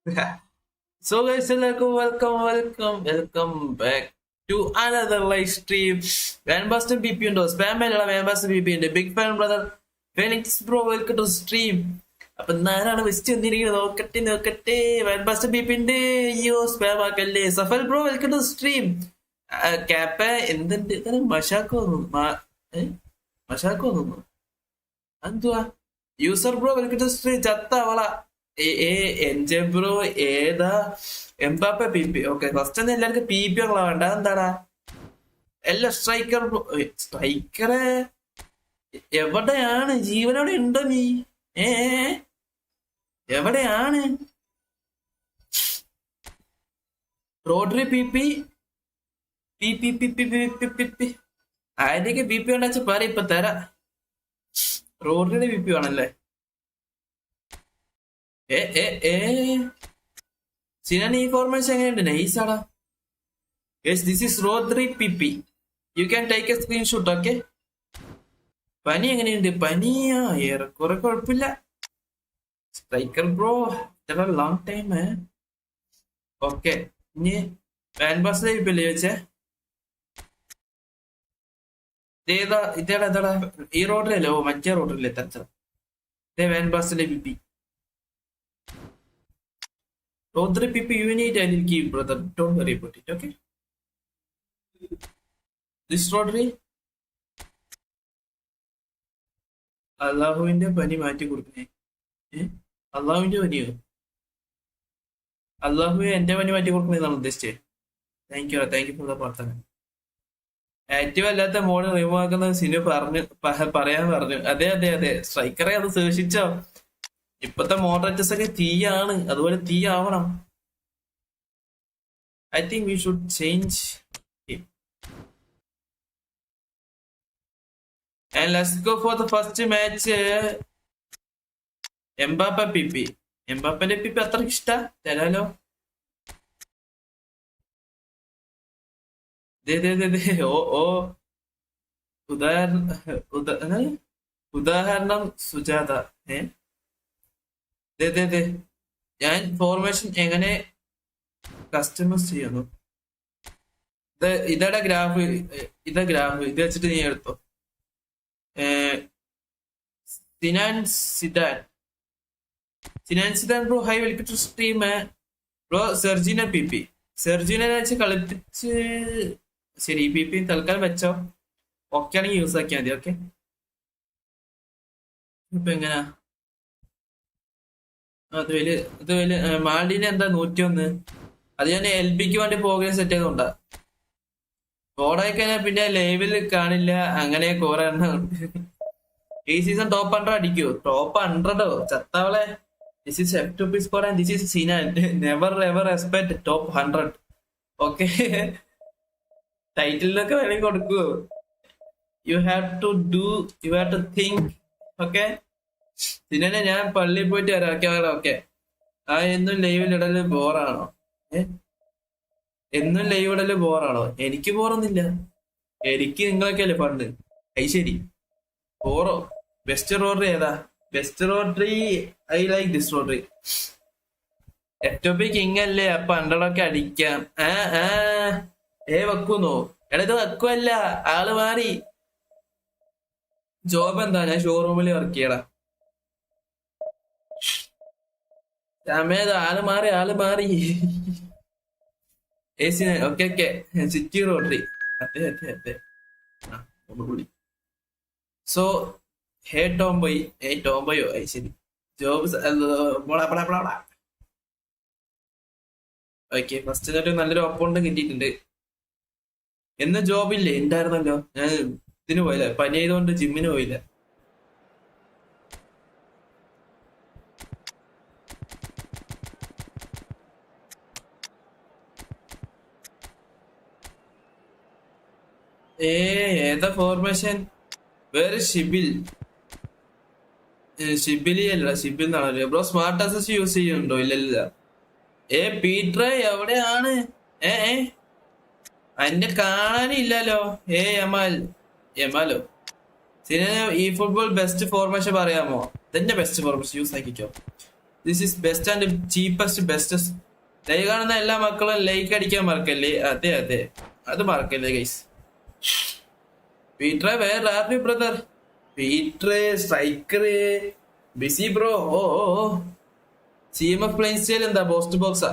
So guys, welcome back to another live stream. Vanbaston PP ഉണ്ടോ? Spam അല്ലടാ, Vanbaston PP ഉണ്ട്. Big fan brother Phoenix bro, welcome to stream. അപ്പൊ ഞാനാണ് വെസ്റ്റ് വന്നിരിക്കുന്നത്. നോക്കട്ടെ Vanbaston PP ഉണ്ട്. അയ്യോ സ്പാം ആക്കല്ലേ. Safal bro, welcome to stream. ക്യാപ്പ എന്തുണ്ട്? മഷാക്കോ തോന്നുന്നു. എന്തുവാ user bro, welcome to stream. ചത്ത അവള എൻജെ ബ്രോ ഏതാ? Mbappe P P. Okay, first തന്നെ എല്ലാവർക്കും പി പി ഉള്ള വേണ്ട. എന്താടാ എല്ലാ സ്ട്രൈക്കറെ എവിടെയാണ്? ജീവനോടെ ഉണ്ടോ നീ? ഏ എവിടെയാണ്? Rodri P P P P P P P P P P ആരുടെയൊക്കെ ബി പി ഉണ്ടാച്ച പറ, ഇപ്പൊ തരാ. റോഡ്രിയുടെ ബി പി ആണല്ലേ? സിനാൻ ഈ ഫോർമേഷൻ എങ്ങനെയുണ്ട്? നൈസാടാ. Yes, this is Rodri P P. You can take a screenshot. Okay. പനി എങ്ങനെയുണ്ട്? പനിയാ ഏറെക്കുറെ കുഴപ്പമില്ല. Striker bro, long time. Okay, ഇനി വാൻബാസ് പി പി അല്ലേ ചോദിച്ചേ? ഇതേടാ ഈ റോഡിലല്ലേ? ഓ, മറ്റേ റോഡിലല്ലേ? തച്ച വാൻബാസിലെ P P. Rodri PP, you need I will give, brother. Don't worry about it, okay? This Rodri, അള്ളാഹുവിന്റെ പനി മാറ്റി കൊടുക്കണേ. അള്ളാഹുവിന്റെ പനിയോ? അള്ളാഹുവെ എന്റെ പനി മാറ്റി കൊടുക്കണെന്നാണ് ഉദ്ദേശിച്ചത്. താങ്ക് യു ഫോർ ദ പ്രാർത്ഥന. ആക്റ്റീവ് അല്ലാത്ത മോഡ് റിമൂവ് ആക്കുന്ന സിനു പറയാൻ പറഞ്ഞു. അതെ, സ്ട്രൈക്കറെ അത് സൂക്ഷിച്ചോ. ഇപ്പത്തെ മോഡറേറ്റേഴ്സ് ഒക്കെ തീയാണ്, അതുപോലെ തീ ആവണം. I think we should change. And let's go for the first match. Mbappe P P. എംബാപ്പന്റെ പി പി അത്ര ഇഷ്ട തരാലോ. ഓ ഉദാഹരണം സുജാത. ഞാൻ ഫോർമേഷൻ എങ്ങനെ കസ്റ്റമൈസ് ചെയ്യുന്നു? ഇതാ ഗ്രാഫ്. ഇത് വെച്ചിട്ട് നീ എടുത്തോ. Sinan Zidane bro, hi welcome to stream bro. സെർജിന പി പി. സെർജിനെ വെച്ച് കളിപ്പിച്ച് ശരി. പി പി തൽക്കാലം വെച്ചോ. ഓക്കെ ആണെങ്കിൽ യൂസ് ആക്കിയാൽ മതി. ഓക്കെ, ഇപ്പൊ എങ്ങനാ? മാൾഡീനെ എന്താ 101? അത് ഞാൻ എൽ ബിക്ക് വേണ്ടി പ്രോഗ്രാം സെറ്റ് ചെയ്തോണ്ടാ. ബോർഡായിക്കഴിഞ്ഞാൽ പിന്നെ ലൈവിൽ കാണില്ല. അങ്ങനെ കുറെ എണ്ണം. ഈ സീസൺ ടോപ്പ് 100 അടിക്കോ? ടോപ്പ് 100ഓ? ചത്താവളെ. This is F2P score and this is Sinan. Never ever expect top 100. Okay, ടൈറ്റിലൊക്കെ വേണമെങ്കിൽ കൊടുക്കുവോ? You have to think. Okay, സിനെ ഞാൻ പള്ളിയിൽ പോയിട്ട് വരാം. ഓക്കെ. എന്നും ലൈവിൽ ഇടല് ബോറാണോ? എന്നും ലൈവ് ഇടല് ബോറാണോ? എനിക്ക് ബോറൊന്നുമില്ല. എനിക്ക് നിങ്ങളൊക്കെ അല്ലേ പണ്ട്. ശരി, ബോറോ? ബെസ്റ്റ് റോഡറി ഏതാ? Best റോഡറി I like this റോഡറി. F2P king അല്ലേ? അപ്പൊ 100 അടിക്കാം. വെക്കുന്നോ? എടാ, ഇത് വെക്കുവല്ല, ആള് മാറി. ജോബ് എന്താ? ഞാൻ ഷോറൂമിൽ വർക്ക് ചെയ്യടാ. ആള് മാറി. ഓക്കെ. സിറ്റി റോഡറി. അതെ. സോ ടോംബോയോ? ശരി. Job okay. ഫസ്റ്റ് നല്ലൊരു ഒപ്പോണ്ട് കിട്ടിയിട്ടുണ്ട്. എന്ന് ജോബില്ലേ? ഉണ്ടായിരുന്നല്ലോ. ഞാൻ ഇതിന് പോയില്ല, പനി ആയതുകൊണ്ട് ജിമ്മിന് പോയില്ല. ഏതാ ഫോർമേഷൻ? വേറെ ഷിബിലി അല്ല, ഷിബിൽ എന്നാണല്ലോ ബ്രോ. സ്മാർട്ട് അസസ് യൂസ് ചെയ്യുന്നുണ്ടോ? ഇല്ല. പീറ്റർ എവിടെയാണ്? എന്നെ കാണാനില്ലല്ലോ. യമാലോ. സിനിമ ഈ ഫുട്ബോൾ ബെസ്റ്റ് ഫോർമേഷൻ പറയാമോ? ഇതെന്നെ ബെസ്റ്റ് ഫോർമേഷൻ യൂസ് ആക്കിക്കോ. This is best and cheapest bestest. Like കാണുന്ന എല്ലാ മക്കളും ലൈക്ക് അടിക്കാൻ മറക്കല്ലേ. അതെ അതെ, അത് മറക്കല്ലേ ഗൈസ്. പീറ്ററെ വേർ ആർ യു ബ്രദർ? പീറ്ററെ സ്ട്രൈക്കറെ ബിസി ബ്രോ. ഓ CMF പ്ലെയിൻ സ്റ്റൈൽ എന്താ? ബോസ്റ്റ് ബോക്സാ?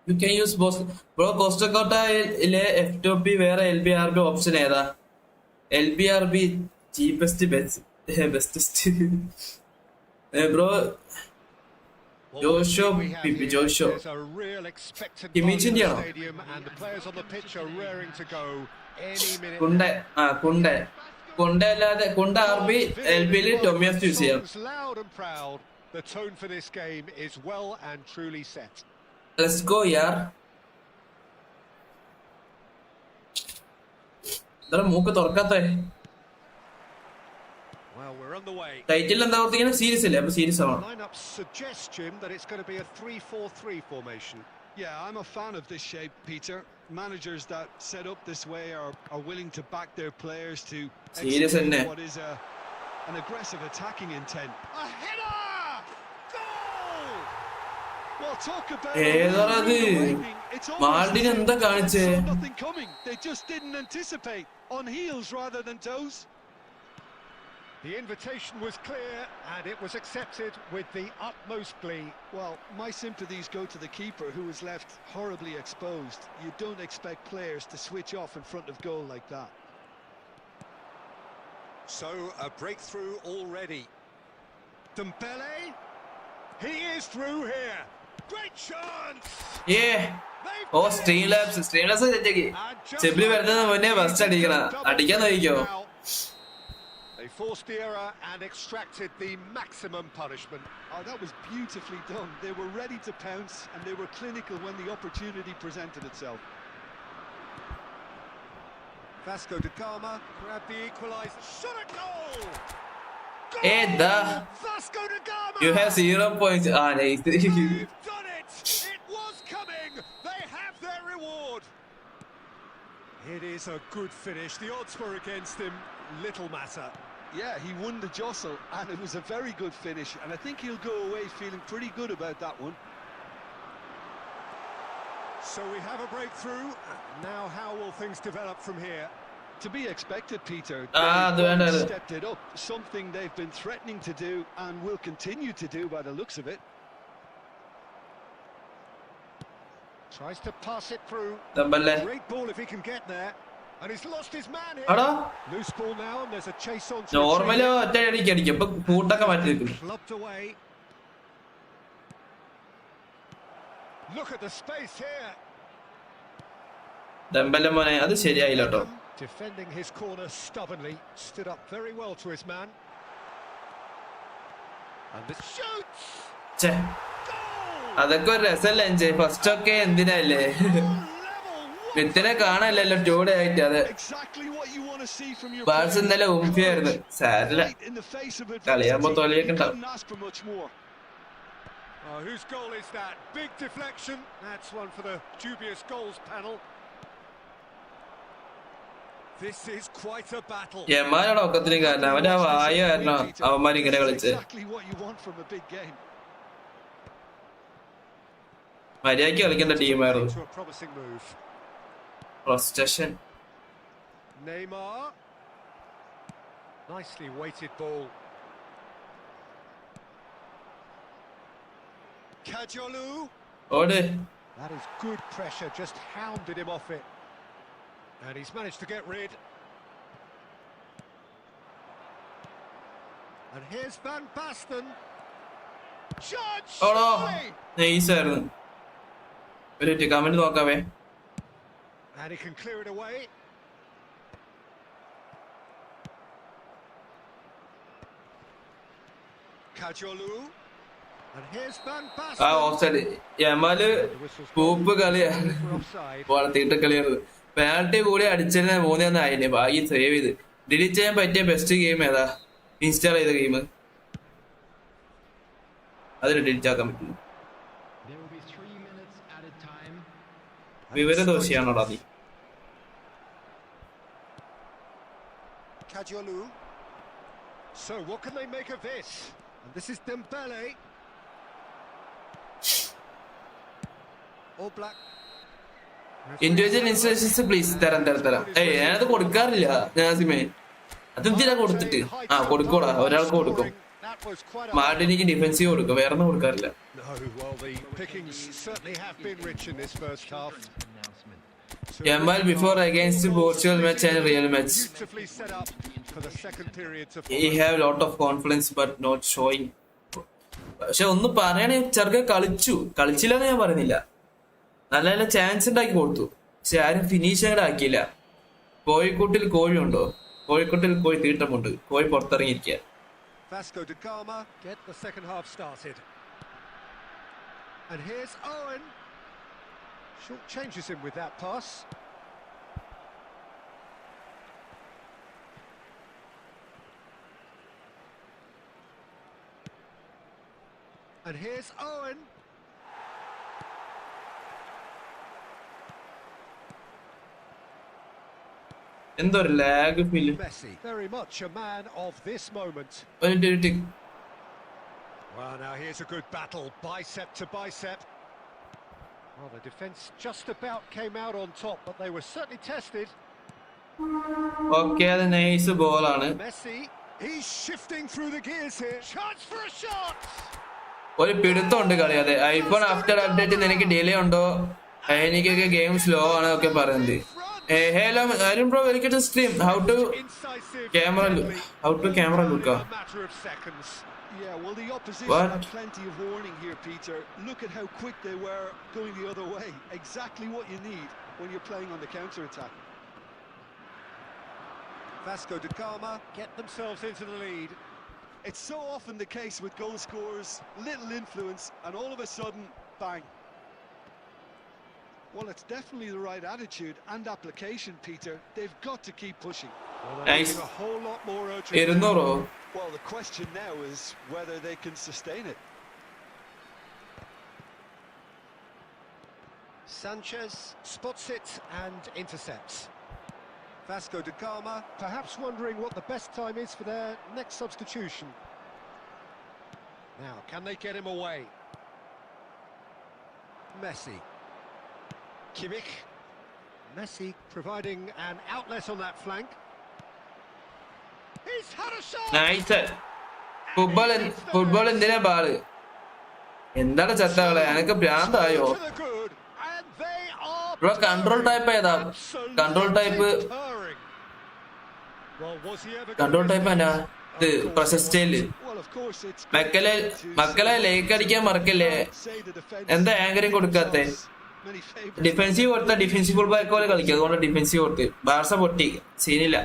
You can use boost bro. കോസ്റ്റക്കോട്ടയിലെ F2P വേറെ LBRB ഓപ്ഷൻ ഏതാ? LBRB cheapest bestest bro. ജോഷോ പിപ്പി ജോഷോ കിമിച്ചിന്റെ ആണോ? കുണ്ട അല്ലാതെ കുണ്ട RB LBയിൽ ടൊമിയാസ് യൂസ് ചെയ്യാം. ലെറ്റ്സ് ഗോ യാർ. എന്താ മൂക്ക് തുറക്കാത്ത? ടൈറ്റിൽ എന്താ ഓർത്തിങ്ങനെ? സീരീസ് അല്ലേ? അപ്പൊ സീരീസ് ആണോ? Yeah, I'm a fan of this shape, Peter. Managers that set up this way are willing to back their players to execute what is an aggressive attacking intent. A header! Goal! Well, talk about it's nothing coming. They just didn't anticipate. On heels rather than toes. The invitation was clear and it was accepted with the utmost glee. Well, my sympathies go to the keeper who was left horribly exposed. You don't expect players to switch off in front of goal like that. So a breakthrough already. Dembele, he is through here. Great chance. Yeah. Oh, Streamlabs തെറ്റേക്ക് ചെപ്പില് വരുന്നത് മുന്നേ first അടിക്കാൻ നോക്കിക്കോ. They forced the error and extracted the maximum punishment. Oh, that was beautifully done. They were ready to pounce and they were clinical when the opportunity presented itself. Vasco da Gama grabbed the equaliser. Shot at goal! Hey, Vasco da Gama! You have 0 points. Nice. They've done it! It was coming! They have their reward! It is a good finish. The odds were against him. Little matter. Yeah, he won the jostle and it was a very good finish, and I think he'll go away feeling pretty good about that one. So we have a breakthrough. Now how will things develop from here? To be expected, Peter. They stepped it up, something they've been threatening to do and will continue to do by the looks of it. Tries to pass it through. Great ball if he can get there. And he's lost his man here. Loose ball now, and there's a chase on. Normally, clubbed away. Look at the space here. Defending his corner stubbornly, stood up very well to his man. And the shoots. അതൊക്കെ ഒരു രസമല്ലേ? First ഒക്കെ എന്തിനല്ലേ വിത്തിനെ കാണാനല്ലോ ടൂടെ ആയിട്ട്. അത് bars ഇന്നലെ ഊംഫിയായിരുന്നു. സാരില്ല, കളിയാകുമ്പോ തോലിയൊക്കെ ഉണ്ടാവും. Whose goal is that? Big deflection. That's one for the dubious goals panel. This is quite a battle. യമാനാണ് ഒക്കത്തിനും കാരണം. അവന്റെ ആ വായ കാരണം അവന്മാരിങ്ങനെ കളിച്ച് മര്യാദയ്ക്ക് കളിക്കേണ്ട ടീമായിരുന്നു. Frustration. Neymar. Nicely weighted ball. Kajolu. Ode. That is good pressure, just hounded him off it. And he's managed to get rid. And here's Van Basten. Judge! Oh no! Nice ആയിരുന്നു. ഒരു comment നോക്കാവേ. And he can clear it away. Kajolu. And here's Van Basten. Offside. Yamal പൂപ്പ് കളിയാണ്, വളർത്തിയിട്ട് കളിയാണ്. Penalty കൂടി അടിച്ചതിന് 3-1 ആയില്ലേ. ബാക്കി സേവ് ചെയ്ത് ഡിലീറ്റ് ചെയ്യാൻ പറ്റിയ ബെസ്റ്റ് ഗെയിം ഏതാ? ഇൻസ്റ്റാൾ ചെയ്ത ഗെയിം അതിൽ ഡിലീറ്റ് ആക്കാൻ പറ്റുന്നു. വിവരദോഷിയാണോടാ നീ? Kajolu. So what can they make of this? And this is Dembele. All black. Individual instructions please തരാം. ഞാനത് കൊടുക്കാറില്ല നാസിമേ. അതെന്തിനാ കൊടുത്തിട്ട് കൊടുക്കൂടാ, ഒരാൾക്ക് കൊടുക്കും. മാർട്ടിനിക്ക് ഡിഫൻസീവ് കൊടുക്കും, വേറെ ഒന്നും കൊടുക്കാറില്ല. Yamal before against Portugal match and Real match. He have lot of confidence but not showing. പക്ഷെ ഒന്ന് പറയണേ, ചെറുക്കെ കളിച്ചില്ലെന്ന് ഞാൻ പറയുന്നില്ല. നല്ല നല്ല ചാൻസ് ഉണ്ടാക്കി കൊടുത്തു, പക്ഷെ ആരും ഫിനിഷ് അങ്ങോട്ട് ആക്കിയില്ല. കോഴിക്കോട്ടിൽ കോഴിയുണ്ടോ? കോഴിക്കോട്ടിൽ കോഴി തീട്ടമുണ്ട്. കോഴി പുറത്തിറങ്ങിയിരിക്കുക. Vasco da Gama get the second half started. And here's Owen. Short changes him with that pass. And here's Owen. എന്തൊരു lag feel. Messi, very much a man of this moment. Well, now here's a good battle, bicep to bicep. Well, the defence just about came out on top, but they were certainly tested. Okay, അത് nice ബോളാണ്. Messi, he's shifting through the gears here. Chance for a shot. ഒരു പിടുത്തമുണ്ട് കളി. അതെ, iPhone after update നിനക്ക് delay ഉണ്ടോ? എനിക്കൊക്കെ game slow ആണ് ഒക്കെ പറയുന്നത്. Hello, Arun bro, welcome to stream. How to camera look? Yeah, well, the opposition had plenty of warning here, Peter. Look at how quick they were going the other way. Exactly what you need when you're playing on the counter-attack. Vasco da Gama get themselves into the lead. It's so often the case with goal scorers, little influence, and all of a sudden, bang. Well, it's definitely the right attitude and application, Peter. They've got to keep pushing. Nice. A whole lot more urgent. Well, the question now is whether they can sustain it. Sanchez spots it and intercepts. Vasco da Gama perhaps wondering what the best time is for their next substitution. Now, can they get him away? Messi. Kimmich. Messi providing an outlet on that flank. He's had a shot. Nice. Football എന്തിനാ ball? എന്താണ് ചത്തകളെ, എനക്ക് ഭ്രാന്തായോ? Bro control type ഏതാ? Control type എന്നാ ഇത്? പ്രശസ്തയില് മക്കളെ ലേക്ക് അടിക്കാൻ മറക്കല്ലേ. എന്താ ആങ്കറിങ് കൊടുക്കാത്തെ? ഡിഫൻസീവ് കൊടുത്ത ഡിഫൻസീവ് ഫുൾ ബാക്ക് പോലെ കളിക്കുക, അതുകൊണ്ട് ഡിഫൻസീവ് കൊടുത്ത്. ബാർസ പൊട്ടി, സീനില്ല.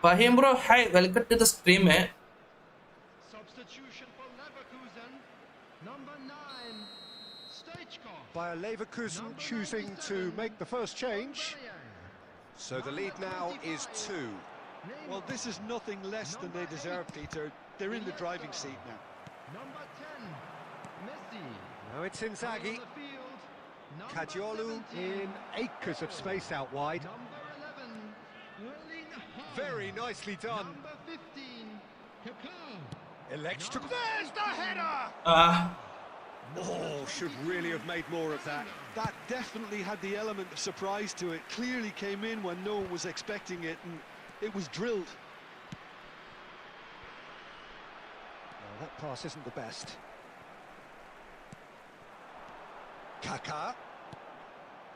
Faheem bro hi, welcome to the stream. Bayer Leverkusen choosing to make the first change. So the lead now is 2. Well, this is nothing less than they deserve, Peter. They're in the driving seat now. Number 10, Messi. Now it's Inzaghi. Kadiolu in acres of space out wide. Number 11, very nicely done. Number 15, Kakao. Elects to... There's the header! Oh, should really have made more of that. That definitely had the element of surprise to it. Clearly came in when no one was expecting it, and it was drilled. Well, that pass isn't the best. Kaka.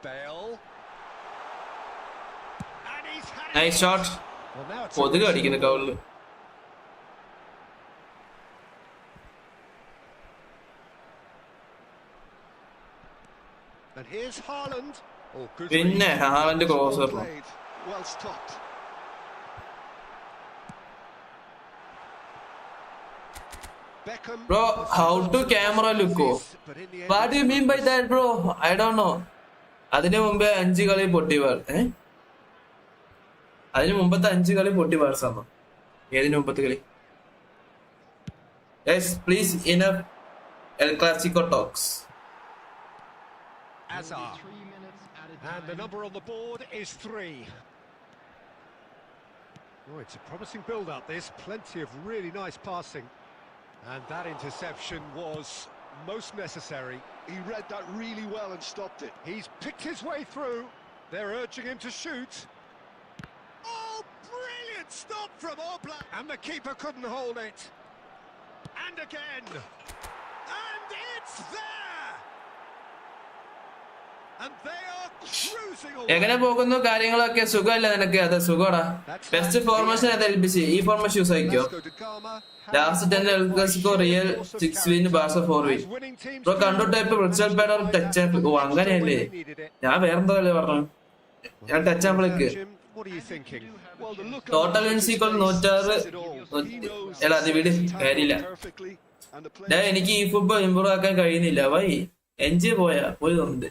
Bale. And he's had it. Nice shot. Well, now it's കൊതുക് അടിക്കുന്ന കൗളില്. And here's Haaland. Oh, good. പിന്നെ Haaland cross പറഞ്ഞു. Well stopped. Beckham. Bro, how to camera look? What do you mean by that, bro? I don't know. അതിന് മുമ്പേ 5 കളി പൊട്ടി അതിന് മുമ്പത്തെ 5 കളി പൊട്ടി ബാർസാമ. ഏതിന് മുമ്പത്തെ കളി? Yes, please, enough El Clasico talks. Azar. And the number on the board is 3. Oh, it's a promising build-up, this. Plenty of really nice passing. And that interception was most necessary. He read that really well and stopped it. He's picked his way through. They're urging him to shoot. Oh, brilliant stop from Oblak. And the keeper couldn't hold it. And again. And it's there. And they are cruising away. എങ്ങനെ പോകുന്നു കാര്യങ്ങളൊക്കെ സുഖമല്ലേ നിനക്ക്? അതെ സുഖടാ. Best formation ഏതാ എൽബിസി? ഈ formation use ആയിക്കോ. Last 10 El Clasico real 6 win Barca 4 win. Bro കണ്ടോ ടൈപ്പ് വിർച്വൽ പാഡർ ടച്ച് ആപ്പ്. ഓ അങ്ങനെയല്ലേ, ഞാൻ വേറെന്തോ അല്ലേ പറഞ്ഞു. ഞാൻ ടച്ച് ആപ്പിലേക്ക് ടോട്ടൽ വിൻസ് ഈക്വൽ 106. എടാ അത് വിട്, കാര്യമില്ല. എനിക്ക് ഈ ഫുട്ബോൾ ഇമ്പ്രൂവ് ആക്കാൻ കഴിയുന്നില്ല. വൈ എൻജി പോയി തോന്നുന്നുണ്ട്.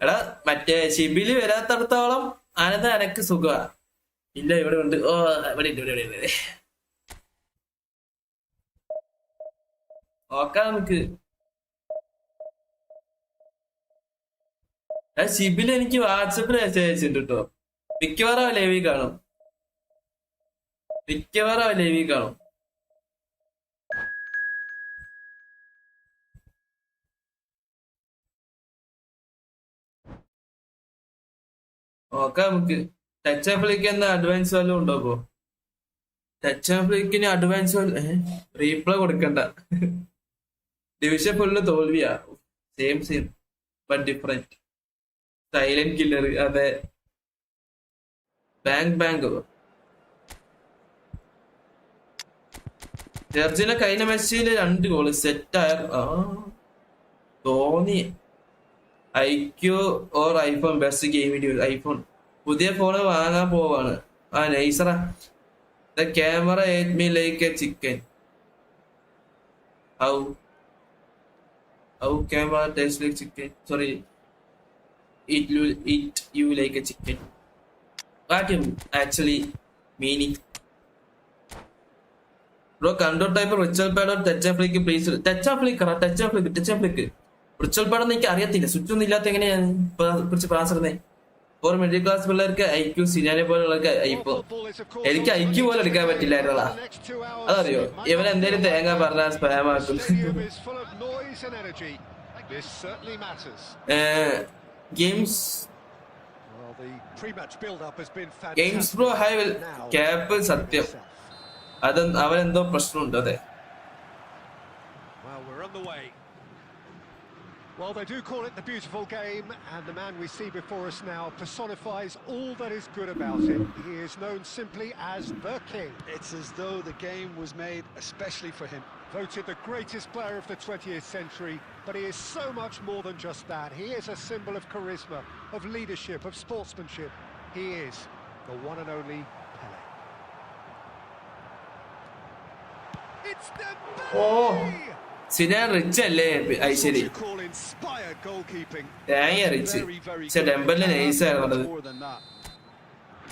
എടാ മറ്റേ ഷിബില് വരാത്തടത്തോളം ആനന്ദ എനക്ക് സുഖ ഇല്ല. ഇവിടെ ഉണ്ട്. ഓ ഇവിടെ ഉണ്ട്. നോക്കാം നമുക്ക്. ഷിബില് എനിക്ക് വാട്സപ്പിൽ മെസ്സേജ് അയച്ചിട്ടുണ്ട് കേട്ടോ. മിക്കവാറും ലൈവിൽ കാണും. നോക്കാം നമുക്ക്. ടച്ച് ആപ്പിലേക്ക് എന്നാ അഡ്വാൻസ് വല്ലതും ഉണ്ടോ? അപ്പോ ടച്ച് ആപ്പിലേക്ക് അഡ്വാൻസ് റീപ്ലൈ കൊടുക്കണ്ട. ഡിവിഷൻ ഫുള്ള് തോൽവിയാ. Same but different. Silent killer. അതെ, ബാങ്ക് ജർജിനെ കഴിഞ്ഞ മെസ്സിയില് 2 ഗോള് സെറ്റായ തോന്നി. IQ or iPhone best game video. IPhone പുതിയ ഫോണ് വാങ്ങാൻ പോവാണ്. നൈസറാ. The camera ate me like a chicken. How camera taste like chicken. Sorry, eat you like a chicken. What you actually meaning? Bro, control type virtual pad or touch applique please. Touch applique. Virtual pad എനിക്ക് അറിയത്തില്ല. Switch ഒന്നും ഇല്ലാത്ത എങ്ങനെയാണ് കുറിച്ച് പാസ്സറിനെ. Four middle class പിള്ളേർക്ക് IQ സിനാനെ പോലുള്ളവർക്ക് എനിക്ക് IQ പോലെ എടുക്കാൻ പറ്റില്ലായിരുന്നതാ. അതറിയോ, ഇവൻ എന്തേലും തേങ്ങ പറഞ്ഞാൽ സ്പാം ആക്കും. ഗെയിംസ് ബ്രോ ഹൈ ക്യാപ്പ് സത്യം. അവനെന്തോ പ്രശ്നമുണ്ട്. അതെ. Well, they do call it the beautiful game, and the man we see before us now personifies all that is good about it. He is known simply as the King. It's as though the game was made especially for him. Voted the greatest player of the 20th century, but he is so much more than just that. He is a symbol of charisma, of leadership, of sportsmanship. He is the one and only Pele. It's the Sinan rich അല്ലേ? ഐശ്വരി തേങ്ങ rich. പക്ഷെ ഡെമ്പലിന് nice ആയിരുന്നത്.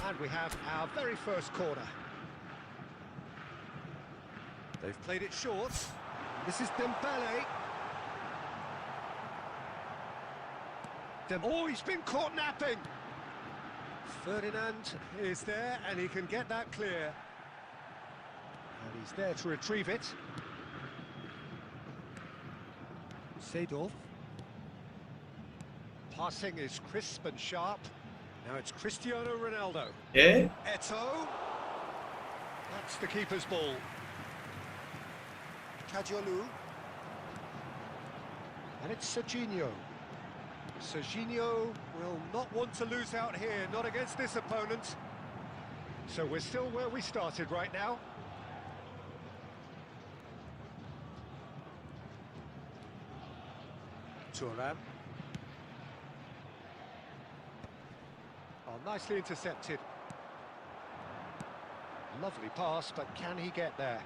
And we have our very first corner. They've played it short. This is Dembele. Oh, he's been caught napping. Ferdinand is there and he can get that clear. And he's there to retrieve it. Seedorf. Passing is crisp and sharp. Now it's Cristiano Ronaldo. Eto'o. That's the keeper's ball. Kajolu. And it's Serginho. Serginho will not want to lose out here, not against this opponent. So we're still where we started right now. Turan. Oh, nicely intercepted. Lovely pass, but can he get there?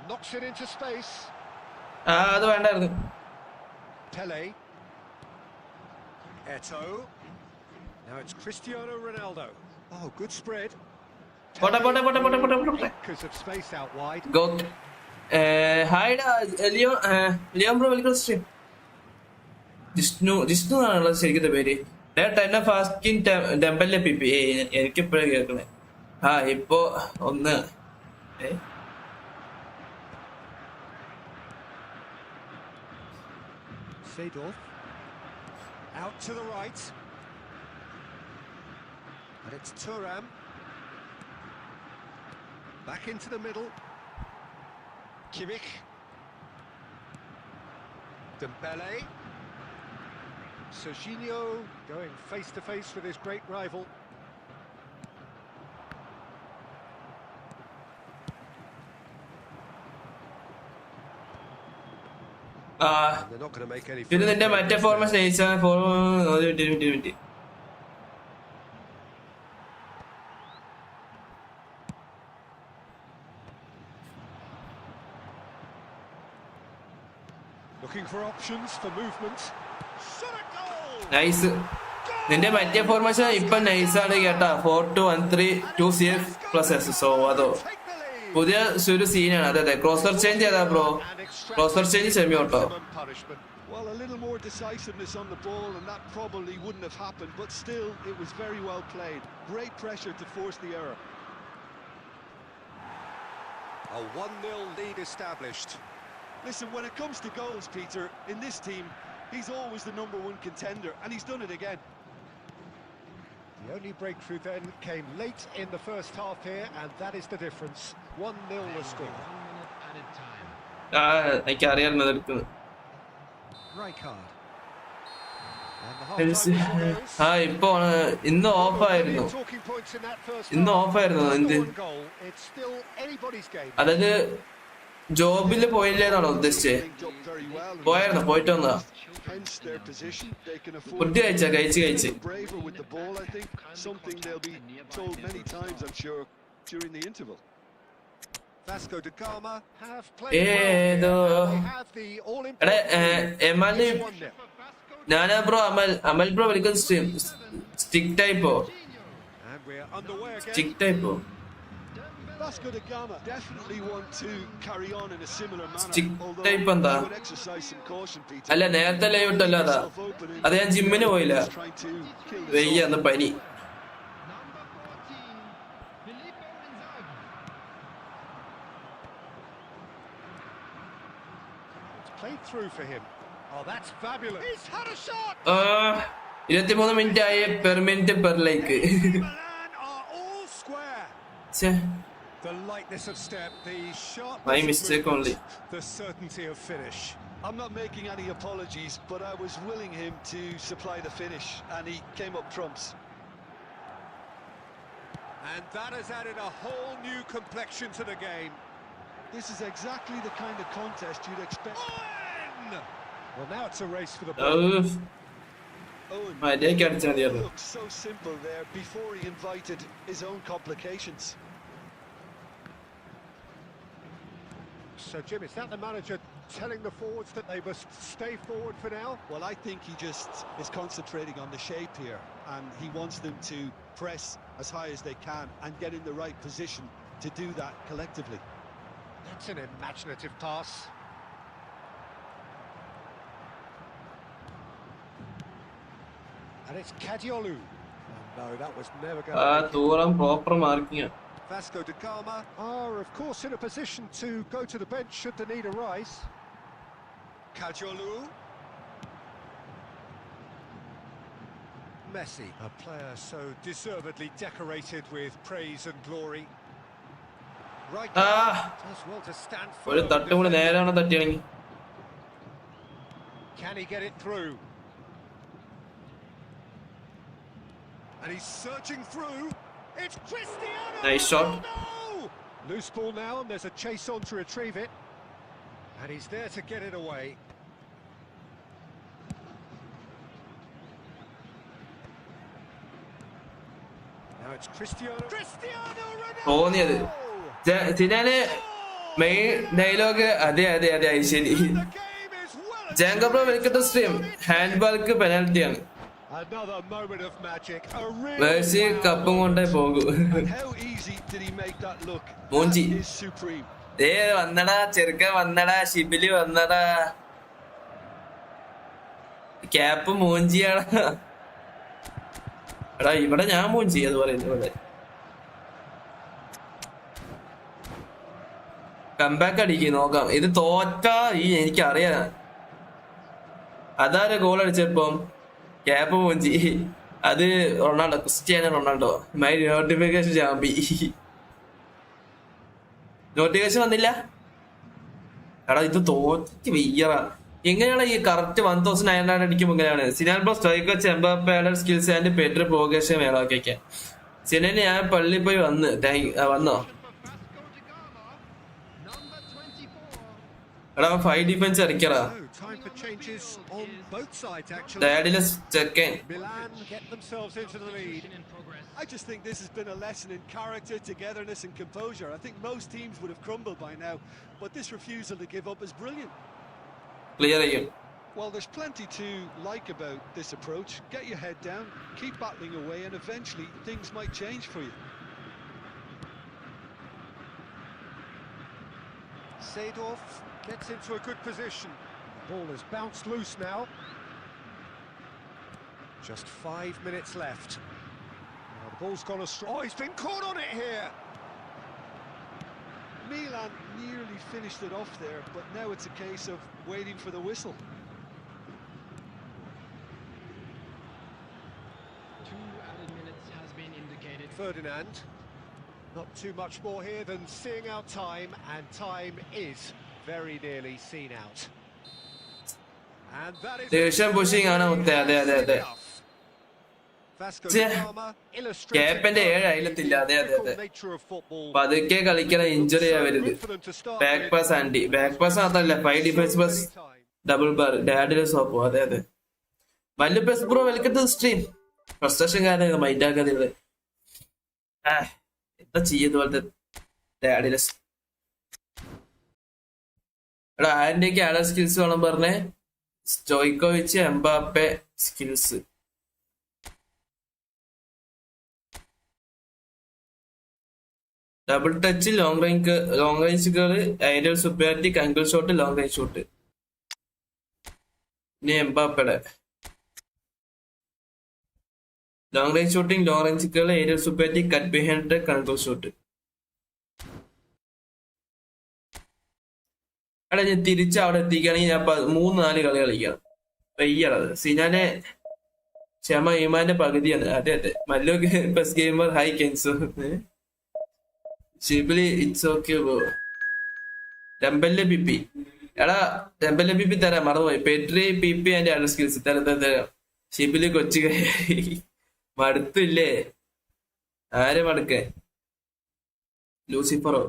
Knocks it into space. Pele. Eto'o. Now it's Cristiano Ronaldo. Oh, good spread. Acres of space out wide. Go. Hi, Leon bro, welcome to stream. Jishnu ആണുള്ളത് ശരിക്കും പേര്. Ten of asking ടെമ്പലിലെ P P. എനിക്കിപ്പോഴേ കേൾക്കണേ. ഇപ്പോ ഒന്ന് Seedorf. Out to the right. And it's Thuram. Back into the middle. Kimmich. Dembele. Serginho going face to face with his great rival. They're not going to make any. പിന്നെ നിന്റെ മറ്റേ formation Looking for options for movement. Nice. നിന്റെ മറ്റേ formation ഇപ്പൊ നൈസാണ് കേട്ടാ. 4-2-1-3-2 so അതോ പുതിയ ഒരു സീനാണ്. അതെ അതെ. ക്രോസർ ചേഞ്ച് ചെയ്താ ബ്രോ. ക്രോസർ ചേഞ്ച് സെമി കേട്ടോ. Well, a little more decisiveness on the ball, and that probably wouldn't have happened, but still, it was very well played. Great pressure to force the error. A 1-0 lead established. Listen, when it comes to goals, Peter, in this team, he's always the #1 contender, and he's done it again. The only breakthrough then came late in the first half here, and that is the difference. 1-0 the score. എനിക്കറിയാമായിരുന്നു എടുക്കുന്നത്. Rijkaard. And the half-time ഇപ്പൊ ഇന്ന് ഓഫായിരുന്നു. എന്ത് it's still anybody's game. അതായത് ജോബില് പോയില്ലേന്നാണോ ഉദ്ദേശിച്ചേ? പോയായിരുന്നു. പോയിട്ട് വന്നതാ. Food കഴിച്ച് Vasco da Gama have ഏതോ എടാ എമാലി ഞാനാ ബ്രോ. അമൽ ബ്രോ വിളിക്കുന്ന സ്റ്റിക് ടൈപ്പോ? സ്റ്റിക് ടൈപ്പോ? Vasco da Gama definitely want to carry on in a similar manner. Stick type എന്താ? അല്ല നേരത്തെ ലൈവ് ഇട്ടല്ലോ. അതാ അത് ഞാൻ ജിമ്മിന് പോയില്ല. വെയ്യാന്ന് പനി. played through for him. Oh, that's fabulous. He's had a shot. 23 minute ആയി per minute per like. The lightness of step, the sharpness. My mistake only. The certainty of finish. I'm not making any apologies, but I was willing him to supply the finish, and he came up trumps. And that has added a whole new complexion to the game. This is exactly the kind of contest you'd expect. Well, now it's a race for the ball. Owen looked so simple there before he invited his own complications. So, Jim, is that the manager telling the forwards that they must stay forward for now? Well, I think he just is concentrating on the shape here, and he wants them to press as high as they can and get in the right position to do that collectively. That's an imaginative pass. And it's Kadiolu. Oh, no, that was never going to proper marking. Vasco da Gama are, of course, in a position to go to the bench should the need arise. Kadiolu. Messi, a player so deservedly decorated with praise and glory. Rijkaard does well to stand firm. Can he get it through? And he's searching through. It's Cristiano. Nice shot. Loose ball now, and there's a chase on to retrieve it. And he's there to get it away. Now it's Cristiano Ronaldo. Zidane main dialogue അതെ ശരി. Django bro welcome to stream. ഹാൻഡ്ബാൾക്ക് penalty ആണ്. Another moment of magic. Mercy കപ്പും കൊണ്ടേ പോകും. How easy did he make that look? മോഞ്ചി. That is supreme. വന്നടാ ചെറുക്കൻ വന്നടാ. ഷിബിലി വന്നടാ. ക്യാപ്പ് മോഞ്ചിയാണ്. എടാ ഇവിടെ ഞാൻ മോഞ്ചി അത് പറയുന്നത് പോലെ. കംബാക്ക് അടിക്കും നോക്കാം. ഇത് തോറ്റാ എനിക്കറിയാം. അതാരെ ഗോൾ അടിച്ചപ്പം ക്യാപ്പ് പോഞ്ചി. അത് Ronaldo, Cristiano Ronaldo. My notification ചാമ്പി. നോട്ടിഫിക്കേഷൻ വന്നില്ല. എടാ ഇത് തോറ്റി വെയ്യറ. എങ്ങനെയാണ് ഈ കറക്റ്റ് 1900 അടിക്കുമ്പോൾ എങ്ങനെയാണ് സിനാൻ ബ്രോ സ്ട്രൈക്ക് വെച്ച് എംബാപ്പയുടെ സ്കിൽസ് ആൻഡ് പെഡ്രോ പ്രോഗ്രഷൻ വേളാക്കിയൊക്കെ. സിനാന് ഞാൻ പള്ളിയിൽ പോയി വന്നോ? എടാ 5 ഡിഫൻസ് അടിക്കറാ. Time for changes on both sides, actually. ഡാഡിലെ ചെക്കൻ. Milan get themselves into the lead. I just think this has been a lesson in character, togetherness and composure. I think most teams would have crumbled by now, but this refusal to give up is brilliant. Clear ചെയ്യും. Well, there's plenty to like about this approach. Get your head down, keep battling away, and eventually things might change for you. Seedorf gets into a good position. Ball has bounced loose now. Just 5 minutes left. Now the ball's gone astray. Oh, he's been caught on it here. Milan nearly finished it off there, but now it's a case of waiting for the whistle. 2 added minutes has been indicated. Ferdinand. Not too much more here than seeing out time, and time is very nearly seen out. And that is ദേഷ്യം pushing ആണ് മുത്തേ. അതെ അതെ അതെ. ക്യാപ്പന്റെ 7 അയലത്തില്ല. അതെ അതെ അതെ. പതുക്കെ കളിക്കണം, ഇഞ്ചുറി ആവരുത്. ബാക്ക് പാസ് ആൻഡി, ബാക്ക് പാസ് മാത്രല്ല 5 ഡിഫൻസ് പ്ലസ് ഡബിൾ ബാർ ഡാഡിലെ സോപ്പോ. അതെ അതെ. വല്യ plus bro welcome to stream. Frustration കാരണം മൈൻഡ് ആക്കാതിരുന്നത്. എന്താ ചെയ്യുന്നപോലത്തെ ഡാഡിലെ. എടാ ആന്റിക്ക് ആടെ സ്കിൽസ് വേണം പറഞ്ഞേ. Stojkovic Mbappe skills. Double touch, long റേഞ്ചുകൾ, ideal superiority, angle shot, long range shot. ഇനി എംബാപ്പയുടെ ലോങ് റേഞ്ച് ഷൂട്ടിംഗ്, ലോങ് റേഞ്ചുകൾ, aerial superiority, cut behind, angle shot. എടാ ഞാൻ തിരിച്ച് അവിടെ എത്തിക്കുകയാണെങ്കിൽ ഞാൻ 3-4 കളി കളിക്കണം. പെയ്യണത് സിനാനെ ക്ഷമ ഈമാന്റെ പകുതിയാണ്. അതെ അതെ. Mallu best gamer hi Kenzo Shibili it's okay bro. Dembele P P. എടാ ഡെമ്പല്ലെ പിപ്പി തരാം, മറന്നുപോയി. Pedri P P and other skills തരാം. ഷിബിലി കൊച്ചു മടുത്തില്ലേ? ആരെ മടുക്കേ? ലൂസിഫറോ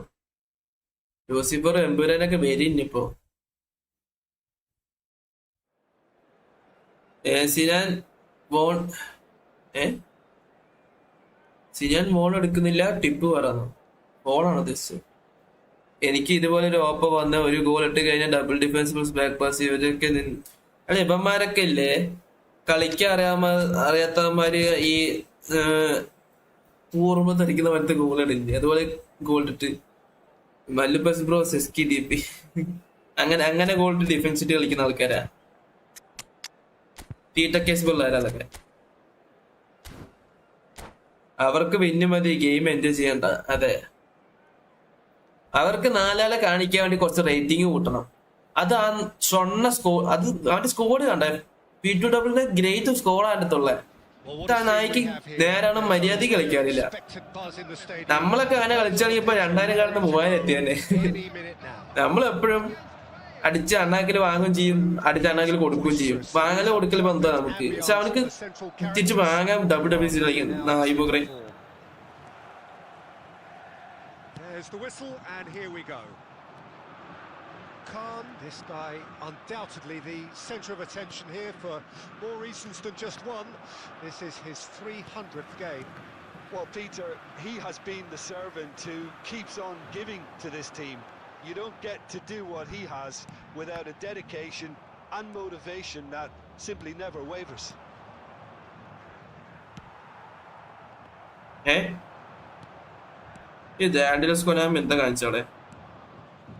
എമ്പുരാനൊക്കെ വരിന്നിപ്പോ. സിനാൻ മോൺ എടുക്കുന്നില്ല. ടിപ്പ് പറഞ്ഞു ഫോണാണ് ഉദ്ദേശിച്ചത്. എനിക്ക് ഇതുപോലെ ഒരു ഓപ്പ വന്ന ഒരു ഗോൾ ഇട്ട് കഴിഞ്ഞാൽ double defence plus back pass ഇവരൊക്കെ അല്ല ഇവന്മാരൊക്കെ ഇല്ലേ കളിക്കാൻ അറിയാത്തവന്മാര് ഈ പൂർവ്വ ധരിക്കുന്ന പോലത്തെ ഗോൾ ഇടില്ലേ. അതുപോലെ ഗോൾ ഇട്ടിട്ട് മല്ലുബസ് ബ്രോ സെസ്കി ഡി പി അങ്ങനെ ഗോൾ ഇട്ട് ഡിഫൻസ് ഇട്ട് കളിക്കുന്ന ആൾക്കാരാ. തീറ്റ കേസ് പിള്ളേരാ അതൊക്കെ. അവർക്ക് പിന്നെ മതി ഗെയിം എൻജോയ് ചെയ്യണ്ട. അതെ, അവർക്ക് 4 ആളെ കാണിക്കാൻ വേണ്ടി കുറച്ച് റേറ്റിംഗ് കൂട്ടണം. അത് ആ സ്വണ്ണ സ്കോർ, അത് അവന്റെ സ്കോഡ് കണ്ട P2W ഗ്രേറ്റ് സ്കോർ ആയിട്ടുള്ള നായിക്ക് നേരാണ് മര്യാദ കളിക്കാറില്ല. നമ്മളൊക്കെ അങ്ങനെ കളിച്ചാണെങ്കിൽ ഇപ്പൊ 2000 കാലത്ത് 3000 എത്തിയന്നെ. നമ്മളെപ്പോഴും അടിച്ച അണ്ണാക്കിൽ വാങ്ങുകയും ചെയ്യും, അടിച്ച അണ്ണാക്കിൽ കൊടുക്കുകയും ചെയ്യും. വാങ്ങല് കൊടുക്കൽ ബന്ധ നമുക്ക്. പക്ഷെ അവനക്ക് തിരിച്ച് വാങ്ങാൻ WWE കളിക്കുന്നു. There's the whistle, and here we go. Khan, this guy undoubtedly the centre of attention here for more reasons than just one. This is his 300th game. Well, Peter, he has been the servant who keeps on giving to this team. You don't get to do what he has without a dedication and motivation that simply never wavers.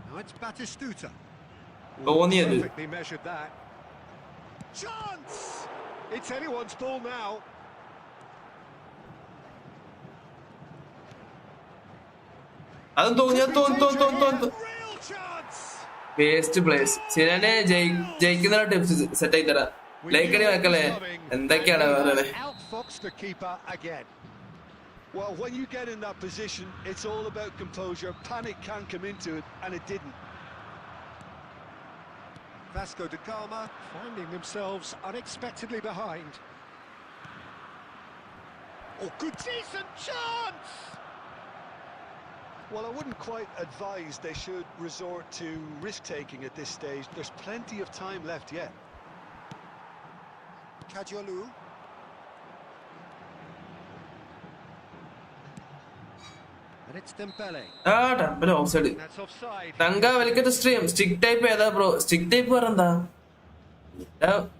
Now it's Batistuta. Perfectly measured that. Chance! It's anyone's ball now. Waste place. ശരിയാണ് ജയിക്കുന്ന tips set ആയി തരാം. We Like knew it what was was coming, and they and can he have has it. outfoxed the keeper again. Well, when you get in that position, it's all about composure. Panic can come into it, and it didn't. Vasco da Gama finding themselves unexpectedly behind. Oh, good, decent chance! Well, I wouldn't quite advise they should resort to risk-taking at this stage. There's plenty of time left yet. Kajolu. And it's Dembele. Temple offside. That's offside. Tanga welcome to stream. Stick type bro. Stick type varanda.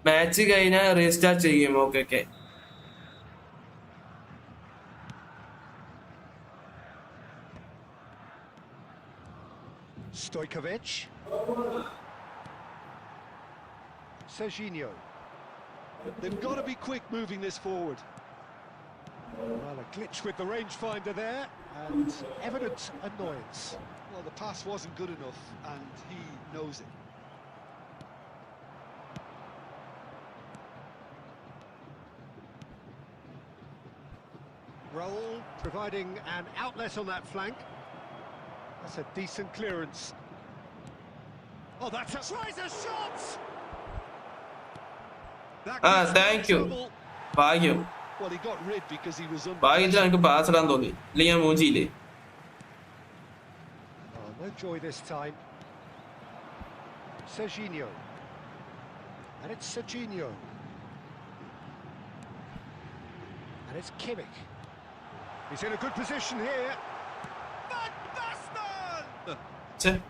Match gaina restart game. Okay. Stojkovic. Serginho. They've got to be quick moving this forward. Well, a glitch with the rangefinder there, and evident annoyance. Well, the pass wasn't good enough, and he knows it. Raul providing an outlet on that flank. That's a decent clearance. Oh, that's a... Tries a shot! That Thank you. trouble. Bhagyu. Well, he got rid because he was under Bhagyu pass idan thoni. Liam Mujile. Oh, no joy this time. Serginho. And it's Serginho. And it's Kimmich. He's in a good position here. Van Basten! Che. And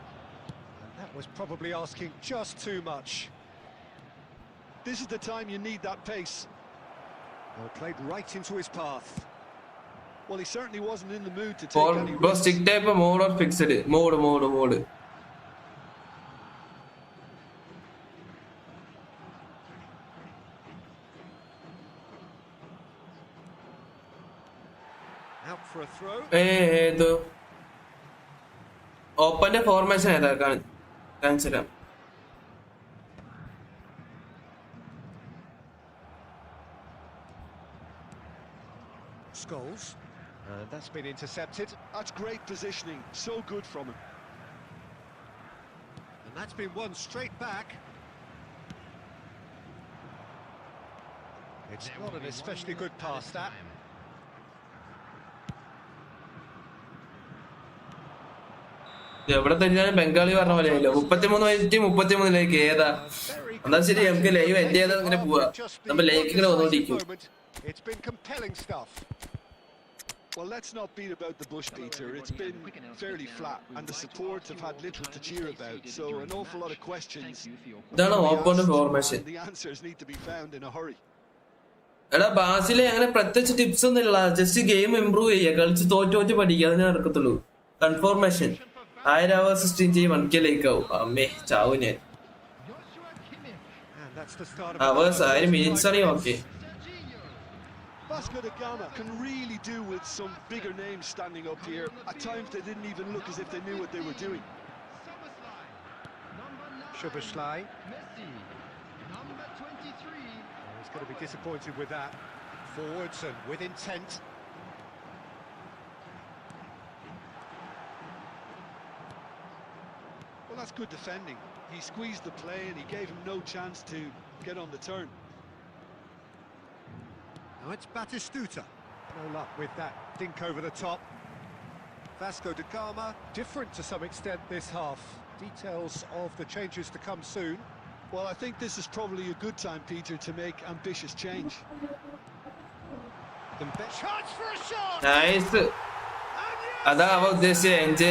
that was probably asking just too much. This is the time you need that pace. Well, played right into his path. Well, he certainly wasn't in the mood to take For any bro, risks. stick type mode or fixed mode. Out for a throw. The open formation consider. Scholes. And that's been intercepted. That's great positioning. So good from him. And that's been won straight back. It's There not will an be especially 1 good minute at a pass, that. time. എവിടെ തന്നെയാണ് ബംഗാളി പറഞ്ഞ പോലെയല്ലോ 33 ഏതാ എന്നാ ശരി നമുക്ക് live end ചെയ്താൽ ഇങ്ങനെ പോവാ നമ്മൾ ലൈക്ക് ഇങ്ങനെ വന്നോണ്ടിരിക്കും. It's been compelling stuff. Well, let's not beat about the bush, Peter. It's been fairly flat, and the supports have had little to cheer about. So an awful lot of questions. ഇതാണ് open formation. The answers need to be found in a hurry. എടാ ബാസിലെ അങ്ങനെ പ്രത്യേകിച്ച് tips ഒന്നും ഇല്ല, just game improve ചെയ്യുക, കളിച്ച് തോറ്റ് പഠിക്കുക, അതിനെ നടക്കത്തുള്ളൂ. കൺഫോർമേഷൻ 1000 hours സ്ട്രീം ചെയ്യും 1K ലൈക്ക് ആവും. അമ്മേ ചാവും ഞാൻ. And that's the start of Hours 1000 minutes ആണെങ്കിൽ okay. Vasco da Gama can really do with some bigger names standing up here. At times they didn't even look as if they knew what they were doing. Szoboszlai. Messi, number 23. He's going to be disappointed with that. Forwards and with intent. Well, that's good defending. He squeezed the play and he gave him no chance to get on the turn. Now it's Batistuta. No luck with that dink over the top. Vasco da Gama, different to some extent this half. Details of the changes to come soon. Well, I think this is probably a good time, Peter, to make ambitious change. Chance for a shot! Nice. അതാ അവ ഉദ്ദേശിച്ച എൻജ്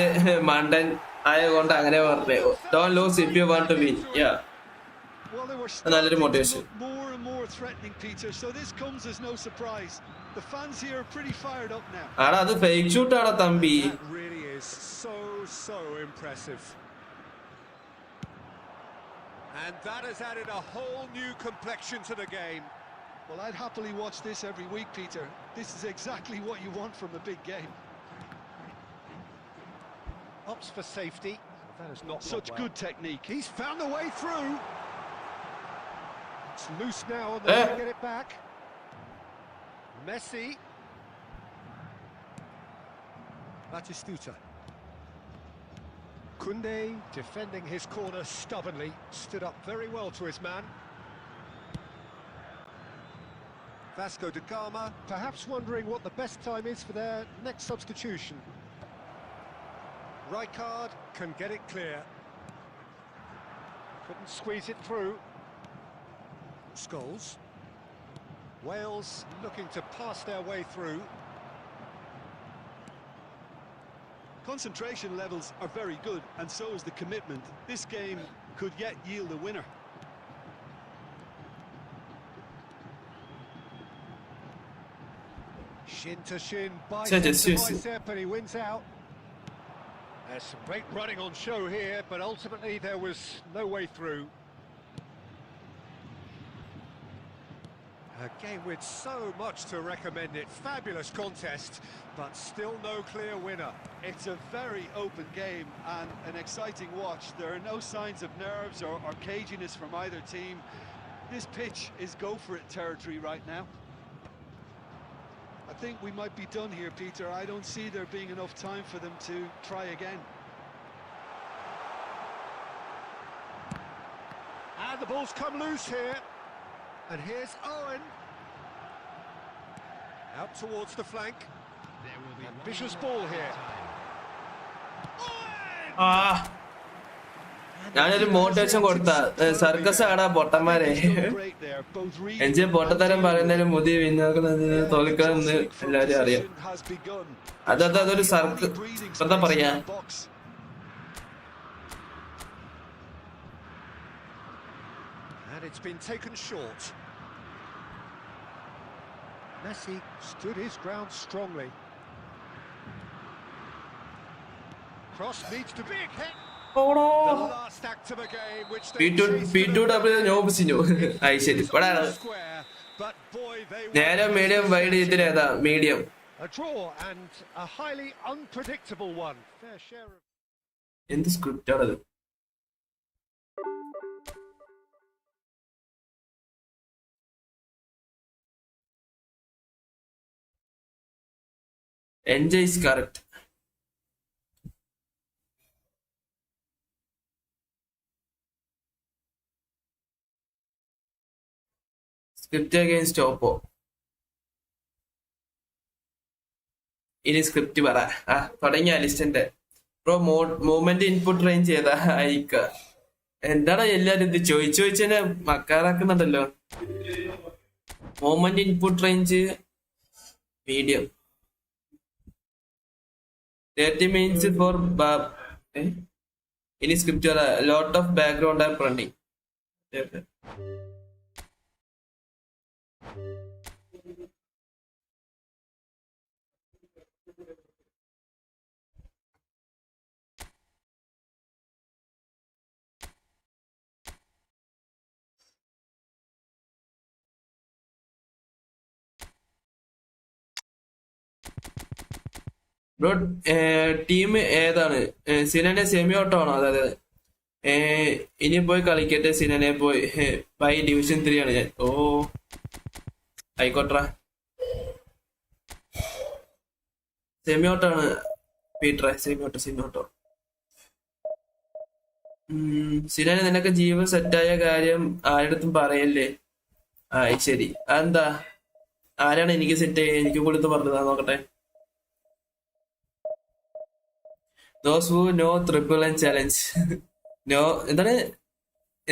മണ്ടൻ ആയതുകൊണ്ട് അങ്ങനെ പറഞ്ഞു. Don't lose if you want to win. Yeah. Well, they were Another starting to motivation. look more and more threatening, Peter, so this comes as no surprise. The fans here are pretty fired up now. ആടാ അത് fake shoot ആടാ Thampi. That really is so impressive. And that has added a whole new complexion to the game. Well, I'd happily watch this every week, Peter. This is exactly what you want from a big game. Opts for safety. That has not Such gone well. good technique. He's found a way through. It's loose now and they can get it back. Messi. Batistuta. Koundé defending his corner stubbornly, stood up very well to his man. Vasco da Gama, perhaps wondering what the best time is for their next substitution. Rijkaard can get it clear. Couldn't squeeze it through. Scholes. Wales looking to pass their way through. Concentration levels are very good, and so is the commitment. This game could yet yield a winner. Shin to shin, bicep to bicep, and he wins out. There's some great running on show here, but ultimately there was no way through. A game with so much to recommend it. Fabulous contest, but still no clear winner. It's a very open game and an exciting watch. There are no signs of nerves or caginess from either team. This pitch is go-for-it territory right now. I think we might be done here, Peter. I don't see there being enough time for them to try again. And the ball's come loose here. And here's Owen. Out towards the flank. There will be ambitious ball here. ഞാനൊരു motivation കൊടുത്ത circus ആടാ പൊട്ടന്മാരെ എന്റെ പൊട്ടത്തരം പറയുന്നതിന് മുതി പിന്നോക്കുന്നതിന് തോൽക്കാന്ന് എല്ലാരും അറിയാം. അതൊരു എന്താ പറയാ, And it's been taken short. Messi stood his ground strongly. Cross needs to be a hit. The last act of a game which they P2W നോബിസിനോ ആയി ശരി ഇവിടെ നേരെ മീഡിയം വൈഡ് ഇതിലേതാ medium. A draw and a highly unpredictable one. Fair share of എന്ത് സ്ക്രിപ്റ്റാണത്? Enjoy is correct. Script against Oppo. ഇനി script പറ. തുടങ്ങിയ ലിസ്റ്റിന്റെ ബ്രോ മൂവ്മെന്റ് ഇൻപുട്ട് റേഞ്ച് ചെയ്താ അയക്ക. എന്താടാ എല്ലാരും ഇത് ചോദിച്ചതിനെ മക്കാറാക്കുന്നുണ്ടല്ലോ. Movement input range medium 30 minutes for in scripture a lot of background are running. Bro team ഏതാണ്? സിനനെ സെമി ഓട്ടോ ആണോ? അതായത് ഇനി പോയി കളിക്കട്ടെ സിനനെ പോയി. ബൈ ഡിവിഷൻ 3 ആണ് ഞാൻ. ഓ ആയിക്കോട്ടെ, സെമി ഓട്ടോ ആണ് പീറ്ററെ. Semi auto. സിനനെ നിനക്ക് ജീവൻ സെറ്റായ കാര്യം ആരുടെടുത്തും പറയല്ലേ? ശരി. അതെന്താ, ആരാണ് എനിക്ക് സെറ്റ് എനിക്ക് കൊടുത്ത് പറഞ്ഞതാ? നോക്കട്ടെ. Those who know triple and challenge. No, എന്താണ്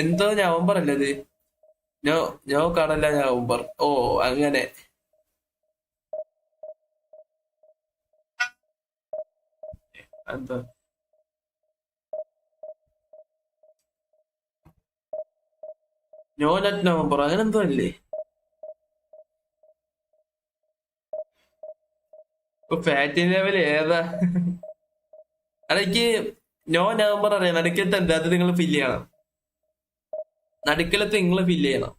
എന്തോ നവംബർ അല്ലേ ഇത്? No കാണല്ല November. ഓ അങ്ങനെ. എന്താ നോ നെറ്റ് നവംബർ അങ്ങനെ എന്തോ അല്ലേ? ഫാറ്റി ലെവൽ ഏതാ? അതെനിക്ക് നോ നവംബർ അറിയാം. നടുക്കലത്ത് എന്താ അത് നിങ്ങൾ ഫില്ല് ചെയ്യണം. നടുക്കലത്ത് നിങ്ങൾ ഫില്ല് ചെയ്യണം.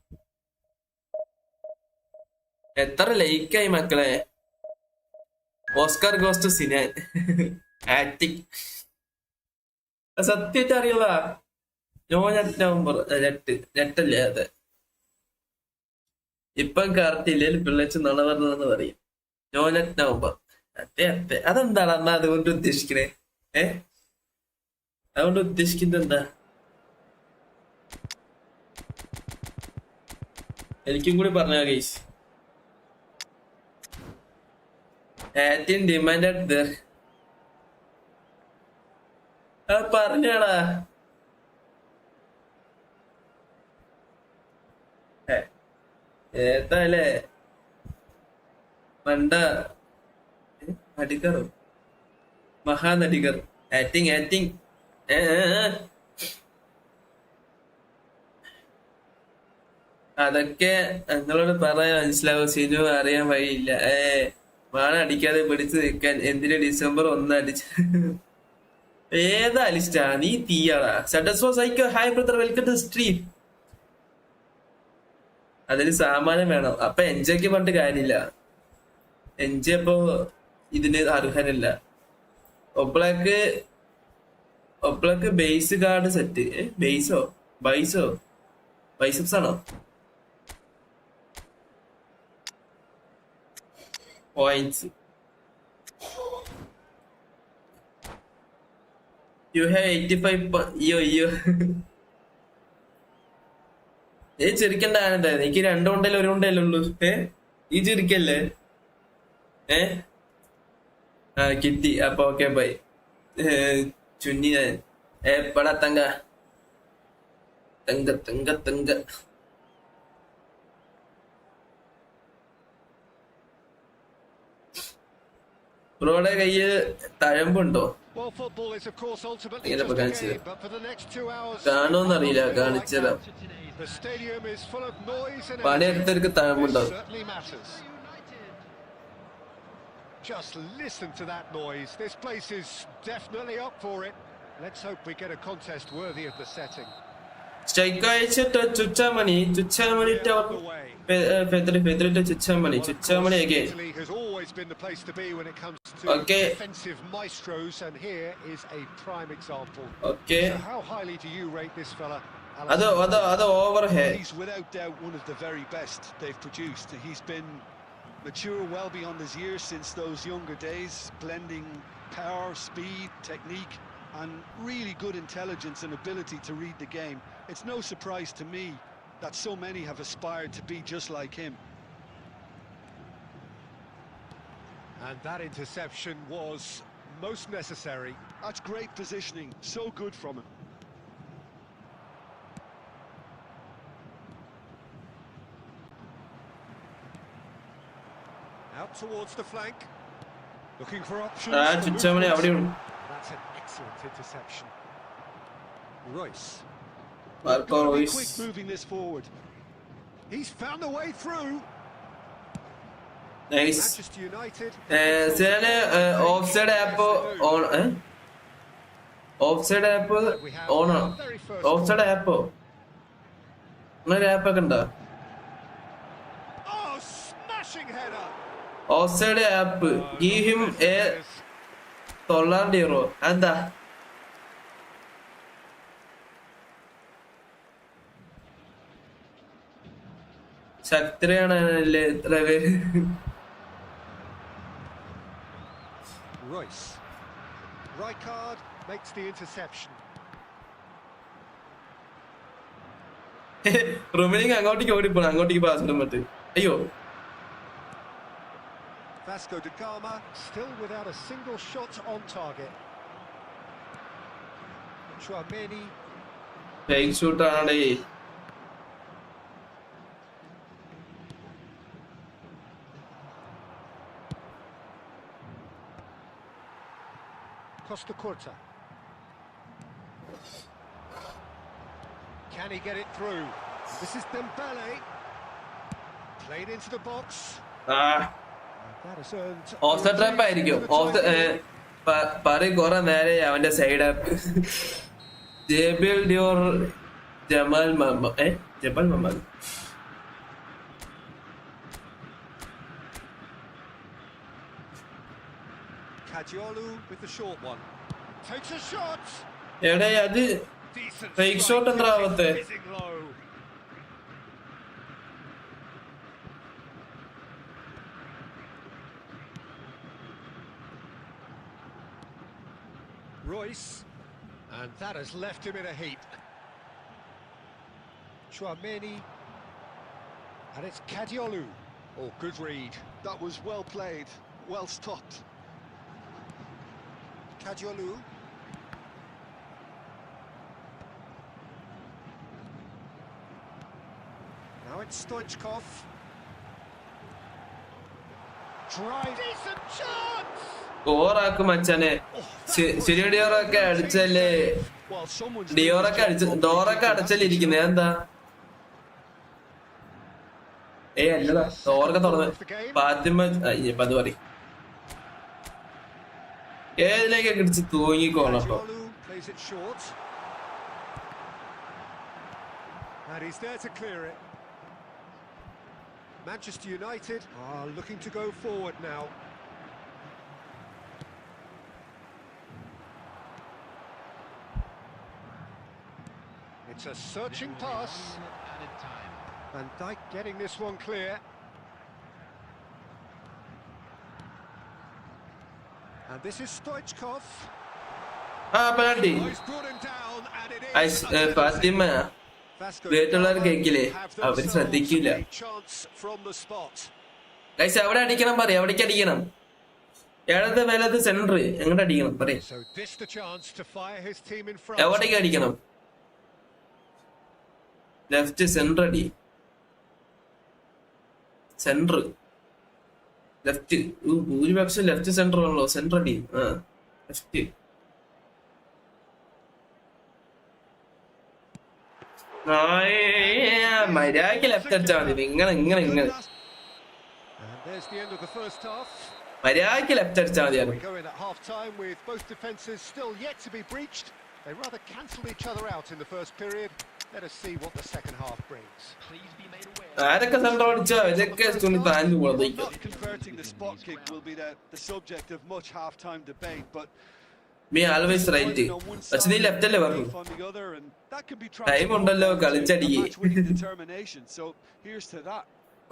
എത്ര ലൈക്കായി മക്കളെ. Oscar goes to Sinan. Acting സത്യമായിട്ട് അറിയില്ല. നോ നെറ്റ് നവംബർ നെറ്റല്ലേ? അതെ ഇപ്പം കറക്റ്റ് ഇല്ലെങ്കിൽ പിള്ളേച്ച് നുണ പറഞ്ഞതെന്ന് പറയും. No net November. അതെ അതെ, അതെന്താണ് അന്നാ അതുകൊണ്ട് ഉദ്ദേശിക്കണേ? അതുകൊണ്ട് ഉദ്ദേശിക്കുന്നത് എന്താ? എനിക്കും കൂടി പറഞ്ഞ ഗൈസ്. ഡിമാൻഡ് പറഞ്ഞാടാ. ഏതാല്ലേ മണ്ട നടികറോ മഹാനടികർ ആക്ടിങ് അതൊക്കെ നിങ്ങളോട് പറയാൻ മനസ്സിലാവും. സിനിമ അറിയാൻ വഴിയില്ല. വാണ അടിക്കാതെ പിടിച്ചു നിൽക്കാൻ എന്തിന് ഡിസംബർ 1 അടിച്ച ഏതാ ലിസ്റ്റാ? നീ തീയാടാ. Psycho hi brother, welcome to stream. അതിന് സാമാനം വേണം. അപ്പൊ എൻജോയ്ക്ക് പറഞ്ഞിട്ട് കാര്യമില്ല. എൻജോയ് അപ്പൊ ഇതിന് അർഹനല്ല. ഒപ്പളക്ക് ബേസ് കാർഡ് സെറ്റ്. ബൈസപ്സ് ആണോ? പോയിന്റ്സ്. You have 85. അയ്യോ ചിരിക്കണ്ട ആനന്ദ. എനിക്ക് 2 ഉണ്ടല്ലോ 1 ഉണ്ടല്ലോ ഉള്ളൂ. ഈ ചിരിക്കല്ലേ? കിട്ടി. അപ്പൊ ഓക്കെ ബൈ. ചുന്നി പടാ തങ്ക. ബ്രോയുടെ കയ്യില് തഴമ്പുണ്ടോ? ഇങ്ങനെപ്പോ കാണിച്ചത് കാണുമെന്നറിയില്ല. കാണിച്ചതാ. പണിയെടുത്തവർക്ക് തഴമ്പുണ്ടാവും. Just listen to that noise. This place is definitely up for it. Let's hope we get a contest worthy of the setting. Strike അയച്ചിട്ട് ചുച്ചാമണി ചുച്ചാമണി again. Italy has always been the place to be when it comes to defensive maestros, and here is a prime example. Okay. So how highly do you rate this fella? അത് over here. He's without doubt one of the very best they've produced. He's been mature well beyond his years since those younger days, blending power, speed, technique, and really good intelligence and ability to read the game. It's no surprise to me that so many have aspired to be just like him. And that interception was most necessary. That's great positioning, so good from him. Out towards the flank, looking for options. That's an excellent interception. Royce. Quick moving this forward. He's found a way through. Nice. Manchester United. Offside app on. Offside app on. Offside app. app Oh, smashing header. Offside app. Give him a €900. എന്താ? ശക്തിയാണ് ഇത്ര പേര്. Royce. Rijkaard makes the interception. റൊമേനിക്ക് അങ്ങോട്ടേക്ക് ഓടിപ്പോണം. അങ്ങോട്ടേക്ക് pass ഇടാൻ പറ്റും. അയ്യോ. Vasco da Gama still without a single shot on target. Chouameni. Fake shoot ആണേ. Costa Curta. Can he get it through? This is Dembele. Played into the box. That has earned. Off trap ആയിരിക്കും. കുറെ നേരെ അവന്റെ side app. ജബിൽ ഡിയോർ ജമാൽ മമ്മദ്. Kajiolu with the short one. Takes a shot. എവിടെ അത് ഫേക്ക് ഷോട്ട് എന്താ ആവത്തെ? Royce. And that has left him in a heap. Chouameni. And it's Kadiolu. Oh, good read. That was well played, well stopped. Kadiolu. Now it's Stoichkov. Drive. Decent chance! ഓറാക്കും മച്ചാനെ ശരി ഡിയോറൊക്കെ അടിച്ചല്ലേ ഡോറൊക്കെ അടച്ചല്ലേ ഇരിക്കുന്നേ എന്താ അല്ലടാ ഡോറൊക്കെ തുറന്ന് ഫാത്തിമ അത് പറയും ഏതിലേക്കൊക്കെ അടിച്ച് തൂങ്ങിക്കോളട്ടോ Manchester United are looking to go forward now. It's a searching pass. Van Dijk getting this one clear. And this is Stoichkov. penalty. He's brought him down and it is Fathima വീട്ടുള്ളവർ കേക്കില്ലേ അവര് ശ്രദ്ധിക്കില്ല ഗൈസ് അവിടെ അടിക്കണം പറയും എവിടേക്ക് അടിക്കണം ഇടത് വലത് centre എങ്ങോട്ട് അടിക്കണം പറയും എവിടേക്ക് അടിക്കണം ലെഫ്റ്റ് സെന്റർ അടി സെന്റർ ലെഫ്റ്റ് ഭൂരിപക്ഷം ലെഫ്റ്റ് സെന്റർ ആണല്ലോ സെന്റർ അടി ലെഫ്റ്റ് മര്യാദക്ക് ലെഫ്റ്റ് അടിച്ചാൽ മതി ഇങ്ങനെ മര്യാദക്ക് ലെഫ്റ്റ് അടിച്ചാൽ മതിയാണ് ആരൊക്കെ സെന്റർ അടിച്ചോ ഇതൊക്കെ താഴ്ന്നു പോകുന്നത് Me always right. പക്ഷെ നീ ലെഫ്റ്റ് അല്ലേ പറഞ്ഞു ടൈം ഉണ്ടല്ലോ കളിച്ചടിക്ക്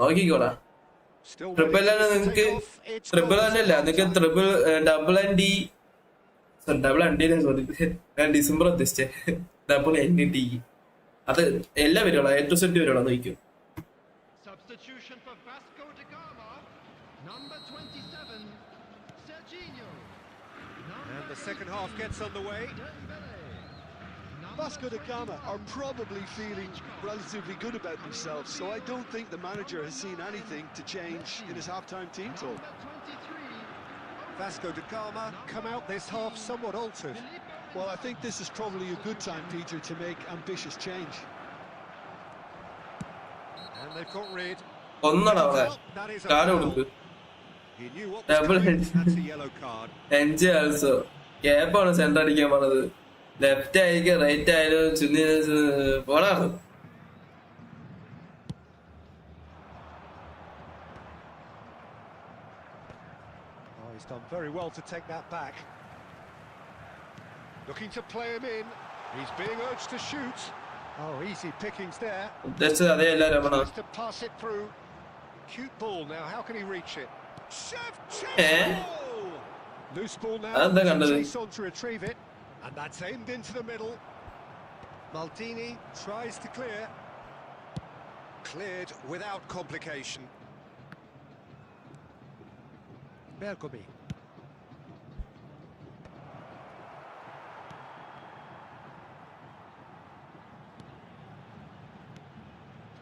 നോക്കിക്കോടാ ട്രിപ്പിൾ നിങ്ങക്ക് ട്രിപ്പിൾ തന്നെയല്ല നിങ്ങക്ക് triple double and D double അണ്ടി സോറി ഡിസംബർ ഉദ്ദേശിച്ചേ ഡബിൾ എൻ ടി അത് എല്ലാം വരുവാ A to Z വരുവാ നോക്കിക്കോ The second half gets underway. Vasco da Gama are probably feeling relatively good about themselves, so I don't think the manager has seen anything to change in his half-time team talk. Vasco da Gama come out this half somewhat altered. Well, I think this is probably a good time, Peter, to make ambitious change. And they've got rid. ഒന്നടാ അവിടെ card കൊടുക്ക് double എൻജ് also ക്യാപ്പാണ് centre അടിക്കാൻ പറഞ്ഞത് left ആയിരിക്കും right ആയാലും ചുന്നി പോടാണ് He's done very well to take that back. Looking to play him in. He's being urged to shoot. Oh, easy pickings there. ഉദ്ദേശിച്ചത് അതേ അല്ല Ramana To pass it through. Cute ball now. How can he reach it? Loose ball now. Chase on to retrieve it, and that's aimed into the middle. Maldini tries to clear. Cleared without complication. Bergomi.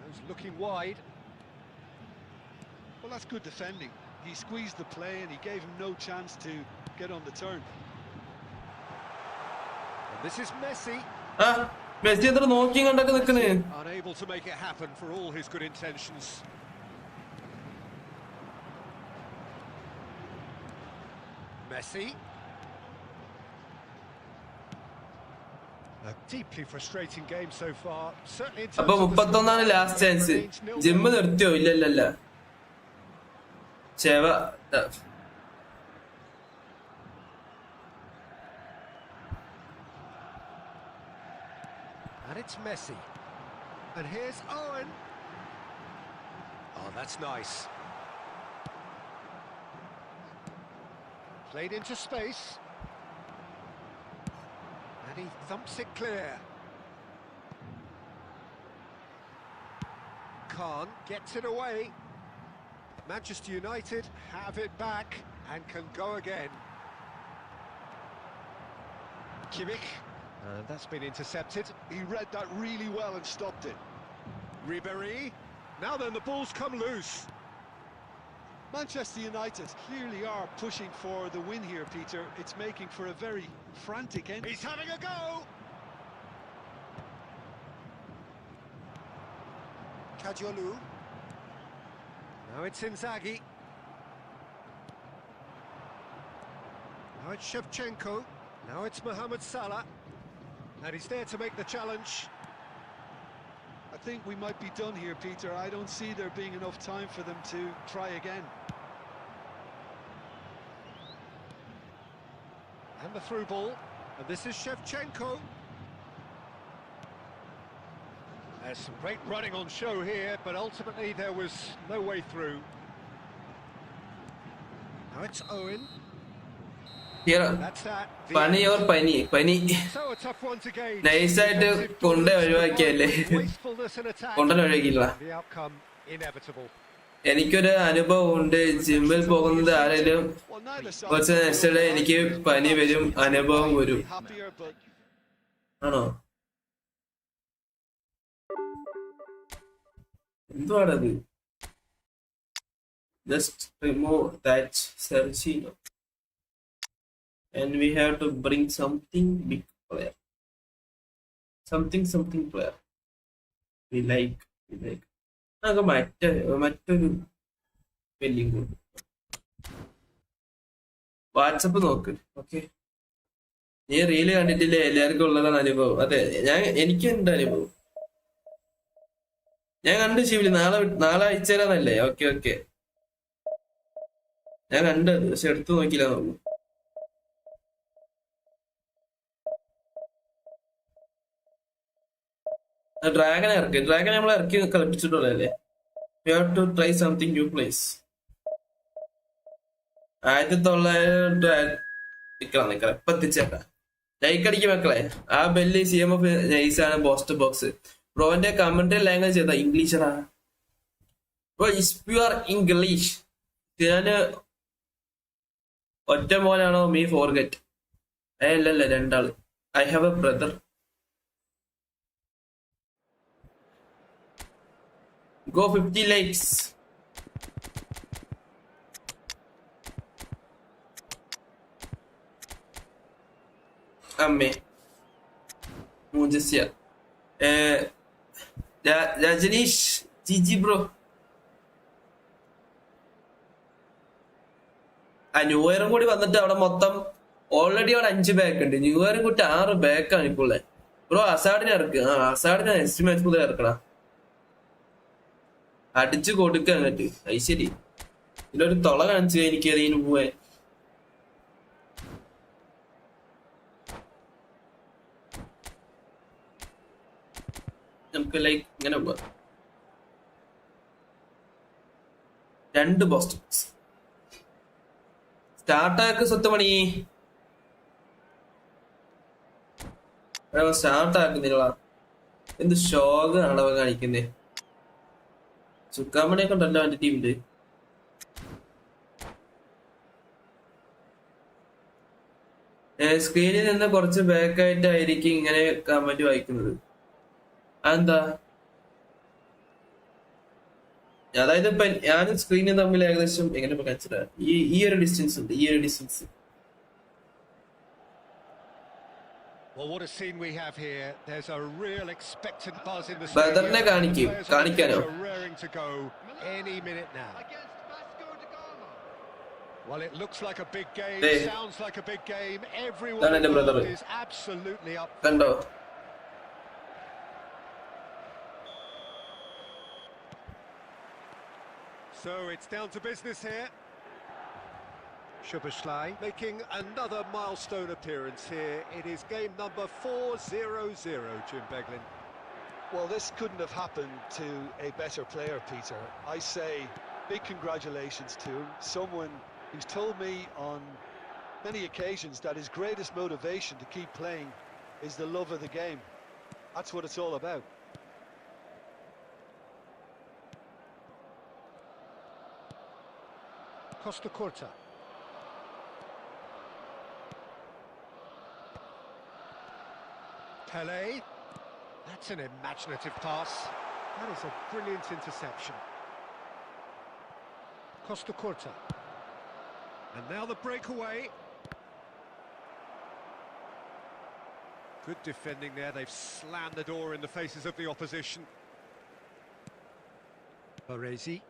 Those looking wide. Well, that's good defending. He squeezed the play and he gave him no chance to get on the turn. And this is Messi. Messi എത്ര നോക്കി കണ്ടൊക്കെ നിൽക്കുന്നേ Unable to make it happen for all his good intentions. Messi. A deeply frustrating game so far. Certainly in terms അപ്പൊ 31 last chance gym നിർത്തിയോ ഇല്ലല്ല ചെവ And it's Messi. And here's Owen. Oh, that's nice. Played into space. And he thumps it clear. Khan gets it away. Manchester United have it back and can go again. Kimmich, and that's been intercepted. He read that really well and stopped it. Ribéry, now then the ball's come loose. Manchester United clearly are pushing for the win here, Peter. It's making for a very frantic end. He's having a go! Kajolu. Now it's Inzaghi. Now it's Shevchenko. Now it's Mohamed Salah. And he's there to make the challenge. I think we might be done here, Peter. I don't see there being enough time for them to try again. And the through ball. And this is Shevchenko. There's some great running on show here, but ultimately there was no way through. Now it's Owen. Here, That's that. Pani or Pani. So a tough one to gauge. Nice ആയിട്ട് കൊണ്ട് ഒഴിവാക്കിയല്ലേ. Wastefulness in attack. കൊണ്ടല്ല ഒഴിവാക്കില്ല. The outcome inevitable. എനിക്കൊരു അനുഭവം ഉണ്ട്. ജിമ്മിൽ പോകുന്നത് ആരെങ്കിലും Well, neither side കുറച്ച് നെക്സ്റ്റ് എനിക്ക് പനി വരും, അനുഭവം വരും. happier, but ആണോ? എന്തുവാണത്? Just remove that Sergio. And we have to bring something big player. Something player. We like. നമുക്ക് മറ്റൊരു സ്പെല്ലിംഗ് ഉണ്ട്. വാട്സപ്പ് നോക്ക്. ഓക്കെ, നീ റീല് കണ്ടിട്ടില്ലേ? എല്ലാവർക്കും ഉള്ളതാണ് അനുഭവം. അതെ, എനിക്കുണ്ട് അനുഭവം. ഞാൻ കണ്ടു ശിവലി. നാളെ അയച്ചുതരാന്നല്ലേ? ഓക്കെ. ഞാൻ കണ്ടത്, പക്ഷെ എടുത്തു നോക്കില്ല. നോക്കൂ, ഡ്രാഗൺ നമ്മൾ ഇറക്കി കളിപ്പിച്ചിട്ടുള്ളതല്ലേ? You have to try something new place. 1900 ഇപ്പൊ എത്തിച്ചേട്ടാ. ലൈക്ക് അടിക്കും മക്കളെ. ആ ബെല്ലി CMF നൈസാണ്. പോസ്റ്റ് ബോക്സ് ബ്രോന്റെ കമന്ററി ലാംഗ്വേജ് ഏതാ? ഇംഗ്ലീഷാ. Pure English. ഞാന് ഒറ്റ മോനാണോ? Me forget. അല്ലല്ല, രണ്ടാള്. I have a brother. Go 50 likes. Amme. Mujasya. Rajanish. GG bro. New ഇയറും കൂടി വന്നിട്ട് അവിടെ മൊത്തം ഓൾറെഡി അവിടെ 5 ബാക്ക് ഉണ്ട്. ന്യൂ ഇയറും കൂട്ടി 6 ബാക്കാണ് ഇപ്പോൾ. ബ്രോ അസാഡിനെ ഇറക്കുക. അസാഡിനെ നെക്സ്റ്റ് മാച്ച് മുതൽ ഇറക്കണം. അടിച്ചു കൊടുക്കുക എന്നിട്ട്. അത് ശരി, ഇതിലൊരു തൊള കാണിച്ചു എനിക്ക് അതിന് പോവാൻ. നമുക്ക് ലൈക്ക് ഇങ്ങനെ പോവാം. 2 പോസ്റ്റ് സ്റ്റാർട്ടാക്ക്. സ്വത്തുമണി സ്റ്റാർട്ടാക്കുന്നില്ല. എന്ത് ഷോകാണ് അവ കാണിക്കുന്നേ. സുക്കാമണിയൊക്കെ ഉണ്ടല്ലോ അവന്റെ ടീമില്. സ്ക്രീനിൽ നിന്ന് കുറച്ച് ബാക്കായിട്ടായിരിക്കും ഇങ്ങനെ കമന്റ് വായിക്കുന്നത്. അതെന്താ? അതായത് ഇപ്പൊ ഞാനും സ്ക്രീനും തമ്മിൽ ഏകദേശം എങ്ങനെ കൺസിഡർ ഈ ഒരു ഡിസ്റ്റൻസ് ഉണ്ട്. Well, what a scene we have here. There's a real expectant buzz in the ബ്രദറിനെ കാണിക്കാനോ? raring to go any minute now. Well, it looks like a big game. Sounds like a big game. Everyone is absolutely up. കണ്ടോ? So it's down to business here. Szoboszlai making another milestone appearance here. It is game number 400, Jim Beglin. well, this couldn't have happened to a better player, Peter. I say big congratulations to him. Someone who's told me on many occasions that his greatest motivation to keep playing is the love of the game. That's what it's all about. Costa Curta. Pele. That's an imaginative pass. That is a brilliant interception. Costa Curta. And now the breakaway. Good defending there. They've slammed the door in the faces of the opposition. Baresi.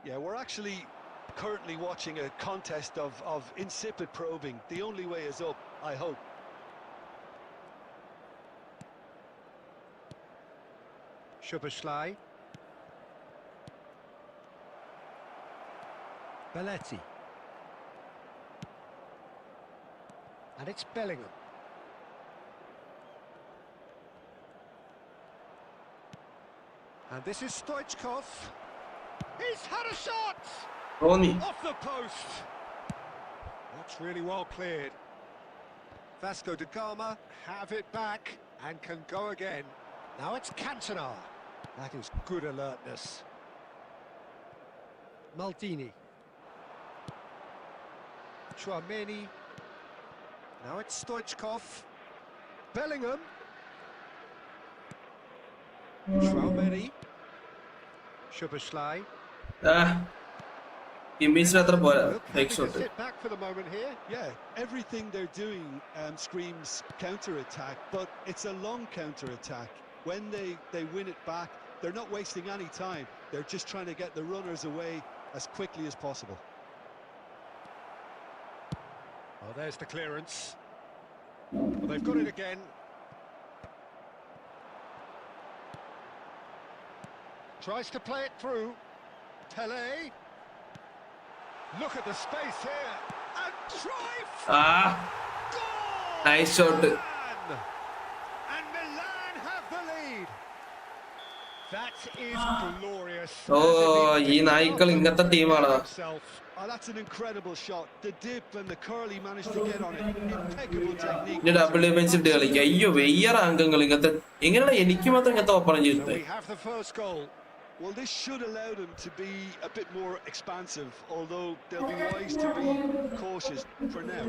Yeah, we're actually currently watching a contest of insipid probing. The only way is up, I hope. Szoboszlai. Belletti. And it's Bellingham. And this is Stoichkov. He's had a shot! Ronnie. Off the post. That's really well cleared. Vasco da Gama have it back and can go again. Now it's Cantona. That is good alertness. Maldini. Chouameni. Now it's Stoichkov. Bellingham. Chouameni. Szoboszlai. He missed another ball. Fake shot. Sit back for the moment here. Yeah, everything they're doing screams counter-attack, but it's a long counter-attack. When they win it back, they're not wasting any time. They're just trying to get the runners away as quickly as possible. Oh, there's the clearance. Well, they've got it again. Tries to play it through. Pele. Look at the space here. And try. Goal! Nice shot. And Milan have the lead. That is glorious. Oh, ഈ നായ്ക്കൾ ഇങ്ങനത്തെ ടീമാണ്. Oh, that's an incredible shot. The dip and the curl he managed to get on it. Impeccable technique. ഇനി double defensive കളിക്കുക. അയ്യോ വെയ്യറ അംഗങ്ങൾ ഇങ്ങനത്തെ എങ്ങനെയാണ് എനിക്ക് മാത്രം ഇങ്ങനത്തെ ഓപ്പൺ So ചെയ്തത്? we have the first goal. Well, this should allow them to be a bit more expansive, although they'll be wise to be cautious for now.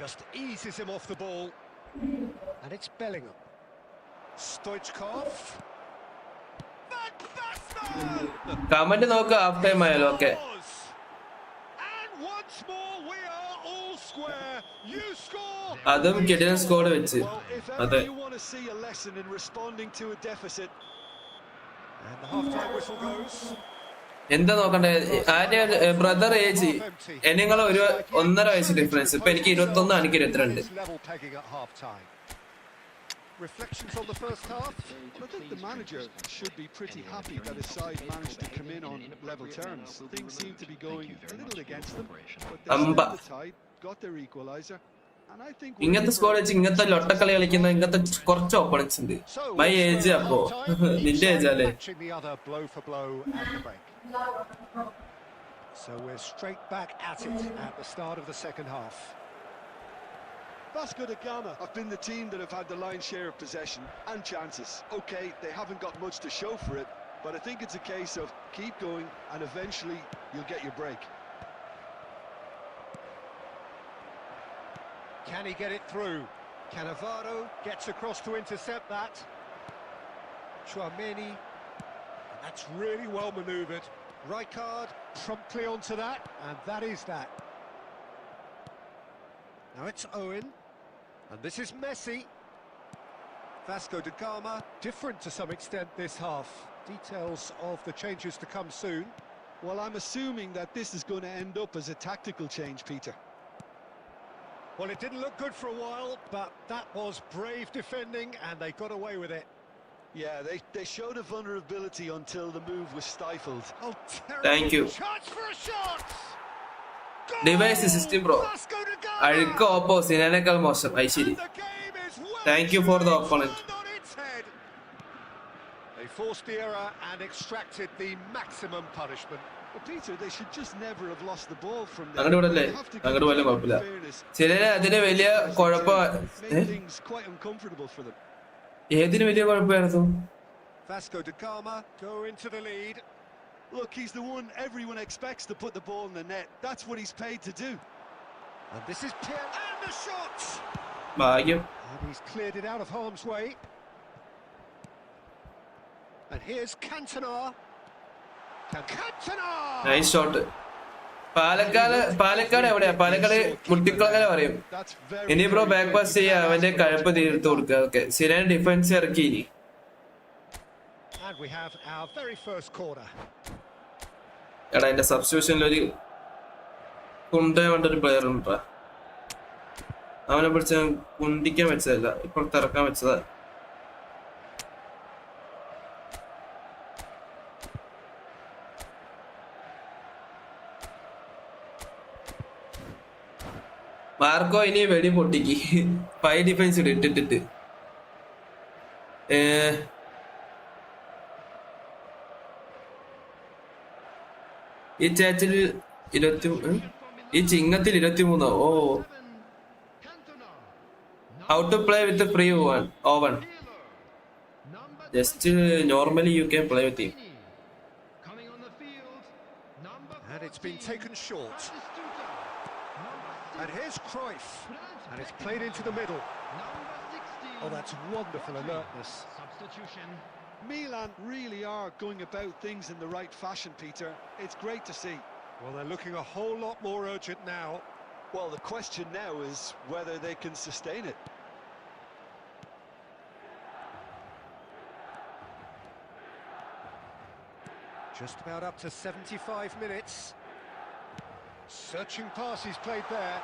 Just eases him off the ball. And it's Bellingham. Stoichkov. Van Basten! Comment നോക്ക് half time ആയാലും okay. And once more we are all square. You score. അതും കിടിലൻ score വെച്ച്. Well, if അതെ. ever you want to see a lesson in responding to a deficit. And the half-time whistle goes. എന്താ നോക്കണ്ടേ? ആരുടെ brother age എന്നെങ്ങൾ ഒരു 1.5 വയസ്സ് difference. ഇപ്പൊ എനിക്ക് 21, എനിക്ക് 22. Level pegging at half-time. Reflections on the first half. I think the manager should be pretty happy that his side managed to come in on level terms. Things seem to be going a little against them, but they Amba. stemmed the tide, got their equaliser, and I think ഇങ്ങനത്തെ score വെച്ച് ഇങ്ങനത്തെ ലൊട്ടക്കളി കളിക്കുന്ന ഇങ്ങനത്തെ കുറച്ച് opponents ഉണ്ട്. My age അപ്പോ നിന്റെ age അല്ലേ? Matching the other blow for blow at the break. So we're straight back at it at the start of the second half. Vasco da Gama have been the team that have had the lion's share of possession and chances. Okay, they haven't got much to show for it, but I think it's a case of keep going and eventually you'll get your break. Can he get it through? Cannavaro gets across to intercept that. Chouameni, and that's really well manoeuvred. Rijkaard promptly onto that, and that is that. Now it's Owen, and this is Messi. Vasco da Gama, different to some extent this half. Details of the changes to come soon. Well, I'm assuming that this is going to end up as a tactical change, Peter. Well, it didn't look good for a while, but that was brave defending, and they got away with it. Yeah, they showed a vulnerability until the move was stifled. Oh, terrible. Thank you. Chance for a shot! Device system bro അഴുക്ക് opposite അതിനേക്കാൾ മോശം ഐശ്വരി. Thank you for the opponent. They forced the error and extracted the maximum punishment. But Peter, they should just never have lost the ball from there. അങ്ങോട്ട് വിടല്ലേ? അങ്ങോട്ട് പോയാലും കുഴപ്പമില്ല. ചിലര് അതിന് വലിയ കുഴപ്പം Made things quite uncomfortable for them. ഏതിന് വലിയ കുഴപ്പമായിരുന്നു? Vasco da Gama go into the lead. Look, he's the one everyone expects to put the ball in the net. That's what he's paid to do. And this is Pierre, and the shots! ഭാഗ്യം. And he's cleared it out of harm's way. And here's Cantona. Cantona! Nice shot. Palakkad എവിടെയാ? പാലക്കാട് മുട്ടിക്കുളങ്ങര പറയും. ഇനി bro back pass ചെയ്യാ, അവന്റെ കഴപ്പ് തീർത്ത് കൊടുക്കുക. Okay, Sinan defence ഇറക്കി ഇനി. And we have our very first corner. എടാ എന്റെ സബ്സ്റ്റിറ്റ്യൂഷനിൽ ഒരു കുണ്ട വേണ്ടൊരു പ്ലെയർ ഉണ്ടാ, അവനെ പിടിച്ച് കുണ്ടിക്കാൻ വെച്ചതല്ല, ഇപ്പോൾ തിറക്കാൻ വെച്ചതാ. മാർക്കോ ഇനി വെടി പൊട്ടിക്ക്. 5 ഡിഫൻസ് ഇട്ടിട്ട് ഈ ചാച്ചിൽ ഈ ചിങ്ങത്തിൽ 23. ഓ, how to play with free Owen. Just normally you can play with him. And it's been taken short. And here's Cruyff. And it's played into the middle. Oh, that's wonderful alertness. Substitution. Milan really are going about things in the right fashion, Peter. It's great to see. Well, they're looking a whole lot more urgent now. Well, the question now is whether they can sustain it. Just about up to 75 minutes. Searching pass he's played there.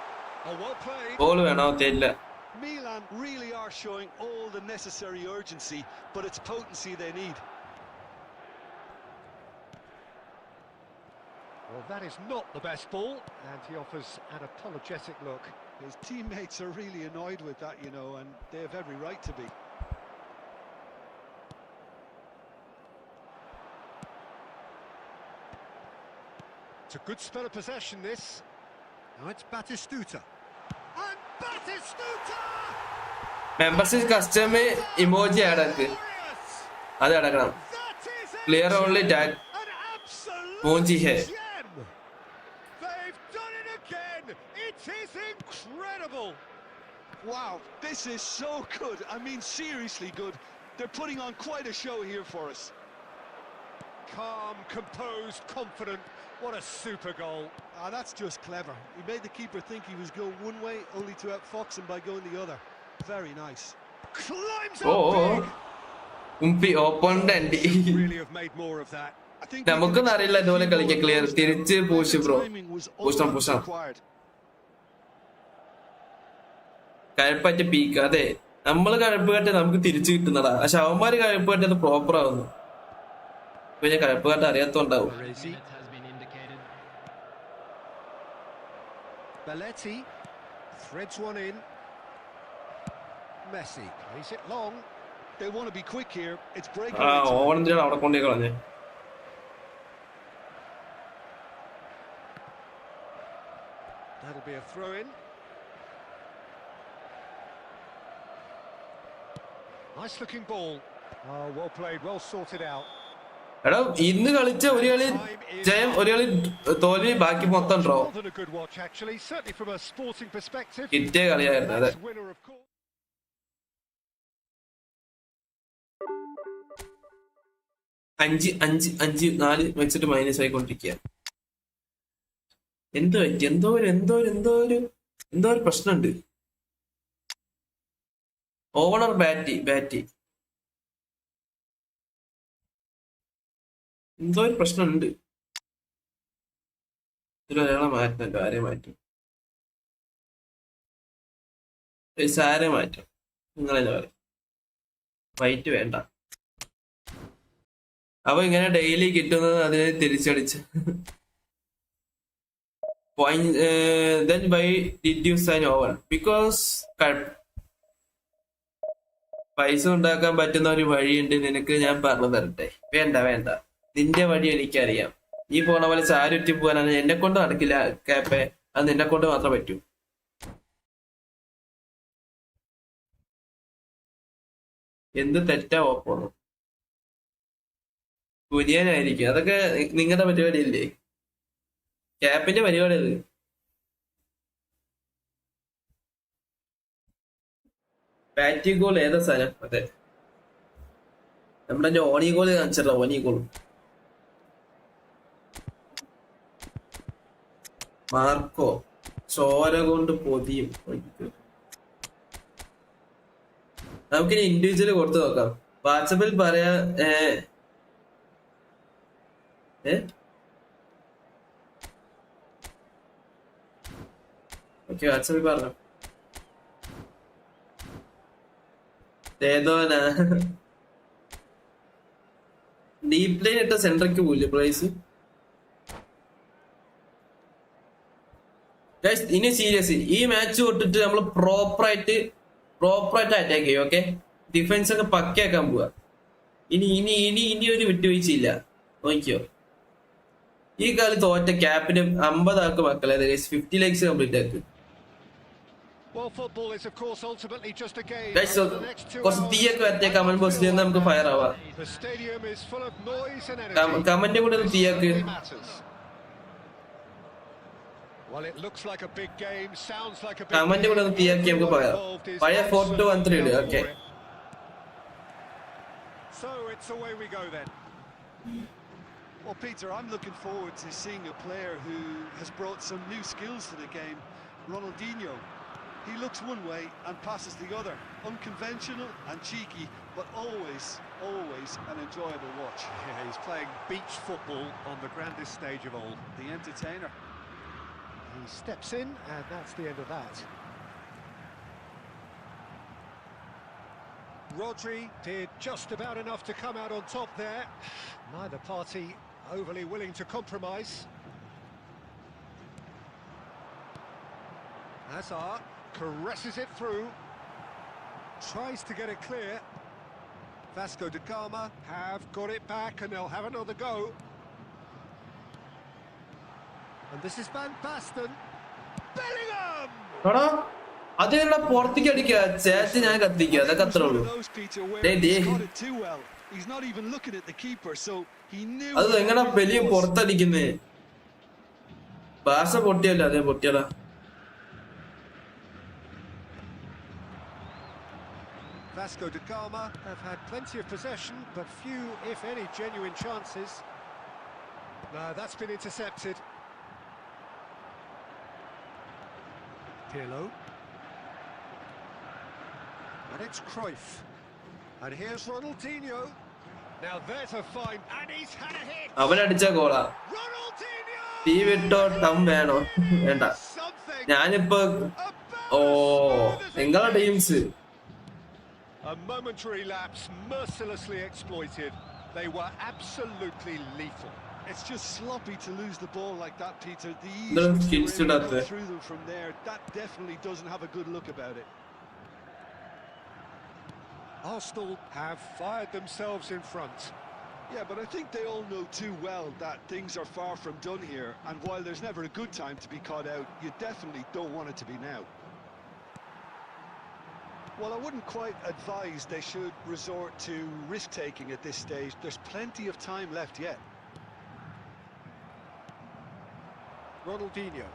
Oh, well played. Ball വേണോ? തെല്ല. Milan really are showing all the necessary urgency, but it's potency they need. Well, that is not the best ball, and he offers an apologetic look. His teammates are really annoyed with that, you know, and they have every right to be. It's a good spell of possession, this. Now it's Batistuta. And Batistuta! Membership custom emoji add ആക്ക്. അത് അടക്കണം. Clear only tag Moji hey. They've done it again. It is incredible. Wow, this is so good. I mean, seriously good. They're putting on quite a show here for us. Calm, composed, confident. What a super goal. That's just clever. He made the keeper think he was going one way, only to outfox him by going the other. Very nice. Climbs Oh, up oh. big. ഉമ്പി ഓപ്പണ്ടന്റ്. Really have made more of that. I think നമുക്കൊന്നും അറിയില്ല ഇതുപോലെ കളിക്കാൻ. Clear തിരിച്ച് പൂശ് bro. പൂശാം. കഴപ്പറ്റ peak. അതെ, നമ്മള് കഴപ്പ് കാട്ടെ നമുക്ക് തിരിച്ചു കിട്ടുന്നടാ. പക്ഷെ അവന്മാര് കഴപ്പ് കാട്ടെ അത് പ്രോപ്പർ ആവുന്നു. പിന്നെ കഴപ്പ് കാട്ടെ അറിയാത്തോണ്ടാവും. Belletti threads one in. Messi plays it long. they want to be quick here. It's breaking. Oven എന്തിനാണ് അവിടെ കൊണ്ടേ കളഞ്ഞേ? That'll be a throw in. Nice looking ball. Oh, well played, well sorted out. എടാ ഇന്ന് കളിച്ച ഒരു കളി ജയം, ഒരു കളി തോൽവി, ബാക്കി മൊത്തം draw. More than a good watch actually, certainly from a sporting perspective. കിട്ടിയ കളിയായിരുന്നു. അതെ, Winner of course. അഞ്ച് 4 വെച്ചിട്ട് മൈനസ് ആയിക്കൊണ്ടിരിക്കുക. എന്തോ പറ്റി? എന്തോ ഒരു പ്രശ്നമുണ്ട്. ഓവണർ ബാറ്റി എന്തോ ഒരു പ്രശ്നമുണ്ട്. ഒരാളെ മാറ്റം, ആരെ മാറ്റും, സാരെ മാറ്റും. നിങ്ങളെന്താ പറയും? വൈറ്റ് വേണ്ട. അപ്പൊ ഇങ്ങനെ ഡെയിലി കിട്ടുന്നത് അതിനെ തിരിച്ചടിച്ച് then why did you sign over? Because പൈസ ഉണ്ടാക്കാൻ പറ്റുന്ന ഒരു വഴിയുണ്ട് നിനക്ക്, ഞാൻ പറഞ്ഞു തരട്ടെ. വേണ്ട, നിന്റെ വഴി എനിക്കറിയാം. ഈ പോണ പോലെ ചാരുറ്റി പോകാനാണ് എന്നെ കൊണ്ട് നടക്കില്ല ക്യാപ്പെ. അത് നിന്നെ കൊണ്ട് മാത്രം പറ്റൂ. എന്ത് തെറ്റാ പോന്നു കുനിയാനായിരിക്കും. അതൊക്കെ നിങ്ങളുടെ പരിപാടിയല്ലേ, ക്യാപ്പിന്റെ പരിപാടി അത്. പാറ്റി ഗോൾ ഏതാ സാധനം? അതെ, നമ്മുടെ ഓണി ഗോള് കാണിച്ചിട്ടുള്ള ഓണി ഗോൾ. മാർക്കോ ചോര കൊണ്ട് പൊതിയും. നമുക്കിനി ഇൻഡിവിജ്വല് കൊടുത്തു നോക്കാം. വാട്സപ്പിൽ പറയാ. ഓക്കെ, വാട്സപ്പിൽ പറഞ്ഞു. ഏതോനാ ഡീപ് ലൈൻ ഇട്ട സെൻട്രക്ക് പോയില്ലേ പ്രൈസ്? ഇനി സീരിയസ് ഈ മാച്ച് തൊട്ടിട്ട് നമ്മൾ പ്രോപ്പറായിട്ട് അറ്റാക്ക് ചെയ്യും. ഓക്കെ, ഡിഫൻസ് ഒക്കെ പക്കയാക്കാൻ പോവാ. ഇനി ഒരു വിട്ടുവീഴ്ചയില്ല. നോക്കിയോ, ഈ കളി തോറ്റ ക്യാപ്പിന് 50 ആക്ക് മക്കളെ, 50 ലൈക്സ് കംപ്ലീറ്റ് ആക്ക്. കുറച്ച് തീയൊക്കെ വരട്ടെ കമന്റ് ബോക്സിൽ നിന്ന്, നമുക്ക് ഫയർ ആവാം. കമന്റ് കൂടെ ഒന്ന് തീയാക്ക്. കമന്റ് കൂടെ ഒന്ന് തീയാക്കി നമുക്ക് പറയാം. പഴയ 4-2-1-3 ഇട്. Okay, Well, Peter, I'm looking forward to seeing a player who has brought some new skills to the game. Ronaldinho. He looks one way and passes the other. Unconventional and cheeky, but always an enjoyable watch. Yeah, he's playing beach football on the grandest stage of all. The entertainer. He steps in, and that's the end of that. Rodri did just about enough to come out on top there. Neither party overly willing to compromise. Hazard caresses it through, tries to get it clear. Vasco da Gama have got it back, and they'll have another go. And this is Van Basten. Bellingham! അതിനുള്ള പുറത്തേക്ക് അടിക്കുക, ചേച്ചി ഞാൻ കത്തിക്കുക, അതൊക്കെ അത്രേ ഉള്ളൂ. അത് എങ്ങനെ വലിയ പുറത്തടിക്കുന്നേ? ഭാഷ പൊട്ടിയല്ലോ, അതേ പൊട്ടിയടാ. Vasco da Gama have had plenty of possession, but few, if any, genuine chances. No, that's been intercepted. Pirlo. And it's Cruyff. And here's Ronaldinho. Now there's a fine, and he's had a hit. അവനടിച്ച ഗോളാ. തീ വിട്ടോ ടം വേണോ? വേണ്ട. ഞാനിപ്പോ നിങ്ങളുടെ teams. A momentary lapse mercilessly exploited. They were absolutely lethal. It's just sloppy to lose the ball like that, Peter. The ease through them from there, that definitely doesn't have a good look about it. Arsenal have fired themselves in front. Yeah, but I think they all know too well that things are far from done here, and while there's never a good time to be caught out, you definitely don't want it to be now. Well, I wouldn't quite advise they should resort to risk-taking at this stage. There's plenty of time left yet. Ronaldinho.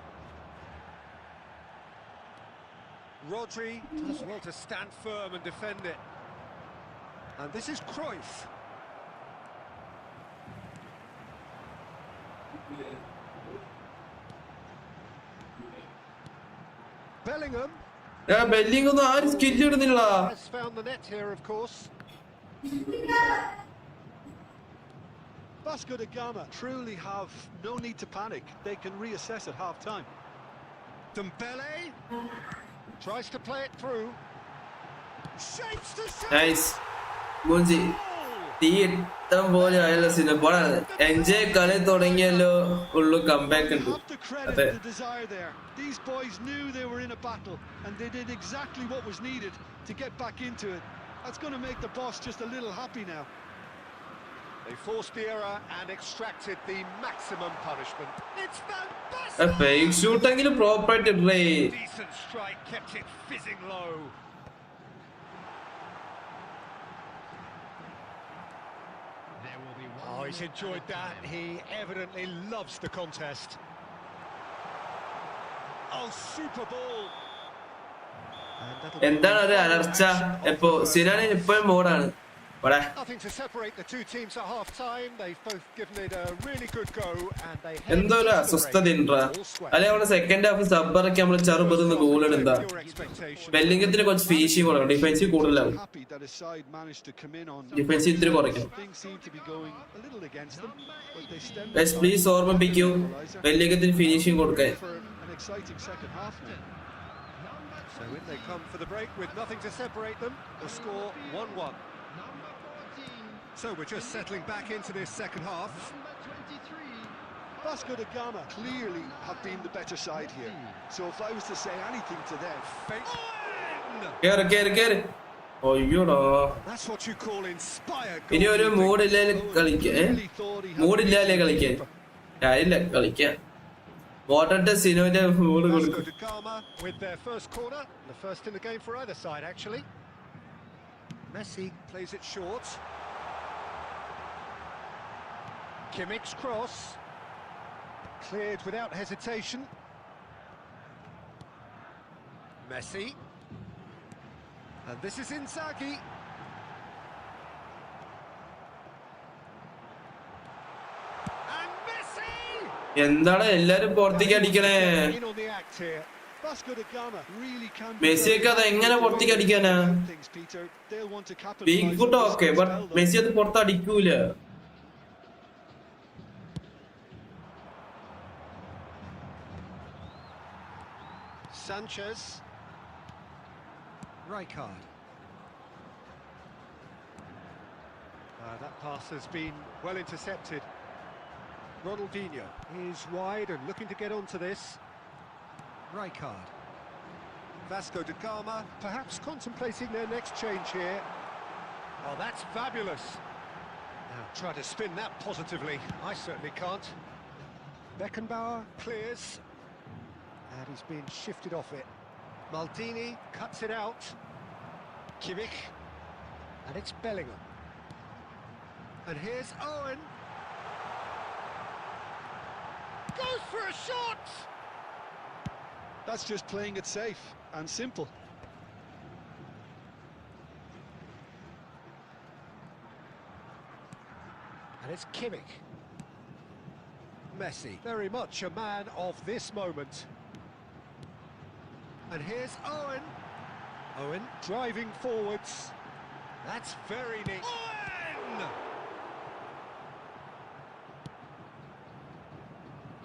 Rodri does well to stand firm and defend it. And this is Cruyff. Bellingham. ബെല്ലിംഗ് ആരും skill ഇടുന്നില്ല. Has found the net here, of course. Vasco da Gama truly have no need to panic. They can reassess at half-time. Dembele tries to play it through. Shapes to shoot. Nice. Munzi. തീ ഇട്ടം പോലെ ആയുള്ള cinema enjoy കളി തുടങ്ങിയല്ലോ, ഉള്ളു comeback ഉണ്ട്. അതെ, These boys knew they were in a battle and they did exactly what was needed to get back into it. That's going to make the boss just a little happy now. They forced the error and extracted the maximum punishment. It's fantastic! fake shoot എങ്കിലും proper ആയിട്ട് ഇടേ. Decent strike, kept it fizzing low. There will be one. Oh, he's enjoyed that. He evidently loves the contest. Oh, super ball. And that'll be എന്താണ് ഒരു അലർച്ച ഇപ്പൊ സിനാന് ഇപ്പോഴും മോഡാണ്. nothing to separate the two teams at half time. They've both given it a really good go and they എന്തോ ഒരു അസ്വസ്ഥത ഉണ്ടാ അല്ലെ. അവിടെ സെക്കൻഡ് ഹാഫ് സബ്ബറൊക്കെ നമ്മള് ചെറുപതുന്ന് ഗോൾ ഇടുന്ന ബെല്ലിംഗത്തിന് കുറച്ച് ഫിനിഷിംഗ് കൊടുക്കണം. ഡിഫൻസീവ് കൂടുതലാവും. ഡിഫൻസീവ് ഇത്തിരി കുറയ്ക്കണം. പ്ലീസ് ഓർമ്മിപ്പിക്കൂ ബെല്ലിംഗത്തിന് ഫിനിഷിംഗ് കൊടുക്കാൻ. So in they come for the break with nothing to separate them. The score 1-1. Number 14. So we're just settling back into this second half. Number 23. Vasco da Gama clearly have been the better side here. So if I was to say anything to them, കേറ് കേറ് കേറ്. അയ്യോടാ, that's what you call inspired. ഇനി ഒരു മൂഡില്ലേ കളിക്കാൻ. മൂഡില്ലേ കളിക്കാൻ കാര്യമില്ല കളിക്കാൻ. വാട്ടർ സിനോന്റെ മൂഡ് Vasco കൊടുക്കും. da Gama with their first corner, the first in the game for either side actually. Messi plays it short. Kimmich's cross cleared without hesitation. Messi, and this is Inzaghi. And Messi! എന്താണ് എല്ലാരും പുറത്തേക്ക് അടിക്കണേ. In on the act here. Vasco da Gama really can be മെസ്സിയൊക്കെ അത് എങ്ങനെ പുറത്തേക്ക് അടിക്കാനാ. things, Peter. They'll want to capitalize big on foot this okay as but well, though. Messi അത് പുറത്ത് അടിക്കൂല. Sanchez. Rijkaard. That pass has been well intercepted. Ronaldinho is wide and looking to get onto this. Rijkaard. Vasco da Gama perhaps contemplating their next change here. Oh, that's fabulous. Now try to spin that positively. I certainly can't. Beckenbauer clears. And he's been shifted off it. Maldini cuts it out. Kimmich. And it's Bellingham. And here's Owen. Goes for a shot! That's just playing it safe and simple. And it's Kimmich. Messi, very much a man of this moment. And here's Owen. Owen driving forwards. That's very neat. Owen!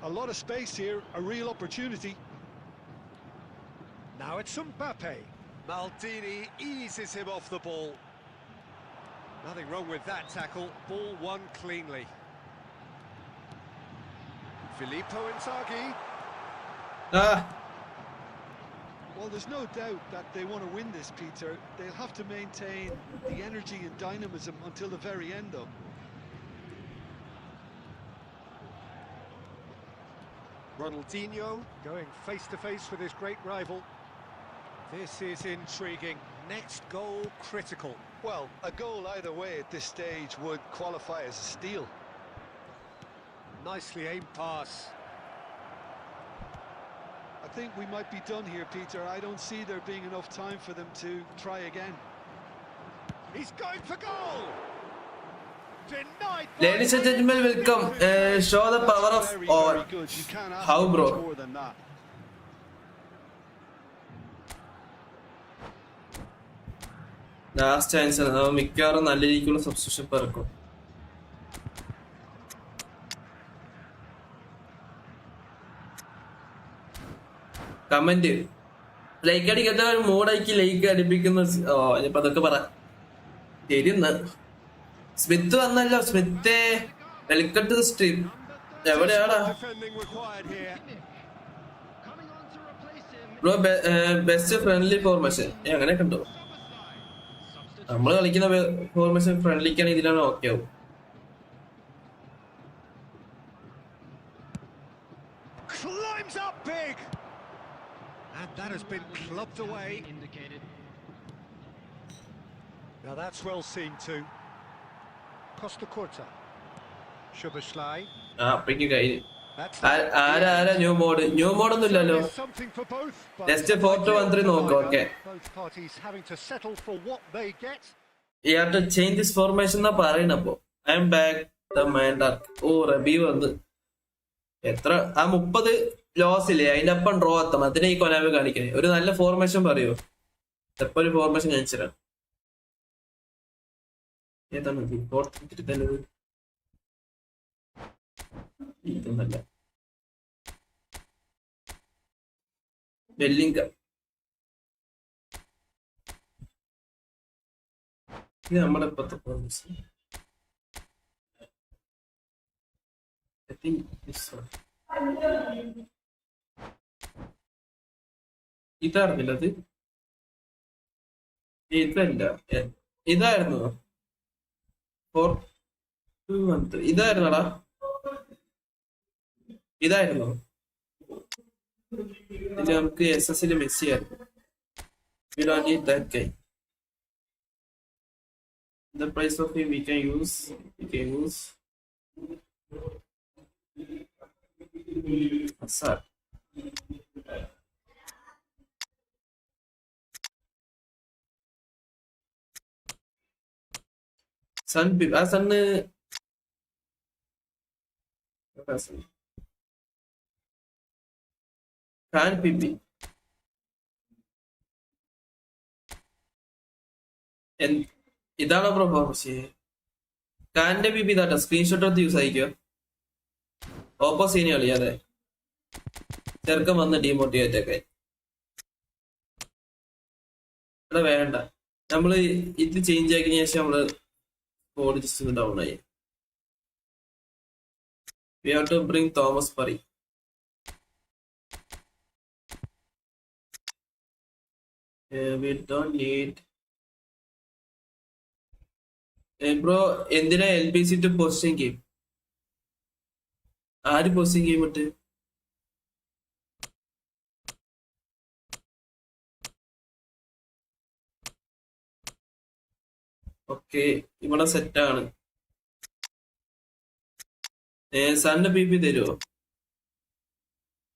A lot of space here, a real opportunity. Now it's Mbappe. Maldini eases him off the ball. Nothing wrong with that tackle. Ball won cleanly. Filippo Inzaghi. Ah, Well, there's no doubt that they want to win this, Peter. They'll have to maintain the energy and dynamism until the very end, though. Ronaldinho going face to face with his great rival. This is intriguing. Next goal critical. Well, a goal either way at this stage would qualify as a steal. Nicely aimed pass. I think we might be done here, Peter. I don't see there being enough time for them to try again. He's going for goal. Denied. ladies and gentlemen, welcome. Show the power of Very, or very good. You can't ask how, for bro? much more than that. Last chance ആണ്. മിക്കവാറും നല്ല രീതിക്കുള്ള substitution പറക്കും. Comment like അടിക്കാത്ത ഒരു മൂടാക്കി like അടിപ്പിക്കുന്ന. ഓ ഇനിയിപ്പോ അതൊക്കെ പറ. ശരിയെന്ന് സ്മിത്ത് വന്നല്ലോ. Smith welcome to the stream. എവിടെയാടാ Defending required here. Coming on to replace him. Bro? Best friendly formation അങ്ങനെയൊക്കെ ഉണ്ടോ? Substitute. നമ്മള് കളിക്കുന്ന ഫോർമേഷൻ ഫ്രണ്ട്ലിക്കാണ് ഇതിലാണ് ഓക്കെ ആവും. That has been clubbed away. Indicated. Now that's well seen too. Costa Curta. Shubaslai. അപ്പഴേക്ക് കഴിഞ്ഞു. That's ആരാ new mode ഒന്നും ഇല്ലല്ലോ. There's something for both. but Just 4-2-1-3 നോക്കാം. Okay. Both parties having to settle for what they get. You have to change this formation എന്നാ പറയണപ്പോ. I am back the man dark. ഓ റബി വന്ന് എത്ര ആ 30 loss ഇല്ലേ അതിന്റെ അപ്പം ഡ്രോ എത്തണം. അതിനെ ഈ കൊനാമി കാണിക്കണേ. ഒരു നല്ല ഫോർമേഷൻ പറയോ? എപ്പോ ഒരു ഫോർമേഷൻ കാണിച്ചുതരാം. ഏതാണ് ഇതൊന്നല്ല. ബെല്ലിംഗം. ഇത് നമ്മുടെ ഇപ്പത്തെ formation. I think this one. ഇതായിരുന്നില്ല അത്. ഇതല്ല ഇതായിരുന്നു 4-2-1-3 ഇതായിരുന്നടാ. ഇതായിരുന്നു ഇത് നമുക്ക് SS മെസ്സി ആയിരുന്നു. We don't need that guy. The price of him we can use Sir. ആ സണ്ണ് ഖാൻ പിപി ഇതാണോ ബ്രോ പക്ഷേ ഖാന്റെ പിപി ഇതാട്ടോ. സ്ക്രീൻഷോട്ട് എടുത്ത് യൂസ് ആയിക്കോ. ഓപ്പോസീനി കളി അതെ. ചെറുക്കം വന്ന് ഡീമോട്ടിവേറ്റ് ഒക്കെ ഇവിടെ വേണ്ട. നമ്മള് ഇത് ചേഞ്ച് ആക്കിയതിനു ശേഷം നമ്മള് ബോർഡ് ജസ്റ്റ് ഡൗൺ ആയി. We have to bring Thomas Parry. We don't need bro എന്തിനാ LBC ടു പോസ്റ്റിംഗ് ഗെയിം? ആര് പോസ്റ്റിംഗ് ഗെയിം ഇട്ട്? ഓക്കെ ഇവിടെ സെറ്റാണ്. സണ്ണ് PP തരുമോ?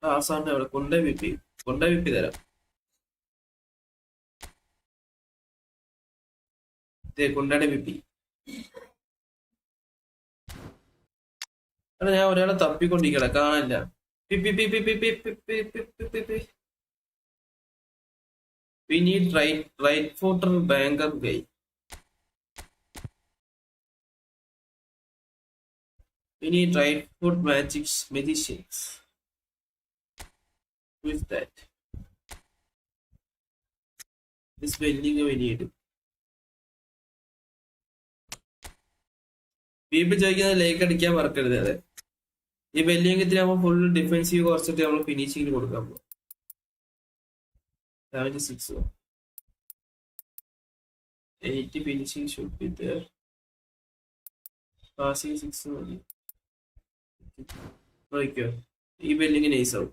ആ സണ്ണ് എവിടെ? കൊണ്ടേ PP തരാം. കൊണ്ടയുടെ PP. ഞാൻ ഒരാളെ തപ്പിക്കൊണ്ടിരിക്കട കാണാനില്ല. We need right footer banker guy. We need right foot magicians. Who is that? This building we need. വീപ്പ് ചോദിക്കുന്നത് ലേക്ക് അടിക്കാൻ മറക്കരുത്. അതെ ഈ ബെല്ലിംഗത്തിൽ നമ്മൾ ഫുൾ ഡിഫെൻസീവ് കുറച്ചിട്ട് നമ്മൾ ഫിനിഷിംഗ് കൊടുക്കാൻ പോകും. 76 80 finishing should be there. Passing 6 മതി. നോക്കിയോ ഈ ബെല്ലിംഗ് നൈസ് ആവും.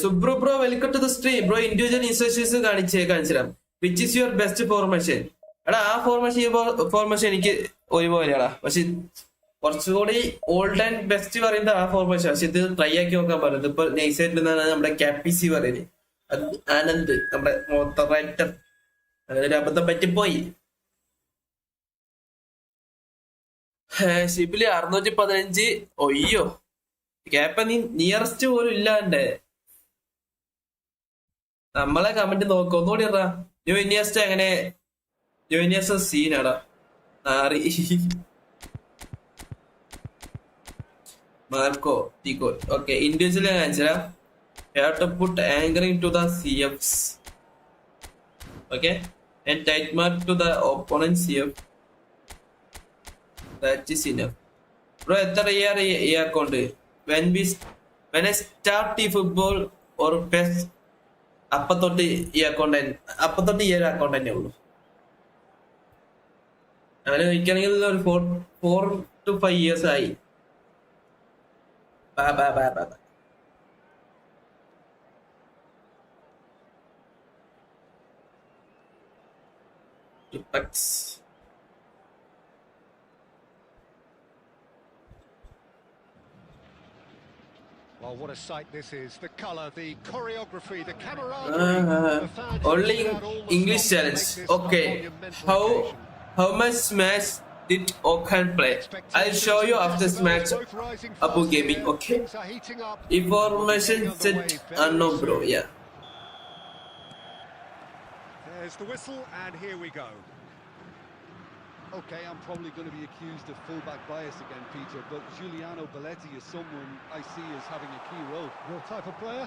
Subro bro welcome to the stream bro. Individual instructions കാണിച്ചുതരാം. Which is your best formation? എടാ ആ ഫോർമേഷൻ എനിക്ക് ഒരുപോലെയാടാ. പക്ഷെ കുറച്ചുകൂടി ഓൾഡ് ആൻഡ് ബെസ്റ്റ് പറയുന്നത് ആ ഫോർമേഷൻ. പക്ഷെ ഇത് ട്രൈ ആക്കി നോക്കാൻ പറയുന്നത് ഇപ്പൊ നൈസായിട്ട് നമ്മുടെ ക്യാപിസി പറയുന്നത്. അത് ആനന്ദ് നമ്മുടെ മോട്ടറൈറ്റർ ഒരു അബദ്ധം പറ്റിപ്പോയി. ഷിബില് 615. ഒയ്യോ ക്യാപ്പ നീ നിയറസ്റ്റ് പോലും ഇല്ലാണ്ടേ. നമ്മളെ കമന്റ് നോക്ക ഒന്നുകൂടി ഇറാ. ന്യൂ ഇനിയസ്റ്റ് അങ്ങനെ ന്യൂ ഇനിയസ്റ്റ് സീനാടാ. ആറി മാർക്കോ ടിക്കോ. ഓക്കെ ഇൻഡിവിജ്വൽ കാണിച്ചാ. You have to put anchoring to the CFs. Okay, and tight mark to the opponent CF. That is enough. Bro, എത്ര ഈ account? When I start the football or PES അപ്പം തൊട്ട് ഈ ഒരു account തന്നെ ഉള്ളൂ. അങ്ങനെ ചോദിക്കുകയാണെങ്കിൽ ഒരു 4 to 5 years ആയി. Well, what a sight this is. The colour, the choreography, the camaraderie. The fans Only put out all the English stops to challenge. make this a Okay. monumental How occasion. much match did Okan play? I'll show you after this match. Both rising Abu fast Gaming. here. Okay. Things are heating up. Information Getting underway set. very No, bro. soon. Yeah. There's the whistle, and here we go. Okay, I'm probably going to be accused of fullback bias again, Peter, but Giuliano Belletti is someone I see as having a key role. Your type of player?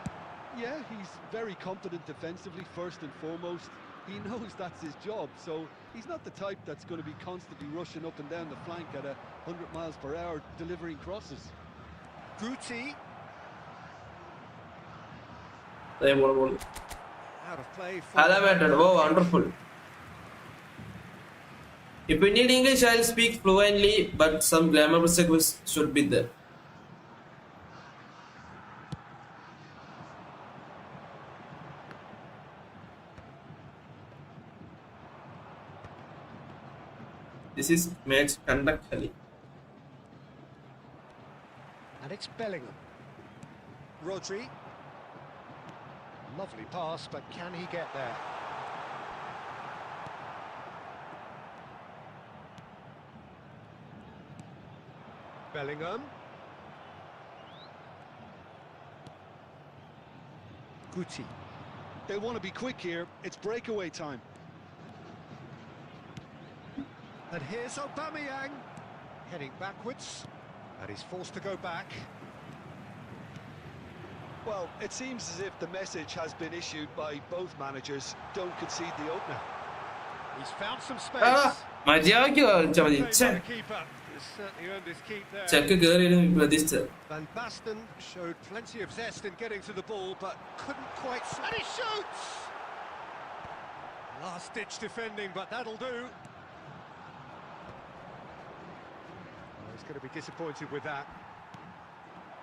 Yeah, he's very competent defensively, first and foremost. He knows that's his job, so he's not the type that's going to be constantly rushing up and down the flank at 100 miles per hour, delivering crosses. Guti. Out of play. Oh, wonderful. If you need English, I'll speak fluently, but some grammar mistakes should be there. This is match conduct. And it's Bellingham. Rodri. Lovely pass, but can he get there? Bellingham. Guti. They'll want to be quick here. It's breakaway time. And here's Aubameyang. Heading backwards. And he's forced to go back. Well, it seems as if the message has been issued by both managers. Don't concede the opener. He's found some space. മര്യാദയ്ക്ക് കളിച്ചാൽ മതി. Played by the keeper. He's certainly earned his keep there. Check കയറിയിരുന്നു പ്രതീക്ഷിച്ചത്. Van Basten showed plenty of zest in getting to the ball, but couldn't quite... And he shoots! Last-ditch defending, but that'll do. Oh, he's going to be disappointed with that.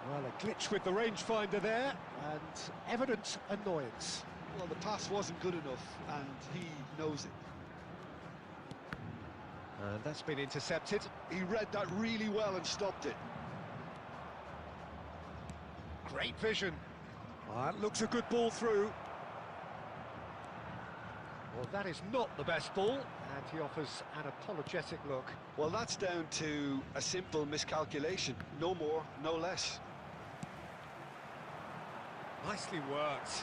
Well, a glitch with the rangefinder there, and evident annoyance. Well, the pass wasn't good enough, and he knows it. And that's been intercepted. He read that really well and stopped it. Great vision. That looks a good ball through. Well, that is not the best ball, and he offers an apologetic look. Well, that's down to a simple miscalculation. No more, no less. Nicely worked.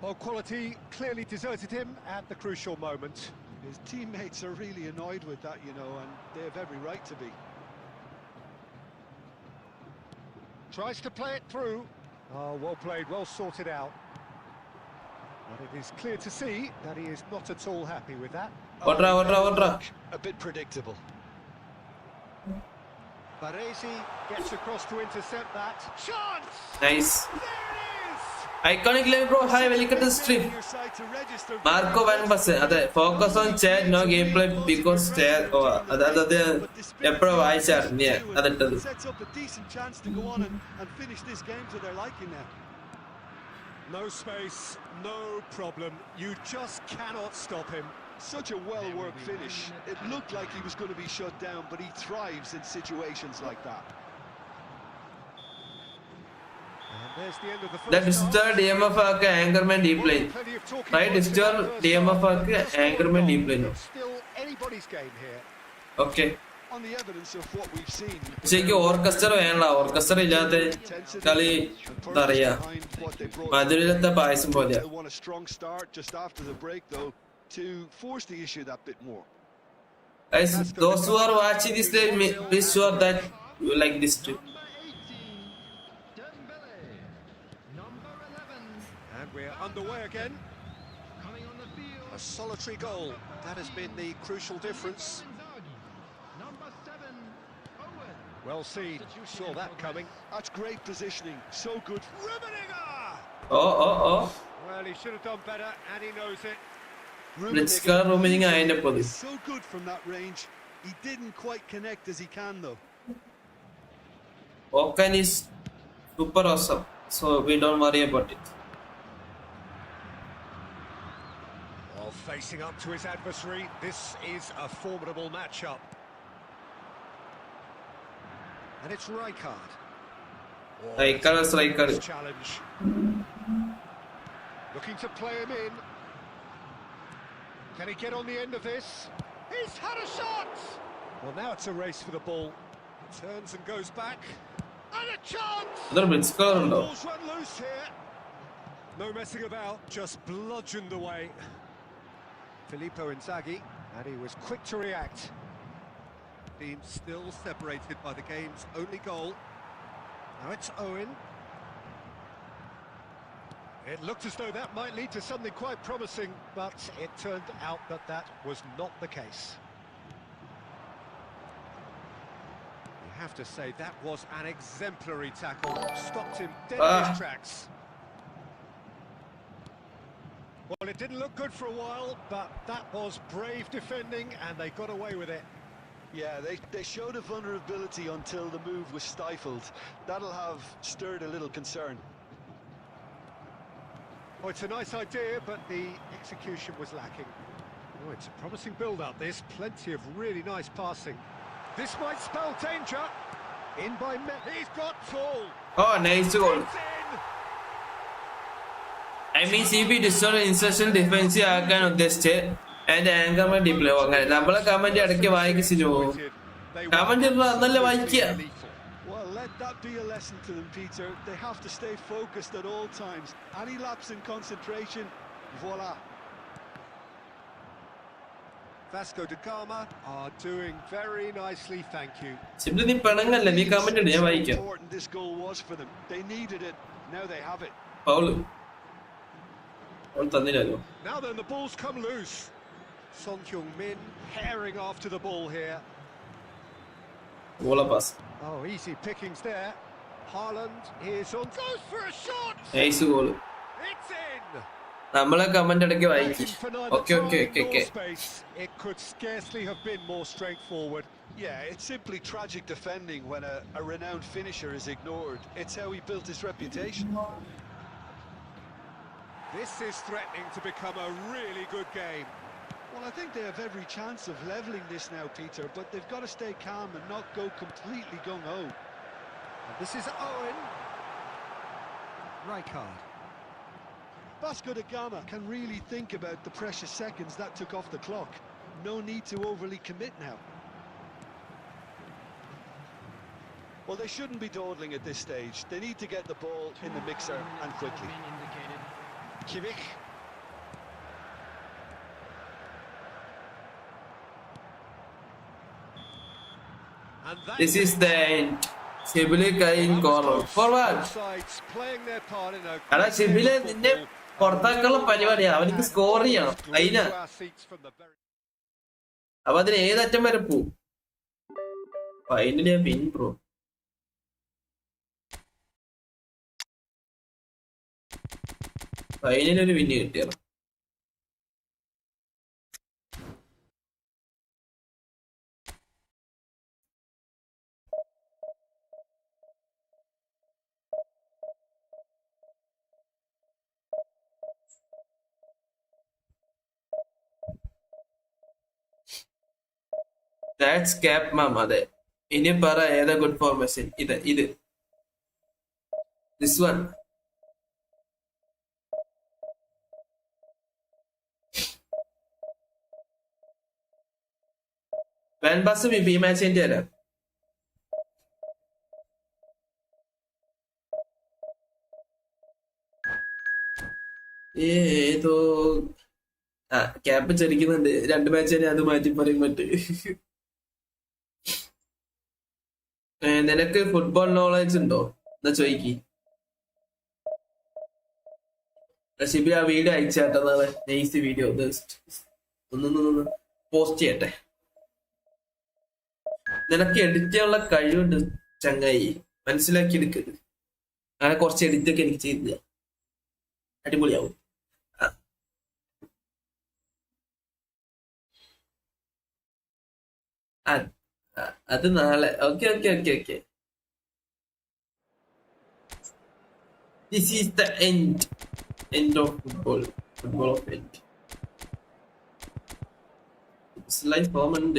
Ball quality clearly deserted him at the crucial moment. His teammates are really annoyed with that, you know, and they have every right to be. Tries to play it through. Oh, well played, well sorted out. But it is clear to see that he is not at all happy with that. Otra. A bit predictable. Baresi gets across to intercept that. Chance! Nice. There it is! Iconic live bro. Hi, welcome to the stream. Your side to register. Marco Van Basten. അതെ focus on chat no gameplay because chat അതായത് എപ്പോഴും വായിച്ചായിരുന്നു അതിട്ടത്. Sets up a decent chance to go on and finish this game to their liking now. No space, no problem. You just cannot stop him. Such a well-worked finish. It looked like he was going to be shut down, but he thrives in situations like that. And there's the end of the first That destroy DMF ആക്ക് anchorman deep line. Right, destroy DMF ആക്ക് anchorman deep line. Still anybody's game here. Okay. On the evidence of what we've seen, ശരിക്കും orchestra വേണ്ട. Orchestra ഇല്ലാത്ത കളി എന്താ പറയാ മധുരത്തെ പായസം പോലെയാ. they want a strong start just after the break, though, to force the issue that bit more. Guys, those who are watching this live, please sure that you like this too. Number 11, And we're underway again. coming on the field. A solitary goal. That has been the crucial difference. Inzaghi. Number 7, Owen. Well seen, saw that coming. That's great positioning, so good. Rummenigge! Oh. Well, he should have done better, and he knows it. Rummenigge is so good from that range. He didn't quite connect as he can though. Okan is super awesome, so we don't worry about it. Well, facing up to his adversary, this is a formidable matchup. And it's Rijkaard. Oh, Rijkaard. Challenge. Looking to play him in. Can he get on the end of this? He's had a shot! Well, now it's a race for the ball. Turns and goes back. And a chance! Balls run loose here. No messing about, just bludgeoned away. Filippo Inzaghi, and he was quick to react. Team still separated by the game's only goal. Now it's Owen. It looked as though that might lead to something quite promising, but it turned out that that was not the case. You have to say that was an exemplary tackle. Stopped him dead in his tracks. Well, it didn't look good for a while, but that was brave defending, and they got away with it. Yeah, they showed a vulnerability until the move was stifled. That'll have stirred a little concern. Oh, it's a nice idea, but the execution was lacking. Oh, it's a promising build-up, this. Plenty of really nice passing. This might spell danger. In by He's got full. Oh, nice goal. I mean, CP destroyed insertion defense ആക്കാൻ ഉദ്ദേശിച്ച് അതിന്റെ ആങ്കർമ display അങ്ങനെ നമ്മളെ comment ഇടയ്ക്ക് വായിക്കിച്ചു comment നല്ല വായിക്കുക. Well, let that be a lesson to them, Peter. They have to stay focused at all times. Any lapse in concentration, voila. Vasco da Gama are doing very nicely, thank you. Simply നീ പെണങ്ങല്ല, നീ comment ഇട്, ഞാൻ വായിക്കാം. Important this goal was for them. They needed it. Now they have it. Foul തന്നില്ലല്ലോ. Now then, the ball's come loose. Son Heung-min herring after the ball here. Vola pass. Oh, easy pickings there. Haaland is on. Goes for a shot. Nice goal. It's in. നമ്മളെ comment ഇടയ്ക്ക് വായിക്കും. Okay. It could scarcely have been more straightforward. Yeah, it's simply tragic defending when a renowned finisher is ignored. It's how he built his reputation. This is threatening to become a really good game. Well, I think they have every chance of levelling this now, Peter, but they've got to stay calm and not go completely gung-ho. And this is Owen. Rijkaard. Vasco da Gama can really think about the precious seconds that took off the clock. No need to overly commit now. Well, they shouldn't be dawdling at this stage. They need to get the ball in the mixer and quickly. Kimmich. This is the end. Shibili Kine corner forward. എടാ ഷിബിലെ നിന്നെ പുറത്താക്കാനുള്ള പരിപാടിയാ, അവനിക്ക് score ചെയ്യണം അതിനാ. അപ്പൊ അതിന് ഏതറ്റം വരെ പോവും. Finally win bro. ഫൈനലി ഒരു വിന്ന് കിട്ടിയാണ്. That's cap mom അതെ. ഇനി പറ ഏതാ ഗുഡ് ഫോർമേഷൻ? ഇത് this one. വാൻ ബാസ്റ്റൻ ഈ മാച്ചിന്റെ അല്ല. ഏതോ ക്യാപ്പ് ചരിക്കുന്നുണ്ട്. 2 മാച്ച് തന്നെ അത് മാറ്റി പറയും പറ്റ്. നിനക്ക് ഫുട്ബോൾ നോളജ് ഉണ്ടോ എന്നാ ചോദിക്ക്. ഷിബി ആ വീഡിയോ അയച്ചാട്ടെ, നൈസ് വീഡിയോ. ഒന്ന് പോസ്റ്റ് ചെയ്യട്ടെ. നിനക്ക് എഡിറ്റ് ചെയ്യാനുള്ള കഴിവുണ്ട് ചങ്ങായി, മനസ്സിലാക്കി എടുക്കരുത്. അങ്ങനെ കുറച്ച് എഡിറ്റൊക്കെ എനിക്ക് ചെയ്തില്ല, അടിപൊളിയാവും. അത് നാളെ. Okay okay okay okay. This is the end of football of end. It's life moment.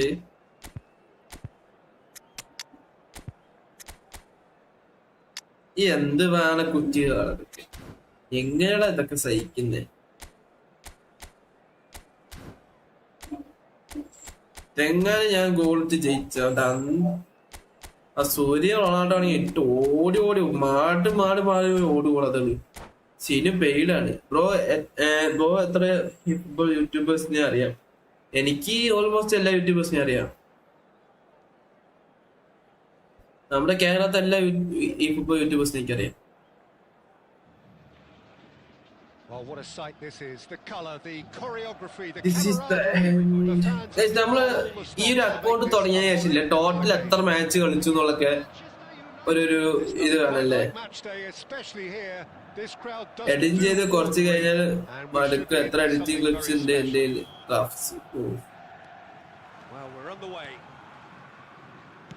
എന്ത് വേണ കുറ്റികളൊക്കെ, എങ്ങനെയാ ഇതൊക്കെ സഹിക്കുന്നേ? എങ്ങനെ ഞാൻ ഗോളിട്ട് ജയിച്ചോണ്ട് ആ സൂര്യ റൊണാൾഡോണെങ്കിൽ ഇട്ട് ഓടി ഓടി മാട് മാട് മാടി ഓടുകൂടാതാണ്. ശരിയും പെയിലാണ്. ബ്രോ എത്ര ഫുട്ബോൾ യൂട്യൂബേഴ്സിനെ അറിയാം? എനിക്ക് ഓൾമോസ്റ്റ് എല്ലാ യൂട്യൂബേഴ്സിനെ അറിയാം. നമ്മുടെ കേരളത്തെ എല്ലാ ഈ ഫുട്ബോൾ യൂട്യൂബേഴ്സിനെ എനിക്കറിയാം. നമ്മള് ഈ ഒരു അക്കൗണ്ട് തുടങ്ങിയതിനു ശേഷമില്ല ടോട്ടൽ എത്ര മാച്ച് കളിച്ചു എന്നുള്ളൊക്കെ ഒരു ഇത് കാണല്ലേ. എഡിറ്റ് ചെയ്ത് കുറച്ച് കഴിഞ്ഞാൽ മടുക്കും. എത്ര എഡിറ്റിംഗ് ക്ലിപ്സ് ഉണ്ട് എന്റെ crafts.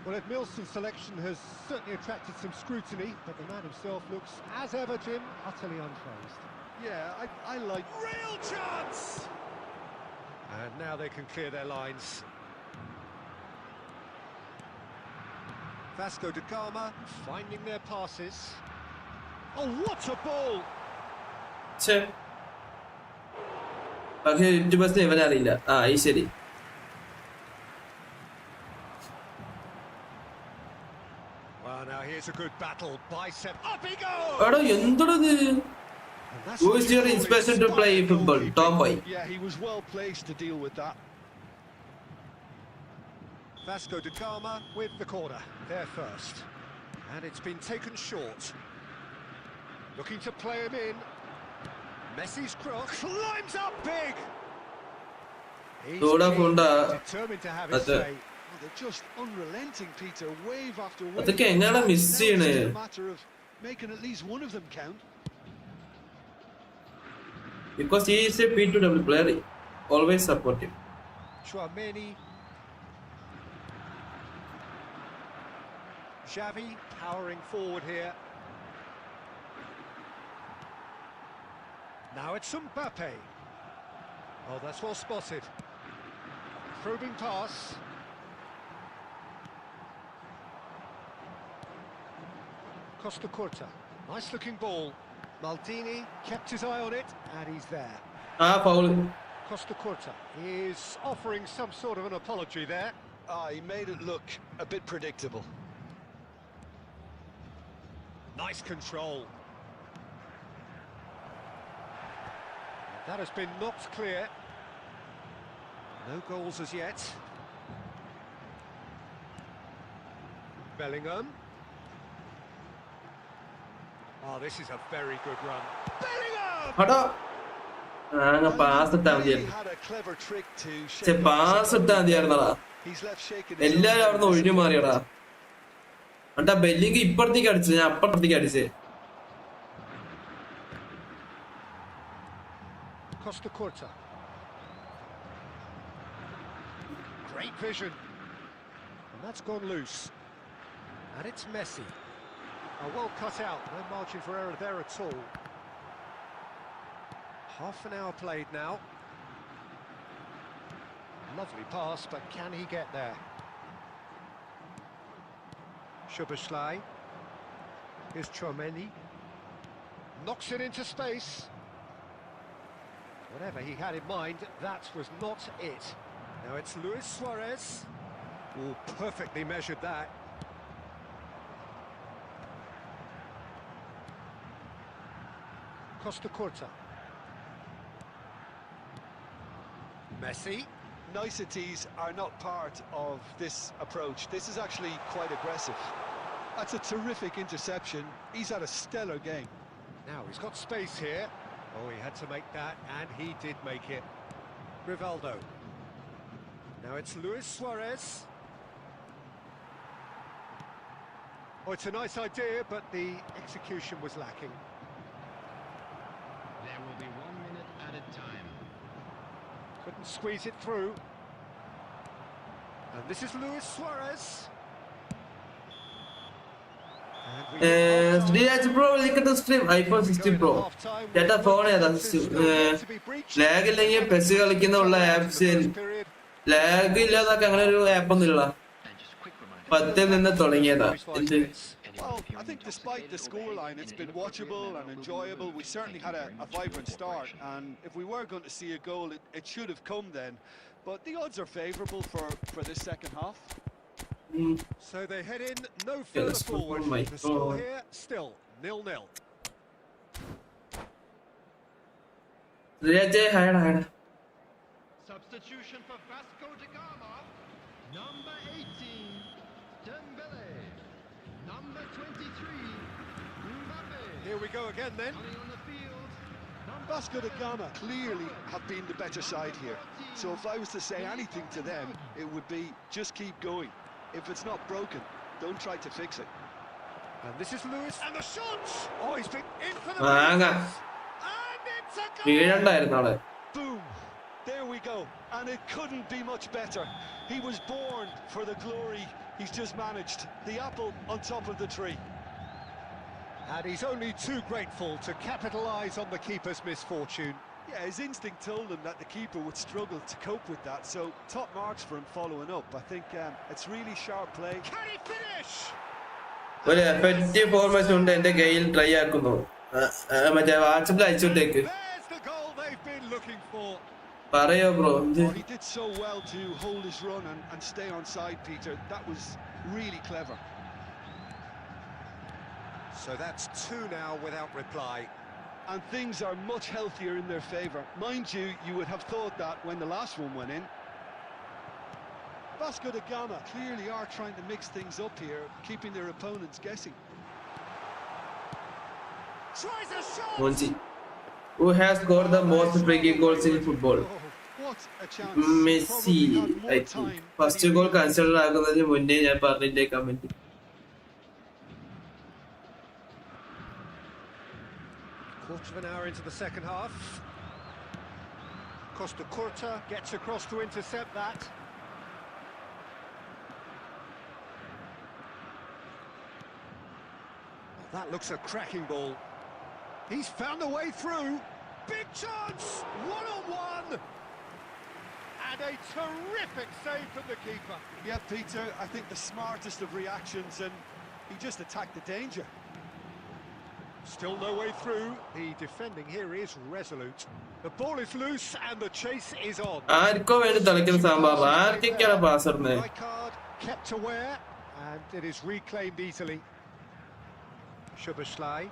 Well, Milson's selection has certainly attracted some scrutiny, but the man himself looks, as ever, Jim, utterly unfazed. Yeah, I like... Real chance! And now they can clear their lines. Vasco da Gama finding their passes. Oh, what a ball! പക്ഷേ യൂട്യൂബേഴ്സിന് ഇവനറിയില്ല. ഈ ശരി. Now here's a good battle, bicep, up he goes! എടോ എന്തോടത്? Who is your inspiration to play football? Tomboy. Yeah, he was well placed to deal with that. Vasco da Gama with the corner, there first. And it's been taken short. Looking to play him in. Messi's cross, climbs up big! He's determined to have his say. Well, they're just unrelenting, Peter, wave after wave. അതൊക്കെ എങ്ങനെയാണ് miss ചെയ്യണേ? It's a matter of making at least one of them count. Because he is a P2W player, always support him. Chouameni. Xavi powering forward here. Now it's Mbappe. Oh, that's well spotted. Probing pass. Costa Curta. Nice looking ball. Maldini kept his eye on it, and he's there. Foul. Costa Curta is offering some sort of an apology there. He made it look a bit predictable. Nice control. That has been knocked clear. No goals as yet. Bellingham. Oh, this is a very good run. Bellingham! Pass ഇട്ടാ മതിയായിരുന്നു. Pass ഇട്ടാ മതിയായിരുന്നടാ. എല്ലാരും അവിടുന്ന് ഒഴിഞ്ഞു മാറിയടാ. എന്നിട്ടാ ബെല്ലിങ് ഇപ്പുറത്തേക്ക് അടിച്ചു, ഞാൻ അപ്പുറത്തേക്ക് അടിച്ചേ. Costa Curta. Great vision. And that's gone loose. And it's Messi. Well cut out, no margin for error there at all. Half an hour played now. Lovely pass, but can he get there? Szoboszlai. Here's Chouameni. Knocks it into space. Whatever he had in mind, that was not it. Now it's Luis Suarez. Oh, perfectly measured that. Costa Curta. Messi. Niceties are not part of this approach. This is actually quite aggressive. That's a terrific interception. He's had a stellar game. Now he's got space here. Oh, he had to make that, and he did make it. Rivaldo. Now it's Luis Suarez. Oh, it's a nice idea, but the execution was lacking. There will be 1 minute added time. Couldn't squeeze it through. And this is Luis Suarez. And we hit half-time. Did bro look at the stream? iPhone 16 Pro. ചേട്ടാ phone ഏതാ? Lag ഇല്ലെങ്കിൽ pes കളിക്കുന്ന apps lag ഇല്ലാതൊക്കെ അങ്ങനെ ഒരു app ഒന്നും ഇല്ല. 10 നിന്ന് തുടങ്ങിയതാ. Well, I think despite the scoreline, it's been watchable and enjoyable. We certainly had a vibrant start, and if we were going to see a goal, it should have come then. But the odds are favourable for this second half. So they head in no further forward. The score here still 0-0. Substitution for Vasco da Gama. Number 18, Dembele. Number 23, Mbappe. Here we go again then. Coming on the field. Vasco da Gama clearly have been the better side here. So if I was to say anything to them, it would be just keep going. If it's not broken, don't try to fix it. And this is Lewis. And the shots! Oh, he's been in for the And it's a goal! Boom! There we go. And it couldn't be much better. He was born for the glory he's just managed. The apple on top of the tree. And he's only too grateful to capitalise on the keeper's misfortune. Yeah, his instinct told him that the keeper would struggle to cope with that, so top marks for him following up. I think it's really sharp play. Can he finish? ഒരു effective formation ഉണ്ട് എന്റെ കയ്യിൽ try ആക്കുന്നു. മറ്റേ വാട്സപ്പിൽ അയച്ചോട്ടേക്ക് There's the goal they've been looking for. പറയോ bro? Oh, he did so well to hold his run and stay on side, Peter. That was really clever. So that's 2 now without reply. And things are much healthier in their favour. Mind you, you would have thought that when the last one went in. Vasco da Gama clearly are trying to mix things up here, keeping their opponents guessing. Tries a shot! Monsi, who has scored the most free kick goals in football? Oh, what a chance. Messi, Probably had I more think. time First than he goal considered ആകുന്നതിന് മുന്നേ ഞാൻ പറഞ്ഞിട്ടേ comment. Quarter of an hour into the second half. Costa Curta gets across to intercept that. Well, that looks a cracking ball. He's found a way through. Big chance! One-on-one! And a terrific save from the keeper. Yeah, Peter, I think the smartest of reactions, and he just attacked the danger. Still no way through. The defending here is resolute. The ball is loose and the chase is on. ആർക്കോ വേണ്ടി തളിക്കുന്ന സംഭവം ആർക്കൊക്കെയാണ് pass ഇടുന്നത്? Right card kept aware and it is reclaimed easily. Szoboszlai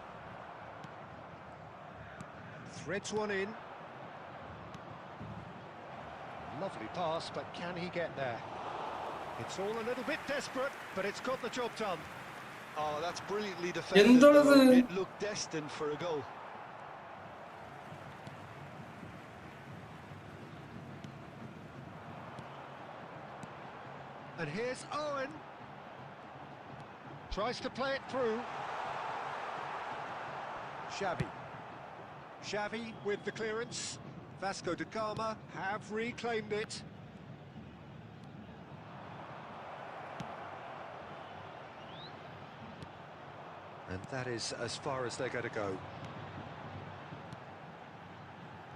threads one in. Lovely pass, but can he get there? It's all a little bit desperate, but it's got the job done. Oh, that's brilliantly defended. Though. It looked destined for a goal. And here's Owen. Tries to play it through. Xavi. Xavi with the clearance. Vasco da Gama have reclaimed it. And that is as far as they're going to go.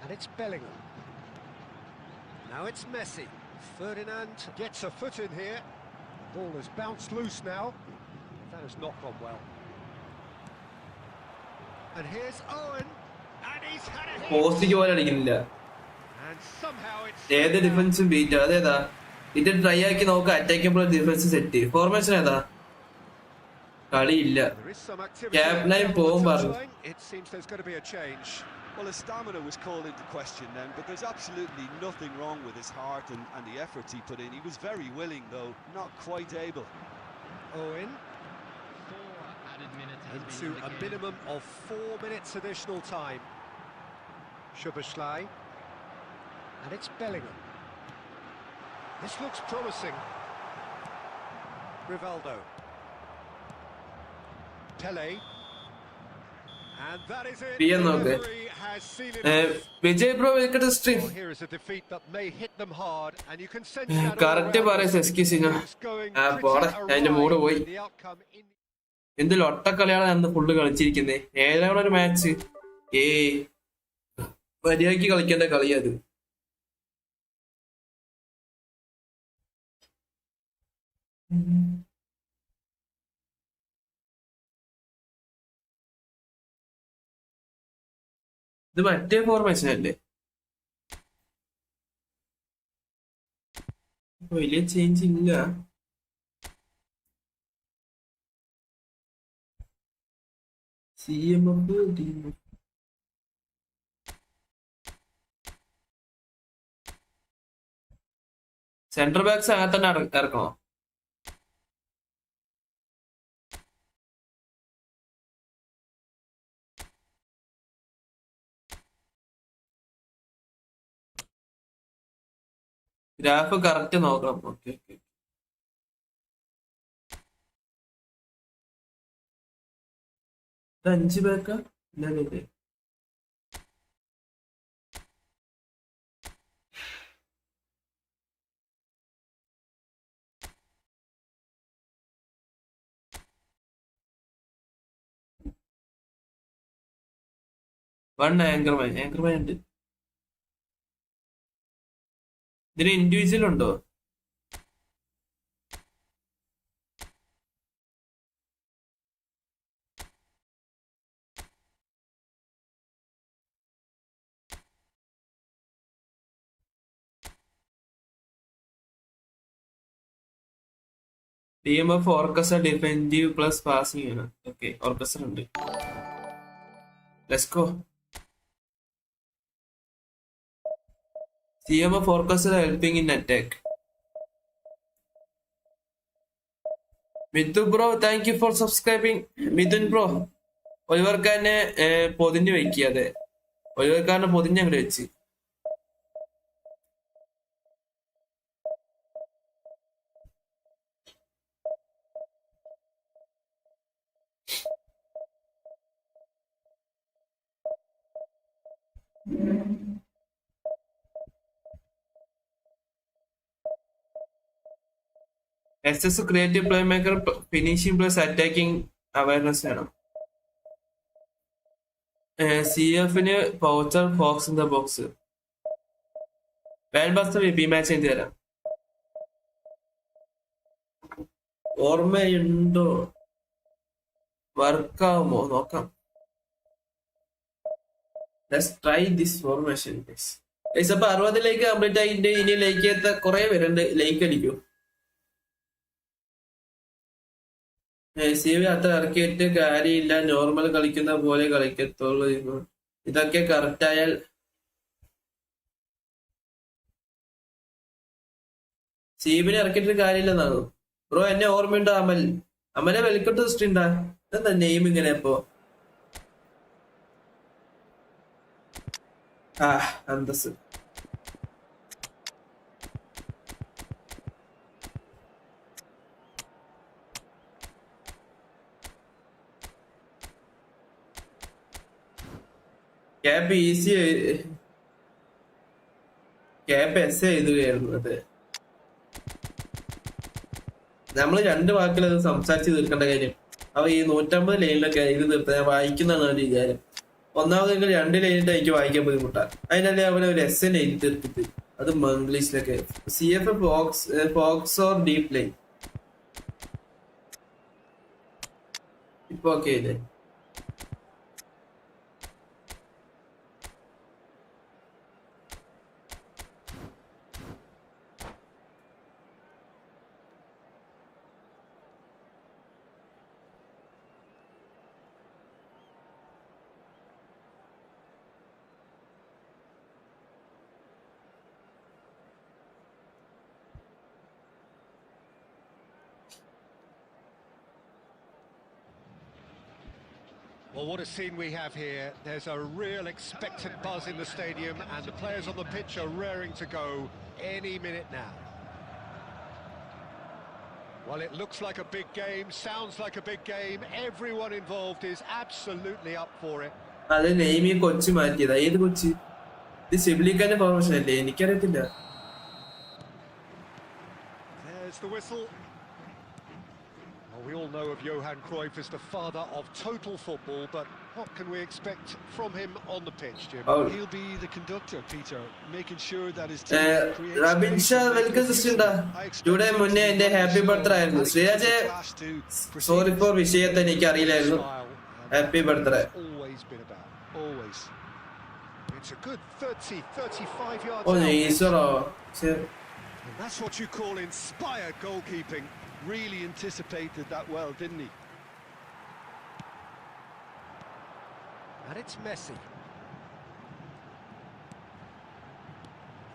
And it's Bellingham. Now it's Messi. Ferdinand gets a foot in here. The ball has bounced loose now. That has not gone well. And here's Owen. And he's had a hit. പോസ്റ്റിക്ക് പോലെ അടിക്കുന്നില്ല. And somehow it's... ഏത് ഡിഫൻസും beat അതേതാ? ഇത് try ആക്കി നോക്കാം. അറ്റാക്കുമ്പോൾ defence set. Formation ഏതാ? കളിയില്ല. ക്യാപ്റ്റനായി പോകും പറഞ്ഞു. It seems there's going to be a change. Well, his stamina was called into question then, but there's absolutely nothing wrong with his heart and the efforts he put in. He was very willing, though, not quite able. Owen. 4 added minutes has Into been a indicated. minimum of 4 minutes additional time. Szoboszlai. And it's Bellingham. This looks promising. Rivaldo. Pele. And that is it. Bien, The okay. referee has sealed it off. Vijay bro, welcome to stream. Well, here is a defeat that may hit them hard, and you can sense that all Correct around പറയ് us. excuse me. It's going പോടാ, അതിന്റെ mood pretty പോയി. awry. The outcome in എന്ത് ലൊട്ടക്കളിയാണ് അന്ന് full കളിച്ചിരിക്കുന്നത്. ഏതാണ് ഒരു match? മര്യാദക്ക് കളിക്കേണ്ട കളിയത്. ഇത് മറ്റേ ഫോർമേഷൻ അല്ലേ? വലിയ ചേഞ്ച് ഇല്ല. സെൻട്രൽ ബാക്സ് അങ്ങനെ തന്നെ ഇറക്കണോ? ഗ്രാഫ് കറക്റ്റ് നോക്കണം. Okay okay. ഇത് 5 ബാക്കാ? ഇല്ലേ? ആങ്കർമാൻ ഉണ്ട്. ഇതിന് ഇൻഡിവിജ്വൽ ഉണ്ടോ? Team of orchestra defensive plus passing ആണ്. ഓക്കെ, ഓർക്കസ്ട്ര ഉണ്ട്. Let's go. Team of orchestra helping in attack. Mithu bro, thank you for subscribing. Mithun bro, ഒലിവർക്കാരനെ പൊതിഞ്ഞ് വെക്കുക. അതെ, ഒലിവർക്കാരനെ പൊതിഞ്ഞ് അങ്ങോട്ട് വെച്ച്. SS creative playmaker, finishing plus attacking awareness വേണം. CFന് poacher fox in the box. Van ബാസ്റ്റർ VP match ചെയ്ത് തരാം. ഓർമ്മയുണ്ടോ? വർക്കാവുമോ നോക്കാം. Let's try this formation. അപ്പൊ 60 ലൈക്ക് കംപ്ലീറ്റ് ആയിട്ട് ഇനി ലൈക്ക് ചെയ്യാത്ത കുറെ പേരുണ്ട്. ലൈക്ക് അടിക്കൂ. CV അത്ര ഇറക്കിയിട്ട് കാര്യമില്ല, നോർമൽ കളിക്കുന്ന പോലെ കളിക്കത്തുള്ളൂ. ഇതൊക്കെ കറക്റ്റ് ആയാൽ CVനെ ഇറക്കിയിട്ട് കാര്യമില്ലെന്നാണ് ബ്രോ. എന്നെ ഓർമ്മയുണ്ടോ? അമലെ വെൽക്കം ടു സ്ട്രീം. എന്താ നെയിം ഇങ്ങനെ? അപ്പോ അന്തസ്. ക്യാപ്പ് ഈസി, ക്യാപ്പ് എസ് എഴുതുകയായിരുന്നു. അതെ, നമ്മള് 2 വാക്കിൽ അത് സംസാരിച്ച് തീർക്കേണ്ട കാര്യം. അവ ഈ 150 ലൈനിലൊക്കെ ഇത് തീർത്ത ഞാൻ വായിക്കുന്നതാണ് അവന്റെ വിചാരം. ഒന്നാമതെങ്കിൽ 2 ലൈനിട്ട് എനിക്ക് വായിക്കാൻ ബുദ്ധിമുട്ടാണ്. അതിനല്ലേ അവനെ ഒരു SN എഴുതി തീർത്തിട്ട്, അത് ഇംഗ്ലീഷിലൊക്കെ. CF fox or deep line. ഇപ്പൊ ഓക്കെ ഇല്ലേ? Well, what a scene we have here. There's a real expectant buzz in the stadium, and the players on the pitch are raring to go any minute now. Well, it looks like a big game, sounds like a big game. Everyone involved is absolutely up for it. അത് നെയ്മി കൊച്ചു മാറ്റിയതാ. ഏത് കൊച്ച്? ഇത് സിബ്ലിക്കാന്റെ formation അല്ലേ? എനിക്കറിയത്തില്ല. There's the whistle. Well, we all know of Johan Cruyff as the father of total football, but what can we expect from him on the pitch, Jim? He'll be the conductor, Peter, making sure that his team creates Rabin Shah welcome sister. ഇവിടെ മുന്നേ എന്റെ happy birthday ആയിരുന്നു. Sreeraj sorry four വിഷയത്തെ എനിക്ക് അറിയില്ലായിരുന്നു. Happy birthday. Always been about. Always. It's a good 35 yards. ഓ നൈസറോ. And that's what you call inspired goalkeeping. really anticipated that well, didn't he? And it's Messi.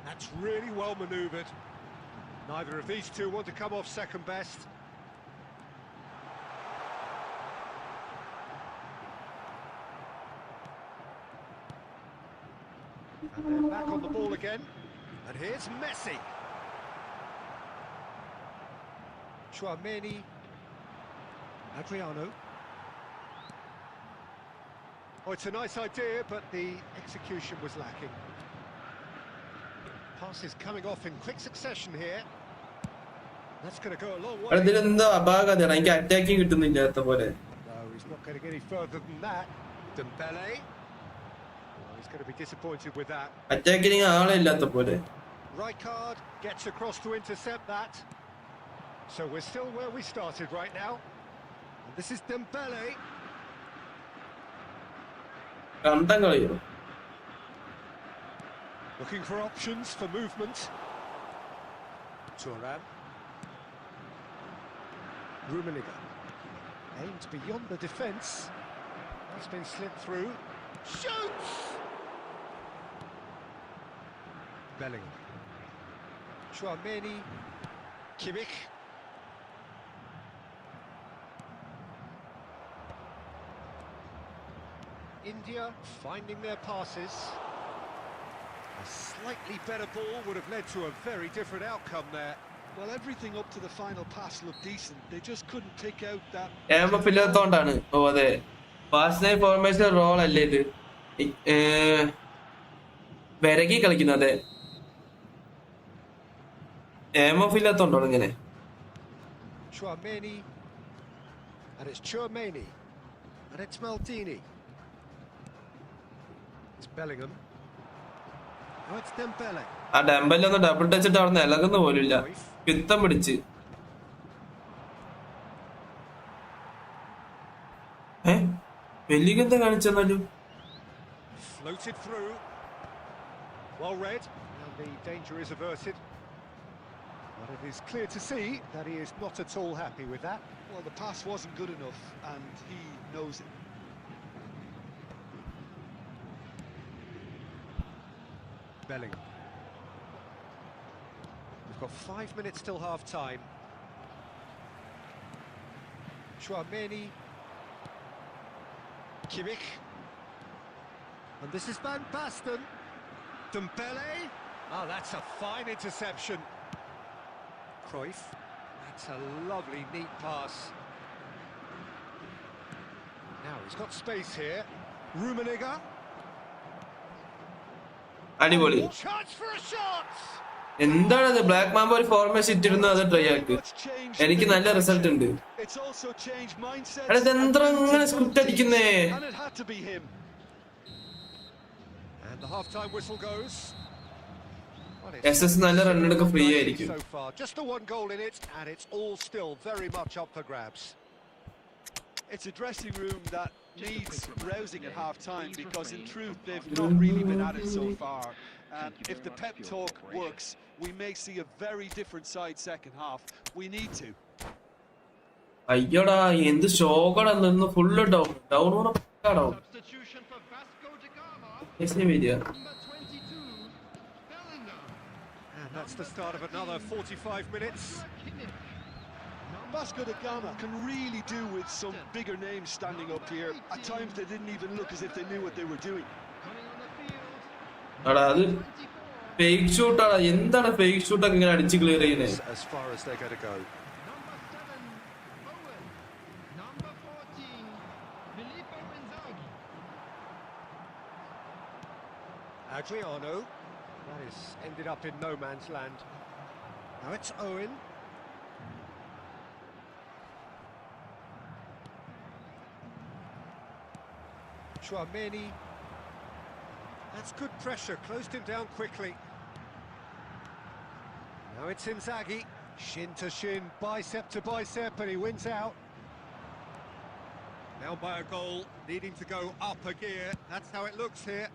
That's really well manoeuvred. Neither of these two want to come off second best. And they're back on the ball again. And here's Messi. Chouameni. Adriano. Oh, it's a nice idea, but the execution was lacking. Passes coming off in quick succession here. That's going to go a long way. അതിലെന്തോ അപാകതയാണ്. എനിക്ക് attacking കിട്ടുന്നില്ലാത്ത പോലെ. No, he's not getting any further than that. Dembele. Oh, he's going to be disappointed with that. Attacking ആളില്ലാത്ത പോലെ. Rijkaard gets across to intercept that. So we're still where we started right now. And this is Dembele. കണ്ടം കളിയോ. Looking for options for movement. Thuram. Rummenigge. Aimed beyond the defence. He's been slipped through. Shoots! Bellingham. Chouameni. Kimmich. India finding their passes. A slightly better ball would have led to a very different outcome there. Well, everything up to the final pass looked decent. They just couldn't take out that. ഇല്ലാത്തോണ്ടാണ്. ഓ അതെ. Fast night formation role അല്ലേ ഇത്? വിരകി കളിക്കുന്നത്. അതെ. MF ഇല്ലാത്തോണ്ടോ ഇങ്ങനെ? Chouameni. And it's Chouameni. And it's Maldini. It's Bellingham. Oh, it's Dembele. ആ ഡെമ്പലൊന്ന് double touch ഇട്ട് അവിടെ ഇളകുന്ന പോലില്ല. പിത്തം പിടിച്ച്. വെല്ലിക്കെന്താ കാണിച്ചെന്നാലും? Floated through. Well read. And the danger is averted. But it is clear to see that he is not at all happy with that. Well, the pass wasn't good enough, and he knows it. Bellingham. We've got 5 minutes till half-time. Chouameni. Kimmich. And this is Van Basten. Dembele. Oh, that's a fine interception. Cruyff. That's a lovely, neat pass. Now he's got space here. Rummenigge. അടിപൊളി. എന്താണത്? Black mamba ഒരു formation ഇട്ടിരുന്നു. അത് try ആക്ക്. എനിക്ക് നല്ല result ഉണ്ട്. ഇതെന്താ ഇങ്ങനെ സ്ക്രിപ്റ്റ് അടിക്കുന്നേ? SS നല്ല റണ്ണൊക്കെ ഫ്രീ ആയിരിക്കും. Just the one goal in it, and it's all still very much up for grabs. It's a dressing room that needs rousing at half-time, because in truth they've not really been at it so far. And if the pep talk works, we may see a very different side second half. We need to. അയ്യോടാ എന്ത് ഷോകളാ നിന്ന് full down down down. Substitution for Vasco da Gama. വരിക. Number 22, Bellingham. And that's the start of another 45 minutes. Vasco da Gama can really do with some bigger names standing up here. At times they didn't even look as if they knew what they were doing. Coming on the field. എടാ അത് fake ഷൂട്ടാണ്. എന്താണ് fake ഷൂട്ടൊക്കെ ഇങ്ങനെ അടിച്ച് clear ചെയ്യുന്നത്? As far as they're going to go. Number 7, Adriano. That has ended up in no man's land. Now it's Owen. Chouameni. That's good pressure, closed him down quickly. Now it's Inzaghi. Shin to shin, bicep to bicep, and he wins out. Now by a goal, needing to go up a gear. That's how it looks here.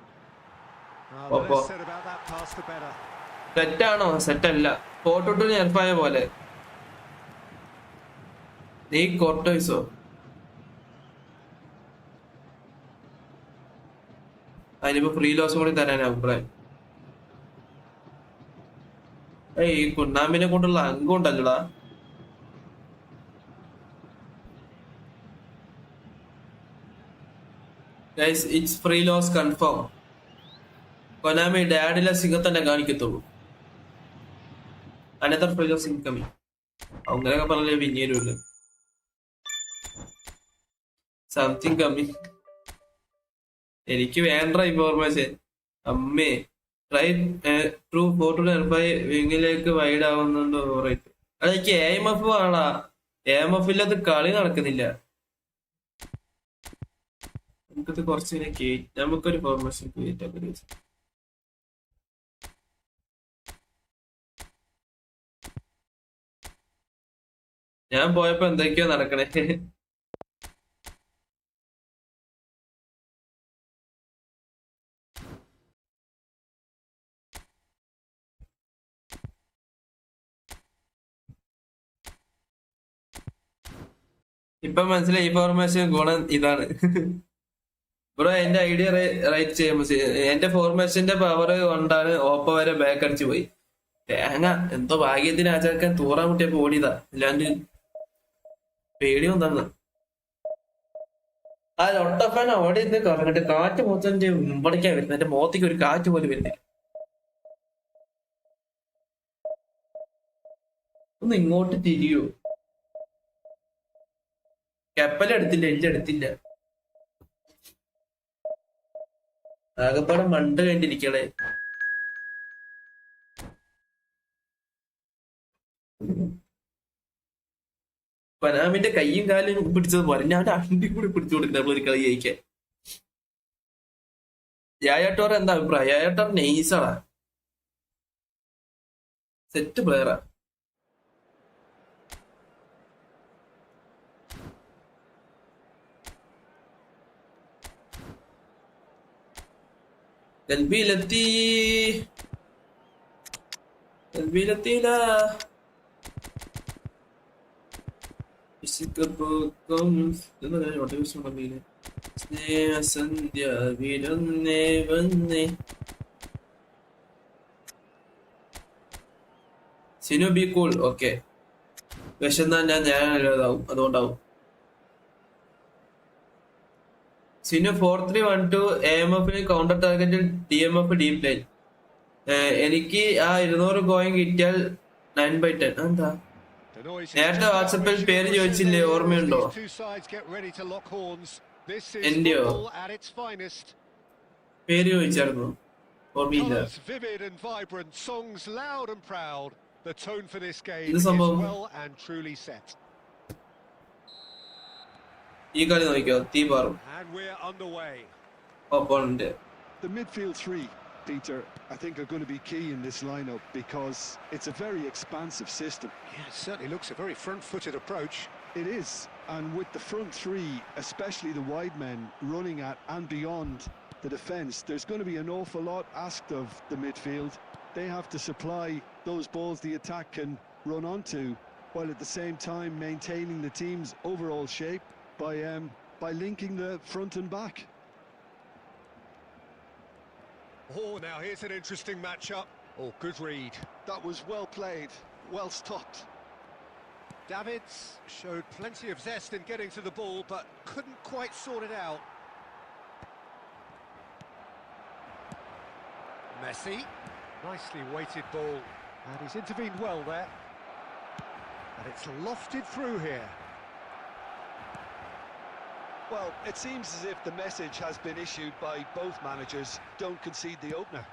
The less said about that pass, the better. തെറ്റാണോ? സെറ്റല്ല. 4-2 നെർഫായ പോലെ. നീ കോർട്ടോയ്സോ? അതിനിപ്പോ free ലോസും കൂടി തരാൻ അഭിപ്രായം. ഈ കുണ്ണാമ്പിനെ കൊണ്ടുള്ള അംഗം ഉണ്ടല്ലോടാ. Guys, it's free loss confirm. Konami ഡാഡിലെ സിംഗത്തന്നെ കാണിക്കത്തുള്ളൂ. Another free loss incoming. അങ്ങനെയൊക്കെ പറഞ്ഞാലേ പിന്നീടുള്ളൂ. Something coming. എനിക്ക് വേണ്ട ഇൻഫോർമേഷൻ. അമ്മേ ട്രൈ ട്രൂ 4-5 വിങ്ങിലേക്ക് വൈഡ് ആവുന്നുണ്ട്. ഓവറേറ്റ്. അതെനിക്ക് AMF ആണാ. AMF ഇല്ലാത്ത കളി നടക്കുന്നില്ല. നമുക്കത് കുറച്ച് നമുക്കൊരു ഫോർമേഷൻ ക്രിയേറ്റ് ആക്കി. ഞാൻ പോയപ്പോ എന്തൊക്കെയോ നടക്കണേ. ഇപ്പൊ മനസ്സിലായി ഈ ഫോർമേഷൻ ഗുണം ഇതാണ്. ബ്രോ എന്റെ ഐഡിയ റൈറ്റ് ചെയ്യുമ്പോ എന്റെ ഫോർമേഷന്റെ പവർ കൊണ്ടാണ് ഓപ്പോ വരെ ബാക്ക് അടിച്ചു പോയി. തേങ്ങ എന്തോ ഭാഗ്യത്തിന് ആചാക്കാൻ തൂറാൻ മുട്ടിയപ്പോ ഓടിയതാ. അല്ലാണ്ട് പേടി വന്നാണ്. ആ ലൊട്ടഫാൻ അവിടെ നിന്ന് കറങ്ങിട്ട് കാറ്റ് മൊത്തം മുമ്പടിക്കാൻ വരുന്നത്. എന്റെ മുഖത്തേക്ക് ഒരു കാറ്റ് പോലും വരുന്നില്ല. ഒന്ന് ഇങ്ങോട്ട് തിരിയോ? കപ്പലെടുത്തില്ല, എല്ലെടുത്തില്ല. ആകപ്പാടെ മണ്ട കണ്ടിരിക്കണേ. പനാമിന്റെ കയ്യും കാലും പിടിച്ചത് പോലെ ഞാൻ അണ്ടി കൂടി പിടിച്ചു കൊടുക്കുന്ന ഒരു കളി ജയിക്കാൻ. യായാട്ടോർ എന്താ അഭിപ്രായം? യായാട്ടോർ നൈസാണ്, സെറ്റ് പ്ലെയറാ. قلبي لتيلا ഇഷ്ടപ്പൊക്കം സ്നേഹസന്ധ്യ വിരുന്നേ വന്നേ. Sinu be cool. ഓക്കെ, വിശന്നാ ഞാൻ അതുകൊണ്ടാവും. Sinu 4-3-1-2 AMF counter target DMF deep line. എനിക്ക് ആ 200 കോയിൻ കിട്ടിയാൽ 9/10. എന്താ നേരത്തെ വാട്സപ്പിൽ പേര് ചോദിച്ചില്ലേ, ഓർമ്മയുണ്ടോ? എന്റെയോ പേര് ചോദിച്ചായിരുന്നു, ഓർമ്മയില്ല. ഇത് സംഭവം ഈ കളി നോക്കിയോ, തീ പാറും opponent. The midfield three, Peter, I think are going to be key in this lineup because it's a very expansive system. Yeah, it certainly looks a very front-footed approach. It is, and with the front three, especially the wide men running at and beyond the defence, there's going to be an awful lot asked of the midfield. They have to supply those balls the attack can run onto, while at the same time maintaining the team's overall shape by linking the front and back. Oh, now here's an interesting matchup. Oh, good read. That was well played, well stopped. Davids showed plenty of zest in getting to the ball, but couldn't quite sort it out. Messi, nicely weighted ball, and he's intervened well there. And it's lofted through here. Well, it seems as if the message has been issued by both managers: don't concede the opener.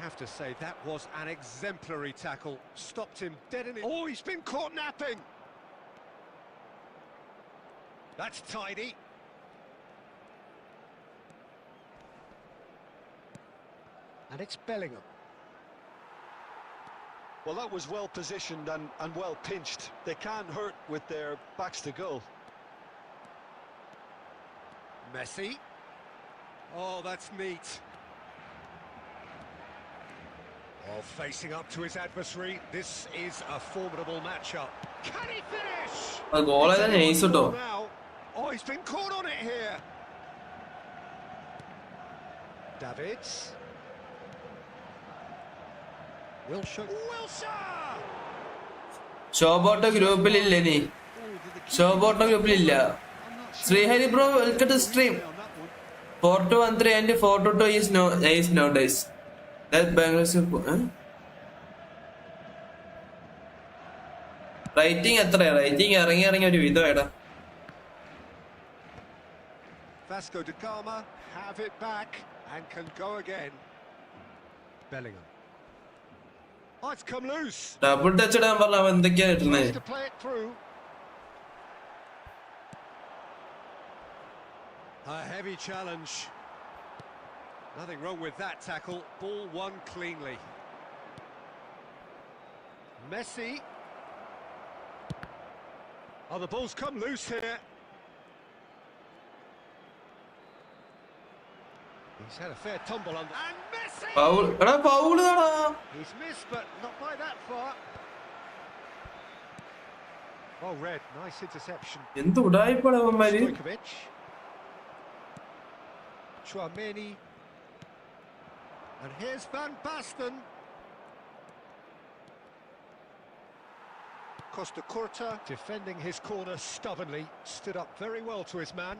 have to say that was an exemplary tackle. Stopped him dead in it. Oh, he's been caught napping. That's tidy. And it's Bellingham. Well, that was well positioned and well pinched. They can't hurt with their backs to goal. Messi. Oh, that's neat. Oh, facing up to his adversary. This is a formidable matchup. Can he finish? A goal is nice to do. Now. Oh, he's been caught on it here. Davids. Wilshere. Showbot group ഇല്ലേ നീ? Showbot group ഇല്ല. Srihari bro, welcome to stream. 4-2-1-3 and 4-2-2 is nowadays. That Bangladesh. Writing എത്രയാ? Writing ഇറങ്ങി ഒരു വിധമായിടാ. Vasco da Gama have it back and can go again. Bellingham. Oh, it's come loose. Double touch ഇടാൻ പറഞ്ഞ അവൻ എന്തൊക്കെയാ കിട്ടുന്നത്? Tries to play it through. A heavy challenge. Nothing wrong with that tackle. Ball won cleanly. Messi. Oh, the ball's come loose here. He's had a fair tumble under. And Messi! Foul. എടാ foul ആടാ. He's missed, but not by that far. Oh, red. Nice interception. എന്ത് ഉടായിപ്പാടാ അവന്മാര്? Stoichkovic. Chouameni. And here's Van Basten. Costa Curta defending his corner stubbornly. Stood up very well to his man.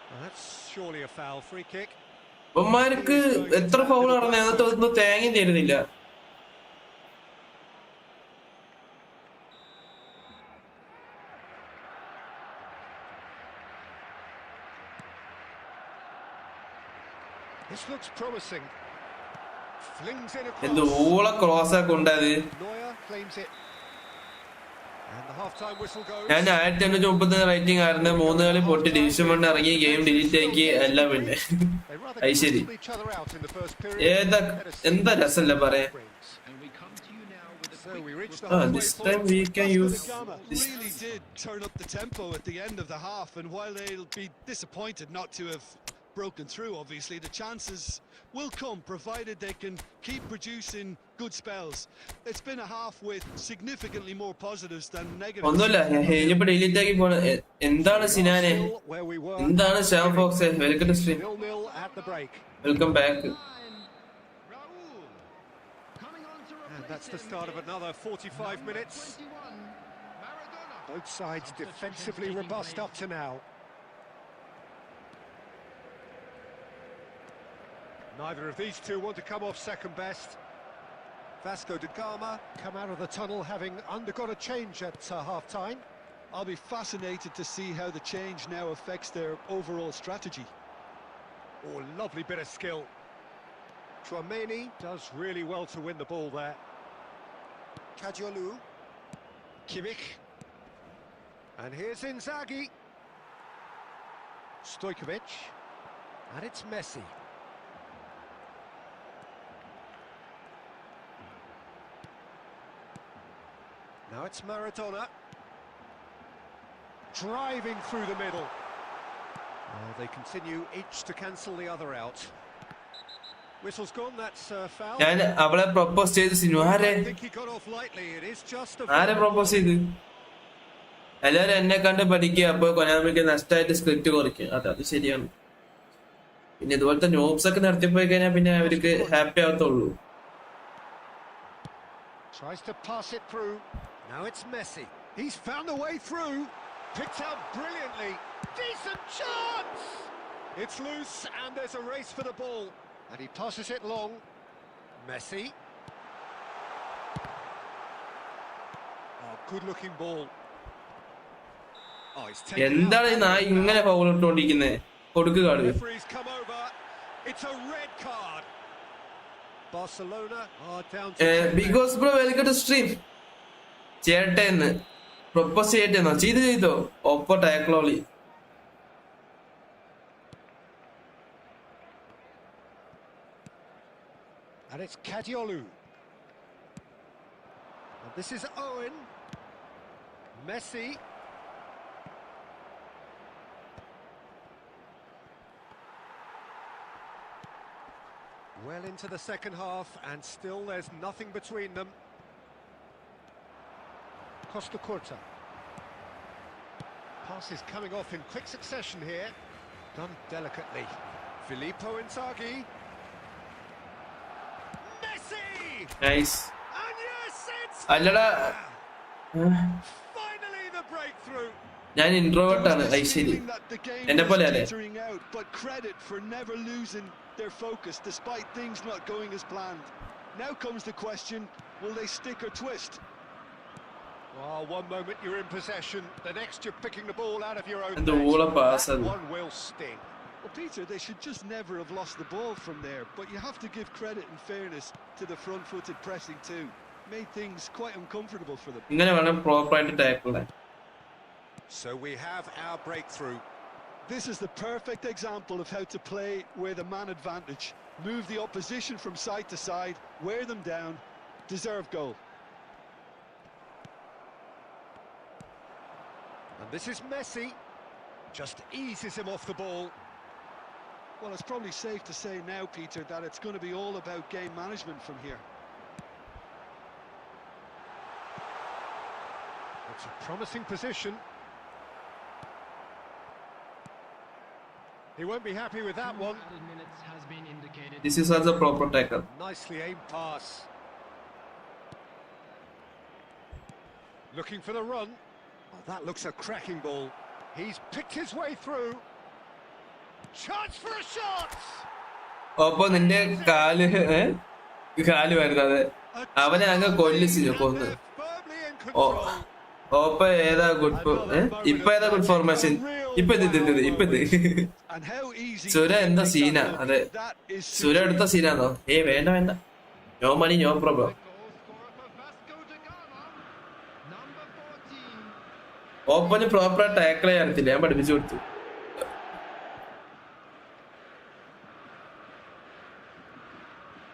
Well, that's surely a foul. Free kick. അവന്മാർക്ക് എത്ര foul നടന്നു അതിനകത്ത് ഒന്നും തേങ്ങയും തരുന്നില്ല. This looks promising. Flings in across. എന്ത് ഊള cross ഒക്കെ ഉണ്ടായത്. Neuer claims it. And the half-time whistle goes. ഞാൻ 1530 റേറ്റിംഗ് ആയിരുന്നു. 3 കളി പൊട്ടി ഡിവിഷൻ 1 ഇറങ്ങി ഗെയിം ഡിലീറ്റ് ആക്കി എല്ലാം പിന്നെ. അത് ശരി. എന്താ രസമല്ല പറയാ. This time we can use this. Really did turn up the tempo at the end of the half, and while they'll be disappointed not to have broken through, obviously the chances will come provided they can keep producing good spells. It's been a half with significantly more positives than negatives. ഒന്നുമില്ല, ഇനിയിപ്പോ delete ആക്കി പോണ. എന്താണ് സിനാനെ? എന്താണ് Shyam fox? Welcome to stream. Welcome back. And that's the start of another 45 minutes. Both sides defensively robust up to now. Neither of these two want to come off second best. Vasco da Gama come out of the tunnel having undergone a change at half-time. I'll be fascinated to see how the change now affects their overall strategy. Oh, lovely bit of skill. Chouameni does really well to win the ball there. Kadiolu. Kimmich. And here's Inzaghi. Stoichkovic. And it's Messi. Now it's Maradona. Driving through the middle. Oh, they continue each to cancel the other out. Whistle's gone, that's foul. ഞാൻ അവളെ propose ചെയ്ത് സിനു ആരെ propose ചെയ്ത്? എല്ലാവരും എന്നെ കണ്ട് പഠിക്കുക. അപ്പൊ കൊനാമിക്ക് നഷ്ടമായിട്ട് സ്ക്രിപ്റ്റ് കുറയ്ക്കുക. അത് ശരിയാണ്. പിന്നെ ഇതുപോലത്തെ നോബ്സ് ഒക്കെ നടത്തിപ്പോയി കഴിഞ്ഞാൽ പിന്നെ അവർക്ക് happy ആവത്തുള്ളൂ. Tries to pass it through. Now it's Messi. He's found a way through. Picked out brilliantly. Decent chance. It's loose and there's a race for the ball. And he passes it long. Messi. Oh, good-looking ball. Oh, he's taken എന്താണ് ഈ നായ ഇങ്ങനെ foul ഇട്ടുകൊണ്ടിരിക്കുന്നത്? കൊടുക്കുക. Referee's come over. It's a red card. Barcelona are down to 10 because bro, welcome to stream. ചേട്ടന്ന് propose ചെയ്യട്ടെന്നോ ചെയ്തോ ഒപ്പ ടാക്ലോളി. And it's Kadiolu. And this is Owen. Messi. Well into the second half, and still there's nothing between them. Costa Curta. Pass is coming off in quick succession here. Done delicately. Filippo Inzaghi. Messi! Nice. And yes, it's അല്ലടാ finally the breakthrough. ഞാൻ introvert ആണ് ഐശ്വര്യ എന്നെ പോലെ അല്ലേ. But credit for never losing their focus despite things not going as planned. Now comes the question, will they stick or twist? Oh, one moment you're in possession, the next you're picking the ball out of your own The net. wall of pass That and- one will sting. Well, Peter, they should just never have lost the ball from there, but you have to give credit and fairness to the front-footed pressing too. Made things quite uncomfortable for them. ഇങ്ങനെ വേണം പ്രോപ്പറായിട്ട് tackle. So we have our breakthrough. This is the perfect example of how to play with a man advantage. Move the opposition from side to side, wear them down, deserve goal. And this is Messi. Just eases him off the ball. Well, it's probably safe to say now, Peter, that it's going to be all about game management from here. It's a promising position. He won't be happy with that one. Added minutes has been indicated. This is also proper tackle. Nicely aimed pass. Looking for the run. Oh, that looks a cracking ball. He's picked his way through. Chance for a shot! ഒപ്പൊ നിന്റെ കാല് വരുന്നത് അവനെ അങ്ങ് കൊല്ലിച്ചു കൊന്ന്. Firmly in oh control. ഓപ്പ ഏതാ good ഇപ്പൊ ഏതാ good formation ഇപ്പൊ ഇത് And how easy സുര to എന്താ make സീനാ that look. അതെ That is സുര എടുത്ത സീനാന്നോ? വേണ്ട no money no problem. Goal scorer for Vasco da Gama, number 14. ഓപ്പന് പ്രോപ്പറായിട്ട് ടാക്കിൾ ചെയ്യാറില്ല, ഞാൻ പഠിപ്പിച്ചു കൊടുത്തു.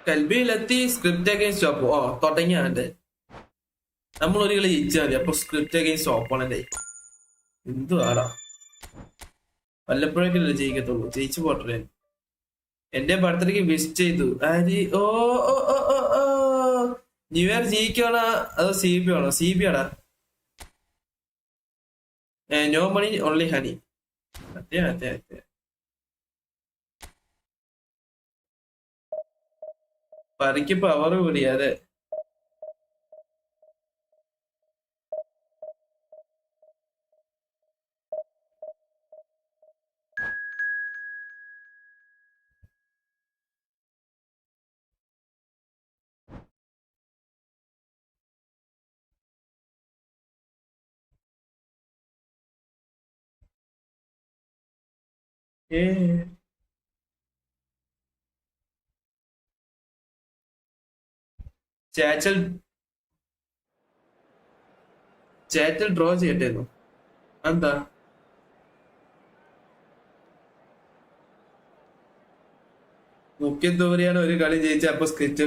കൽബിയിലെത്തി സ്ക്രിപ്റ്റ് അഗൈൻസ്റ്റ് ഓപ്പോ. ഓ തുടങ്ങിയാണ്ട് നമ്മൾ ഒരു കളി ജയിച്ചാൽ മതി, അപ്പൊ സ്ക്രിപ്റ്റ് അഗൈൻസ്റ്റ് ഓപ്പോണന്റ് എന്തുവാടാ. വല്ലപ്പോഴേക്കല്ലേ ജയിക്കത്തുള്ളൂ, ജയിച്ചു പോട്ടെ. എന്റെ ബർത്ത്ഡേക്ക് വിഷ് ചെയ്തു ആര്. ഓ ന്യൂ ഇയർ ജയിക്കുവാണോ അതോ സി ബി ആണോ? സി ബി ആടാ. No money only honey. അതെ പറിക്ക് പവർ കൂടി. അതെ ചാറ്റിൽ ഡ്രോ ചെയ്യട്ടേന്നു എന്താ? മുഖ്യ തോറിയാണ് ഒരു കളി ജയിച്ച അപ്പൊ സ്ക്രിപ്റ്റ്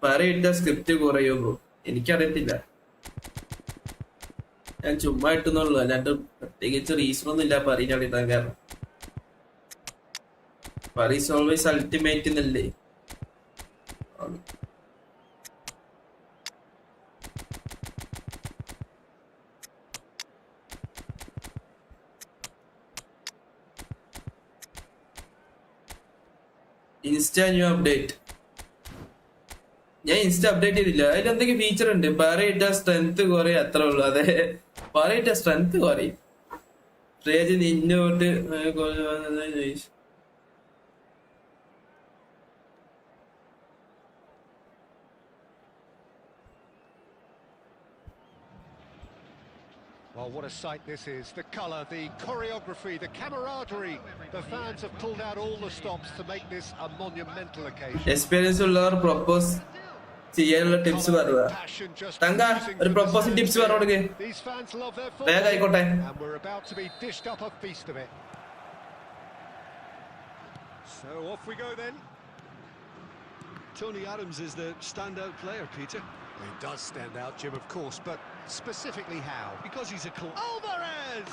പറയിട്ട സ്ക്രിപ്റ്റ് കുറയോ ബ്രോ? എനിക്കറിയത്തില്ല, ഞാൻ ചുമ്മാ ഇട്ടുന്നുള്ളൂ, അല്ലാണ്ട് പ്രത്യേകിച്ച് റീസൺ ഒന്നും ഇല്ല പറയിക്കാൻ ഇടാൻ. കാരണം പറീസ് ഓൾവേസ് അൾട്ടിമേറ്റ് എന്നല്ലേ. Insta new update. ഞാൻ ഇൻസ്റ്റ അപ്ഡേറ്റ് ചെയ്തില്ല. അതിൽ എന്തൊക്കെ ഫീച്ചർ ഉണ്ട്? പറയിട്ട സ്ട്രെങ്ത് കുറയും, അത്രേ ഉള്ളു. അതെ, പറയിട്ട സ്ട്രെങ്ത് കുറയും. റേജ് നിന്നോട്ട് Oh, what a sight this is. The colour, the choreography, the camaraderie. The fans have pulled out all the stops to make this a monumental occasion. Experience ഉള്ളവർ propose ചെയ്യാനുള്ള tips പറയുക. Passion just തങ്ക oozing ഒരു from the പ്രൊപ്പോസിംഗ് stands tips here. പറഞ്ഞു കൊടുക്ക്. These fans love their വേഗം football, ആയിക്കോട്ടെ. and we're about to be dished up a feast of it. So off we go then. Tony Adams is the standout player, Peter. He does stand out, Jim, of course, but specifically how? Because he's a Alvarez!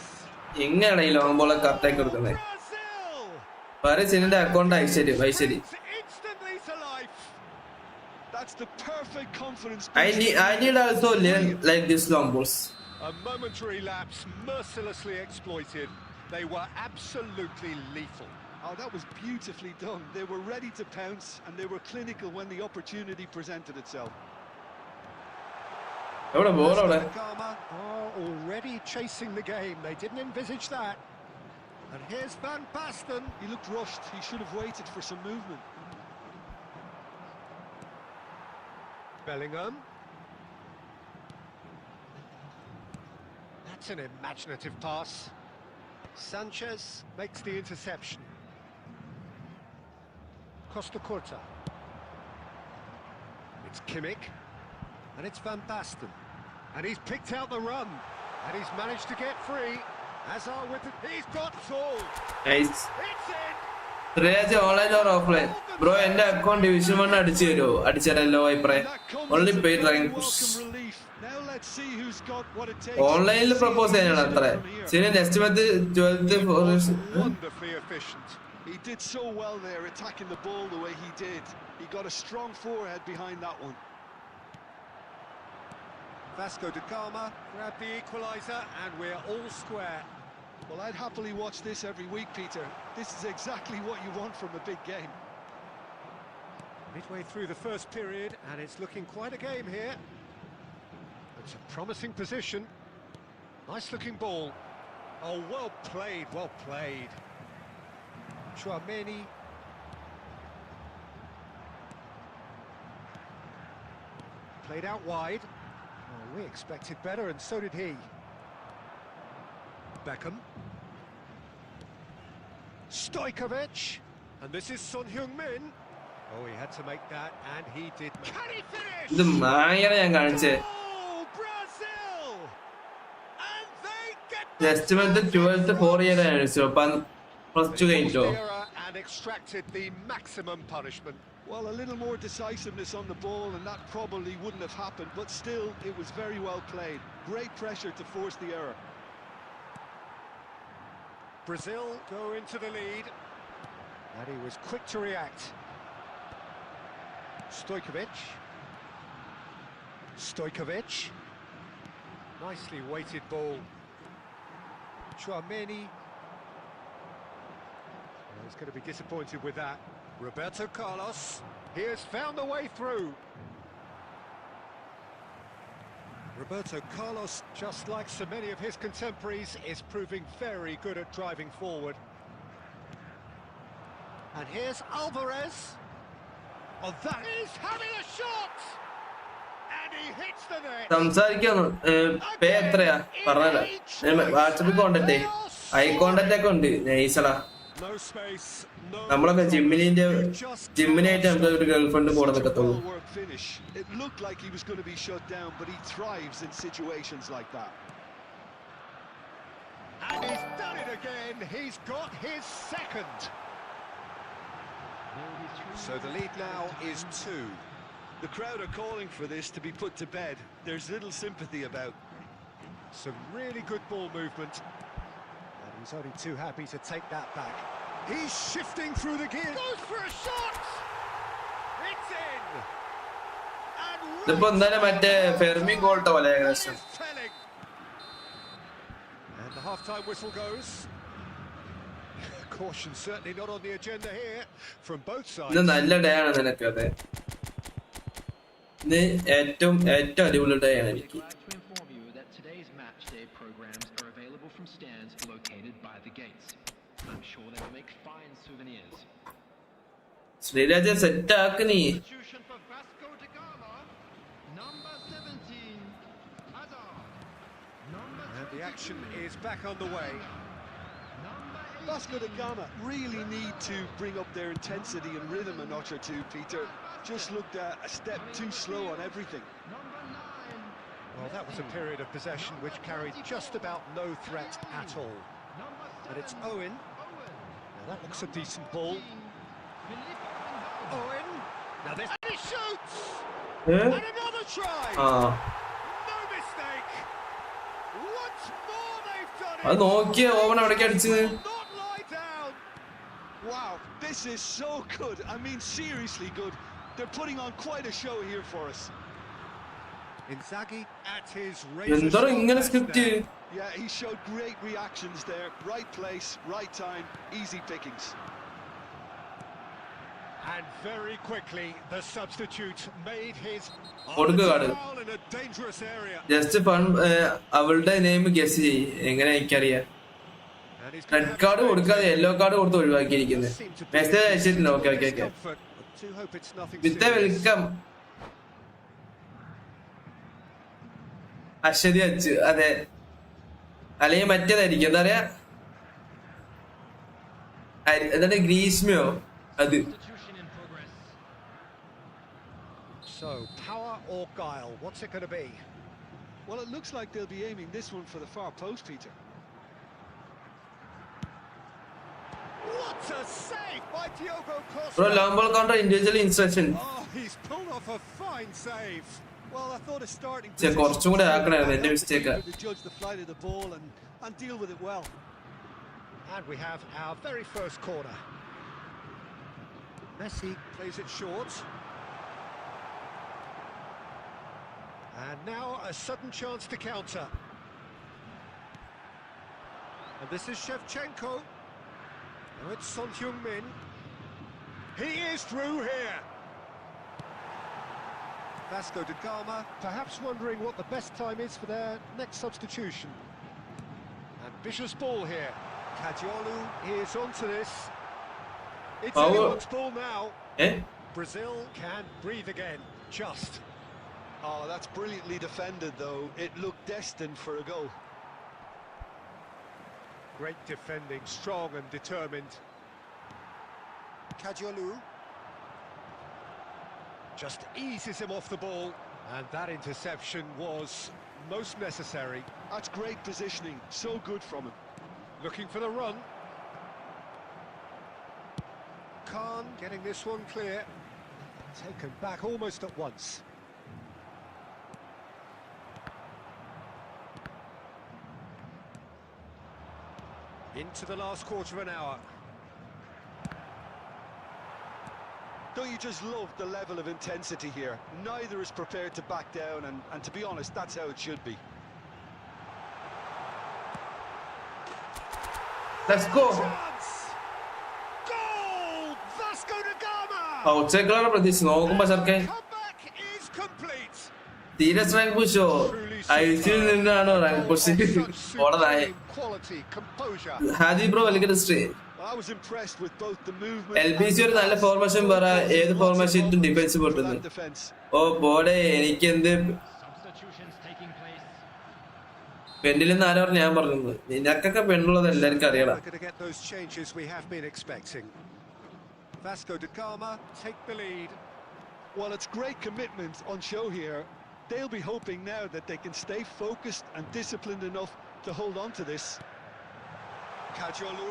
എങ്ങനെയാണ് ഈ long ball കറക്റ്റായി കൊടുക്കുന്നത്? Brazil! പാരീസിന്റെ account ഐശ്വര്യം. Instantly to life. That's the perfect confidence. I need also learn like this long balls. A momentary lapse mercilessly exploited. They were absolutely lethal. Oh, that was beautifully done. They were ready to pounce and they were clinical when the opportunity presented itself. എവിടെ ball അവിടെ? Already chasing the game. They didn't envisage that. And here's Van Basten. He looked rushed. He should have waited for some movement. Bellingham. That's an imaginative pass. Sanchez makes the interception. Costa Curta. It's Kimmich. And it's Van Basten. And he's picked out the run. And he's managed to get free. Hazard with it. He's got Saul. Nice. It's in. Reyes online or offline? Bro, എന്റെ account division 1 അടിച്ചു തരുമോ? അടിച്ചാലോ അഭിപ്രായം? Only paid rank push. Now let's see who's got what it takes. ഓൺലൈനിൽ propose ചെയ്യാനാണ് അത്ര. ശരി, next month 12th. Wonderfully efficient. He did so well there, attacking the ball the way he did. He got a strong forehead behind that one. Vasco da Gama grabbed the equaliser, and we're all square. Well, I'd happily watch this every week, Peter. This is exactly what you want from a big game. Midway through the first period, and it's looking quite a game here. It's a promising position. Nice-looking ball. Oh, well played, well played. Chouameni. Played out wide. Oh, we expected better, and so did he. Beckham. Stojkovic. And this is Son Heung-min. Oh, he had to make that, and he did. Can he finish? ഇത് മാങ്ങയാണ് ഞാൻ കാണിച്ചേ. Oh, Brazil! And they get next month 12th 4 year ആയിരുന്നു. അപ്പം +2 കഴിഞ്ഞോ? and extracted the maximum punishment. Well, a little more decisiveness on the ball, and that probably wouldn't have happened, but still, it was very well played. Great pressure to force the error. Brazil go into the lead, and he was quick to react. Stojkovic. Nicely weighted ball. Chouameni. Well, he's going to be disappointed with that. Roberto Carlos. He has found a way through. Roberto Carlos, just like so many of his contemporaries, is proving very good at driving forward. And here's Alvarez. Oh, that is having a shot! And he hits the net. സംസാരിക്കാന്ന് പേ എത്രയാ പറഞ്ഞല്ല. ഞാൻ വാട്സപ്പിൽ contact eye contact ഒക്കെ ഉണ്ട്. നൈസടാ. No space, no. നമ്മളൊക്കെ ജിമ്മിനായിട്ട് നമുക്ക് ഒരു girlfriend കൂടെ നിൽക്കത്തുള്ളൂ. It looked like he was going to be shut down, but he thrives in situations like that. And he's done it again. He's got his second. So the lead now is 2. The crowd are calling for this to be put to bed. There's little sympathy about. Some really good ball movement. And he's only too happy to take that back. He's shifting through the gear. Goes for a shot. It's in. ഇതിപ്പോ എന്തായാലും മറ്റേ Fermi ഗോൾട്ടോ പോലെ ഏകദേശം. And the half-time whistle goes. Caution certainly not on the agenda here from both sides. ഇത് നല്ല day ആണ് നിനക്ക്. അതെ, ഇത് ഏറ്റവും അടിപൊളി ഡേ ആണ് എനിക്ക്. ശ്രീരാജ സെറ്റ് ആക്ക് നീ. And The action is back on the way. Vasco da Gama really need to bring up their intensity and rhythm a notch or two, Peter. Just looked a step too slow on everything. Well, that was a period of possession which carried just about no threat at all. And it's Owen. Now that looks a decent ball. Owen. Now this. And he shoots! And another try! No mistake! Once more they've done it! അത് നോക്കിയ oven അവിടേക്ക് അടിച്ചത്. Not lie down! Wow, this is so good. I mean, seriously good. They're putting on quite a show here for us. Inzaghi at his എന്താ ഇങ്ങനെ script? Yeah, he showed great reactions there. Right place, right time, easy pickings. And very quickly, the substitute made his foul in a dangerous area. Just fun അവളുടെ name guess ചെയ്യ്. എങ്ങനെ എനിക്കറിയാം. Red card കൊടുക്കാതെ yellow card കൊടുത്ത് ഒഴിവാക്കിയിരിക്കുന്നത്. Message അയച്ചിട്ടുണ്ട്. Okay okay okay. With welcome. Aswathy Achu. അതെ, അല്ലെങ്കിൽ മറ്റേതായിരിക്കും. എന്താ പറയാ, എന്താണ് ഗ്രീഷ്മയോ അത്. So, power or guile, what's it going to be? Well, it looks like they'll be aiming this one for the far post, Peter. What a save by Diogo Costa! Bro, long ball counter individual instruction. Oh, he's pulled off a fine save. Well, I thought a starting കുറച്ചും കൂടെ ആക്കണമായിരുന്നു. എന്റെ mistake. to judge the flight of the ball and deal with it well. And we have our very first corner. Messi plays it short. And now a sudden chance to counter. And this is Shevchenko. Now it's Son Heung-min. He is through here. Vasco da Gama perhaps wondering what the best time is for their next substitution. Ambitious ball here. Kadiolu is onto this. It's anyone's ball now. Brazil can breathe again. Just. Oh, that's brilliantly defended, though. It looked destined for a goal. Great defending, strong and determined. Kadiolu just eases him off the ball, and that interception was most necessary. That's great positioning, so good from him. Looking for the run. Khan getting this one clear. Taken back almost at once. Into the last quarter of an hour. Don't you just love the level of intensity here? Neither is prepared to back down, and to be honest, that's how it should be. Let's go. Goal! Vasco da Gama! ഔട്ട്സൈഡിലാണ് പ്രതീക്ഷ. നോക്കുമ്പോ സർക്കാർ Comeback is complete. തീരെ rank പുഷോ. ഐസിയിൽ നിന്നാണ് rank push. ഓടതായി. Quality, composure. Haji bro welcome stream. I was impressed with both the movement. LBC ഒരു നല്ല ഫോർമേഷൻ പറ. ഏത് ഫോർമേഷൻ ഡിഫൻസ് പൊട്ടുന്നു. ഓ പോടെ, എനിക്ക് എന്ത് പെണ്ണിലെന്ന് ആരോ ഞാൻ പറഞ്ഞത്. നിനക്കൊക്കെ പെണ്ണുള്ളത് എല്ലാവർക്കും അറിയണം. Vasco da Gama take the lead. Well, it's great commitment on show here. They'll be hoping now that they can stay focused and disciplined enough to hold on to this. Kadiolu.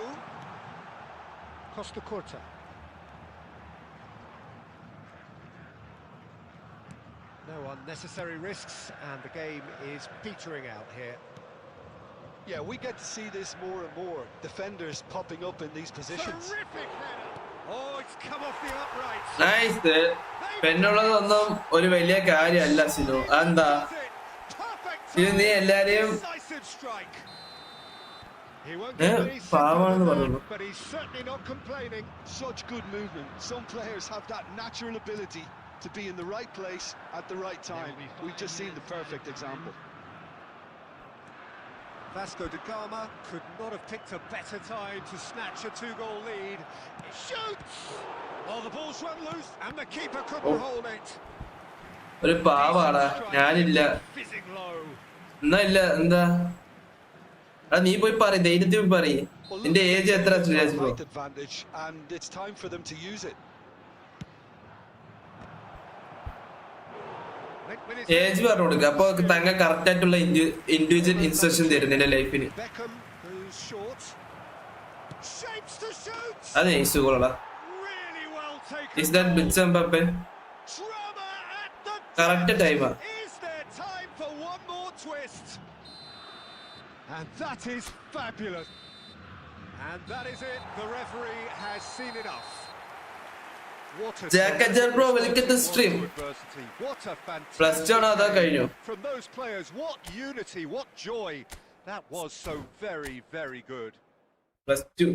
Costa Curta. No unnecessary risks, and the game is petering out here. Yeah, we get to see this more and more. Defenders popping up in these positions. Terrific header. Oh, it's come off the upright. Nice. പെണ്ണുള്ളതൊന്നും ഒരു വലിയ കാര്യമല്ല സിനു. എന്താ ഇത് നീ എല്ലാരെയും പാവാണെന്ന് പറയുന്നു. But he's certainly not complaining. Such good movement. Some players have that natural ability to be in the right place at the right time. We've just seen the perfect example. Vasco da Gama could not have picked a better time to snatch a two-goal lead. He shoots! Oh, the ball's run loose, and the keeper couldn't hold it. ഒരു പാവാടാ. ഞാനില്ല. Fizzing low. എന്നാ ഇല്ല. എന്താ നീ പോയി പറയും, ധൈര്യത്തിൽ പോയി പറയും. Well, നിന്റെ look, ഏജ് എത്ര? they've got a height advantage, and it's time for them to use it. Age പറഞ്ഞു കൊടുക്കുക, അപ്പൊ തങ്ക കറക്റ്റ് ആയിട്ടുള്ള ഇൻഡിവിജ്വൽ ഇൻസ്ട്രക്ഷൻ തരും നിന്റെ ലൈഫിന്. Beckham, who's short. Shapes to shoot. അത് ഈസുകളാ. Really well taken. Is that Bits Mbappe? Drama at the correct ടൈമാ. Is there time for one more twist? And that is fabulous. And that is it. The referee has seen enough. What a Jack and Jar, bro, welcome to the stream. What a fantastic Plus John ada കഴിഞ്ഞു. from those players. What unity, what joy. That was so very, very good. +2.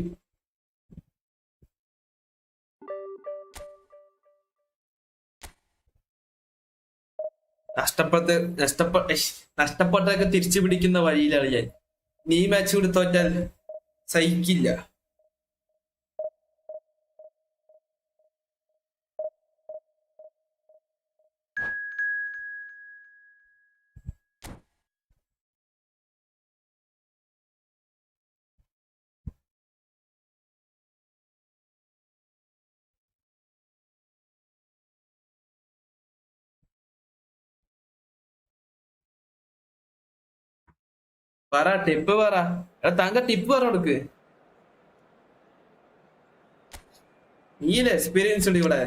നഷ്ടപ്പെട്ടതൊക്കെ തിരിച്ചു പിടിക്കുന്ന വഴിയിലാണ് ഞാൻ. നീ match കൂടി തോറ്റാൽ സഹിക്കില്ല. പറ, tip പറ. താങ്കൾ ടിപ്പ് പറ കൊടുക്ക്. നീല എക്സ്പീരിയൻസ് ഉണ്ട് ഇവിടെ.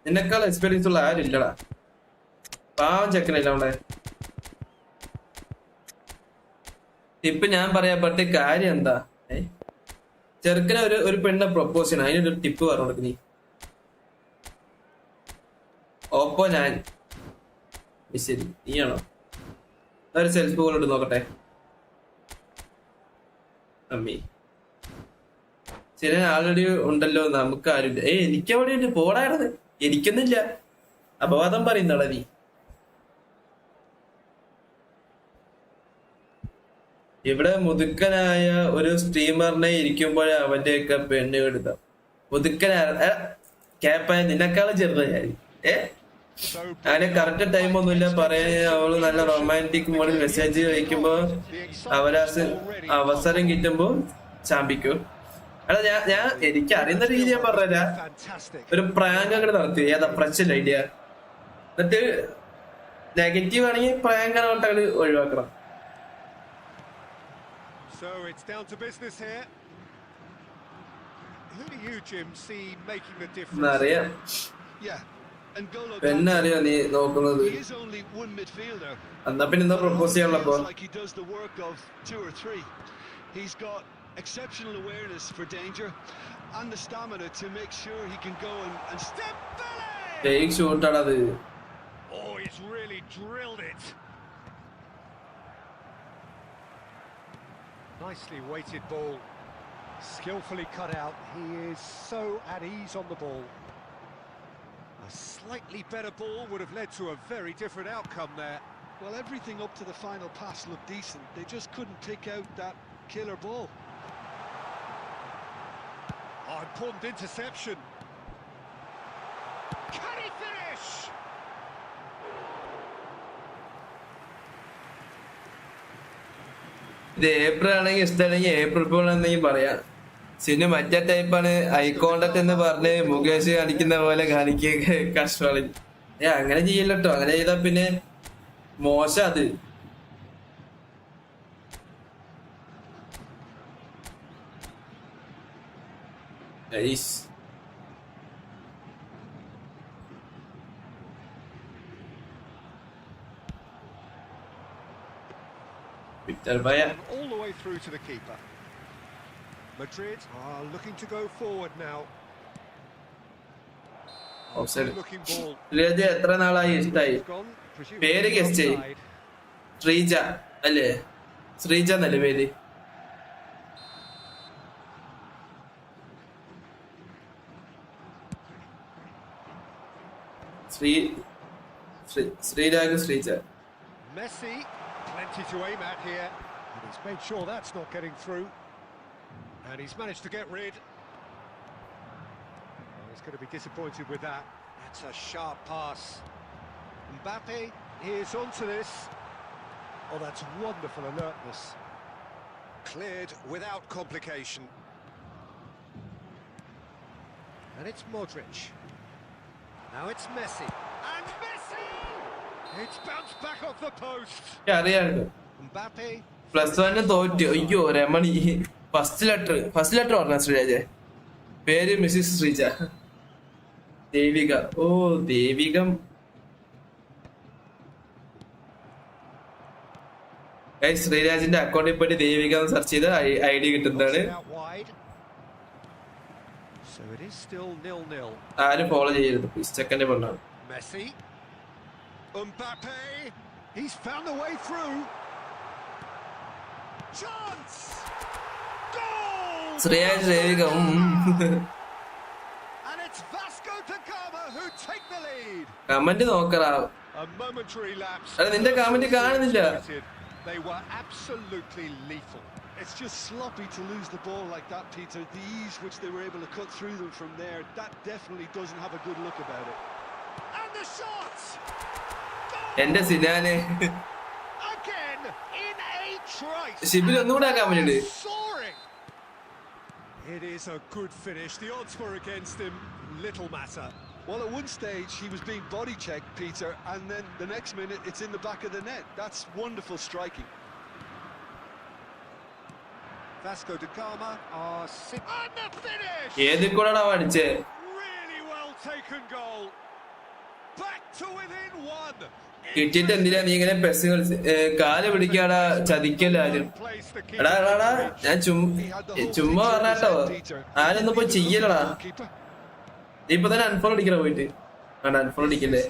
നിന്നെക്കാൾ എക്സ്പീരിയൻസ് ഉള്ള ആരും ഇല്ലടാ. പാവം ചെക്കനില്ല അവിടെ. ടിപ്പ് ഞാൻ പറയാൻ കാര്യം എന്താ? ചെറുക്കനെ ഒരു പെണ്ണെ പ്രൊപ്പോസ് ചെയ്യണം, അതിനൊരു ടിപ്പ് പറഞ്ഞു കൊടുക്ക് നീ. ഓപ്പോ ഞാൻ ശരി, നീയാണോ? ഒരു സെൽഫ് ഗോൾ ഇട്ട് നോക്കട്ടെ. അമ്മി ശരി, ആൾറെഡി ഉണ്ടല്ലോ, നമുക്ക് ആരുമില്ല. എനിക്ക് അവിടെ ഉണ്ട്, പോടായിരുന്നത്. എനിക്കൊന്നുമില്ല. അപവാദം പറയുന്നടാ നീ. ഇവിടെ മുതുക്കനായ ഒരു സ്ട്രീമറിനെ ഇരിക്കുമ്പോഴേ അവന്റെയൊക്കെ പെണ്ണ് കെടുത്താം. മുതുക്കനായ ക്യാപ്പായ നിന്നെക്കാളും ചെറുതാ ഞാൻ. അങ്ങനെ കറക്റ്റ് ടൈം ഒന്നുമില്ല പറയാൻ. അവള് നല്ല റൊമാൻറ്റിക് മോഡിൽ മെസ്സേജ് അയക്കുമ്പോ അവസരം കിട്ടുമ്പോ ചാമ്പിക്കും. എടാ ഞാൻ എനിക്ക് അറിയുന്ന രീതി ഞാൻ പറഞ്ഞുതരാ. ഒരു പ്രാങ്ക് അങ്ങോട്ട് നടത്തി, ഏതാ പ്രശ്നം ഐഡിയ. എന്നിട്ട് നെഗറ്റീവ് ആണെങ്കിൽ പ്രാങ്ക് അങ്ങോട്ട് ഒഴിവാക്കണം. So it's down to business here. Who do you, Jim, see making the difference? അറിയാം. Yeah. പെണ്ണ അറിയോ നീ നോക്കുന്നത്? എന്നാ പിന്നെ എന്താ propose ചെയ്യാനുള്ളപ്പോ? Exceptional awareness for danger and the stamina to make sure he can go and step volley. Fake shot ആണത്. Oh, he's really drilled it. Nicely weighted ball, skillfully cut out. He is so at ease on the ball. A slightly better ball would have led to a very different outcome there. Well, everything up to the final pass looked decent. They just couldn't pick out that killer ball. Oh, important interception. Can he finish? ഇത് April ആണെങ്കിൽ ഇഷ്ടമല്ലെങ്കിൽ April fool എന്നെങ്കിൽ പറയാം. Cinema മറ്റേ ടൈപ്പാണ്. Eye contact എന്ന് പറഞ്ഞ് മുകേഷ് കാണിക്കുന്ന പോലെ കാണിക്കുക. കഷ്ടമാണ്. അങ്ങനെ ചെയ്യല്ലോ. അങ്ങനെ ചെയ്താ പിന്നെ മോശം. അത് all the way through to the keeper. Madrid are looking to go forward now. Looking ball. എത്ര നാളായി ഇഷ്ടായി. പേര് ഗസ്റ്റ് ചെയ്. ശ്രീജ അല്ലേ? ശ്രീജ എന്നല്ലേ പേര്? Sreerag Sreeja. Messi, plenty to aim at here, and he's made sure that's not getting through, and he's managed to get rid. Oh, he's going to be disappointed with that. That's a sharp pass. Mbappe is onto this. Oh, that's wonderful alertness. Cleared without complication. And it's Modric. Now it's Messi. And Messi! It's bounced back off the post. അറിയാണ്ട് Mbappe. +1 തോറ്റു. അയ്യോ Ramani first letter പറഞ്ഞ ശ്രീരാജെ പേര് Mrs Sreeja. Devika. ഓ ദേവികം. ശ്രീരാജിന്റെ അക്കൗണ്ടിൽ പോയിട്ട് Devika search ചെയ്ത് ID കിട്ടുന്നതാണ്. So it is still 0-0. ആരും ഫോളോ ചെയ്യരുത് പ്ലീസ്. സെക്കൻഡ് പറഞ്ഞാണ്. Messi. Mbappe. He's found the way through. Chance. Goal. Sreeraj Devika. And it's Vasco da Gama who take the lead. Comment നോക്കറാ. A momentary lapse. അല്ല നിന്റെ comment കാണുന്നില്ല. They were absolutely lethal. It's just sloppy to lose the ball like that, Peter. The ease which they were able to cut through them from there, that definitely doesn't have a good look about it. And the shots! എന്റെ സിനാനെ Again in a trice. Shibil ഒന്നുകൂടെ ആക്കാൻ വേണ്ടി. Soaring. It is a good finish. The odds were against him. Little matter. Well, at one stage he was being body checked, Peter, and then the next minute it's in the back of the net. That's wonderful striking. Vasco da Gama are sick. And the finish! ഏത് കൂടാ പഠിച്ചേ? Really well taken goal. Back to within one. കിട്ടിയിട്ട് എന്തിനാ നീ ഇങ്ങനെ pes കാല് പിടിക്കാടാ ചതിക്കല്ലാരും. എടാ ഞാൻ ചുമ്മാ പറഞ്ഞാട്ടോ. ആരൊന്നും പോയി ചെയ്യലടാ. നീ ഇപ്പൊ തന്നെ അൺഫോളോ അടിക്കണ പോയിട്ട്. അൺഫോളോ അടിക്കല്ലേ.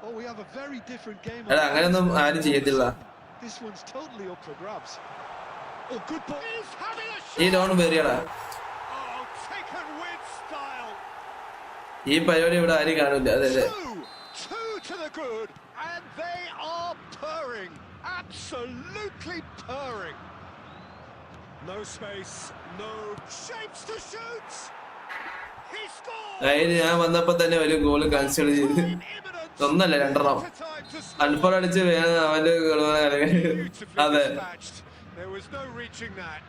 Oh, we have a very different game. എടാ അങ്ങനെയൊന്നും ആരും ചെയ്യത്തില്ല. This one's totally up for grabs. Oh, good ball. He's having a shot. ഈ Don വരികടാ. Oh, taken with style. ഈ പരിപാടി ഇവിടെ ആരും കാണില്ല. അതെ Two to the good, and they are purring, absolutely purring. No space, no shapes to shoot. He scores. അതിന് ഞാൻ വന്നപ്പോ തന്നെ ഒരു ഗോള് കൺസിഡർ ചെയ്ത് ഒന്നല്ല രണ്ടെണ്ണം അൺഫോളോ അടിച്ച് വേണം അവന്റെ അതെ. There was no reaching that.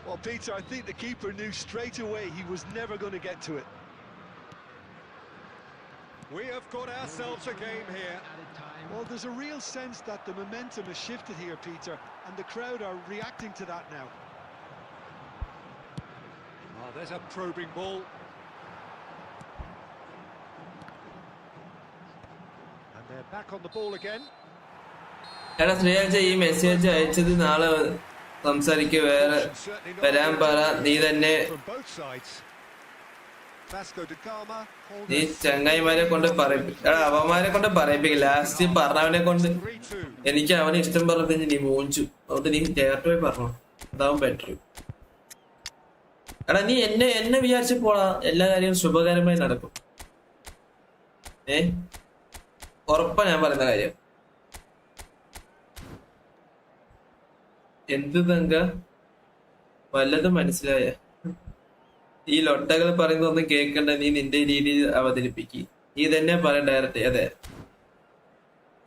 Well, Peter, I think the keeper knew straight away he was never going to get to it. We have got ourselves a game here. Well, there's a real sense that the momentum has shifted here, Peter, and the crowd are reacting to that now. Oh, there's a probing ball. And they're back on the ball again. എടാ ശ്രീയാഴ്ച ഈ message അയച്ചത് നാളെ സംസാരിക്കുക. വേറെ വരാൻ പറ. നീ തന്നെ നീ ചങ്ങായിമാരെ കൊണ്ട് പറയിപ്പിക്കും. അവന്മാരെ കൊണ്ട് പറയിപ്പിക്കും. ലാസ്റ്റ് പറഞ്ഞവനെ കൊണ്ട് എനിക്ക് അവനെ ഇഷ്ടം പറഞ്ഞത് നീ മോഞ്ചു. അതുകൊണ്ട് നീ ഡയറക്റ്റ് പോയി പറഞ്ഞോ. അതാവും ബെറ്റർ. എടാ നീ എന്നെ വിചാരിച്ച് പോടാ. എല്ലാ കാര്യവും ശുഭകരമായി നടക്കും. ഉറപ്പാ ഞാൻ പറയുന്ന കാര്യം. എന്ത് തങ്ക വല്ലതും മനസ്സിലായ? ഈ ലൊട്ടകൾ പറയുന്നതൊന്നും കേൾക്കണ്ട. നീ നിന്റെ രീതിയിൽ അവതരിപ്പിക്ക്. നീ തന്നെ പറയണ്ട ഡയറക്റ്റ്. അതെ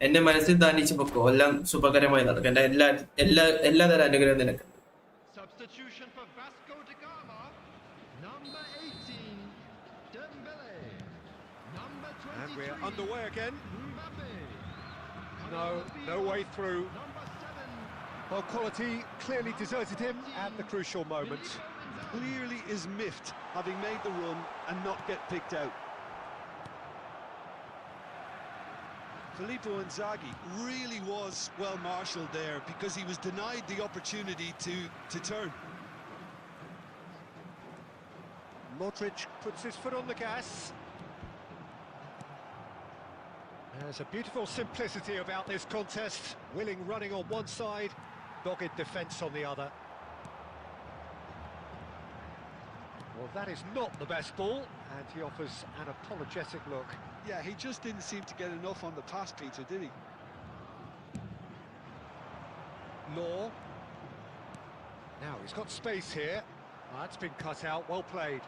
എന്റെ മനസ്സിൽ താണ്ടിച്ച് പൊക്കോ. എല്ലാം ശുഭകരമായി നടക്കും. എന്റെ എല്ലാതരം അനുഗ്രഹം നിനക്ക്. Substitution for Vasco da Gama. Number 18, Dembele. Number 23, And we're underway again. Mbappe. No way through. Number 7, Well, quality clearly deserted him at the crucial moment. Clearly is miffed, having made the run and not get picked out. Filippo Inzaghi really was well marshalled there because he was denied the opportunity to turn. Modric puts his foot on the gas. There's a beautiful simplicity about this contest. Willing running on one side, dogged defence on the other. Well, that is not the best ball, and he offers an apologetic look. Yeah, he just didn't seem to get enough on the pass, Peter, did he? Law. Now he's got space here. That's been cut out, well played.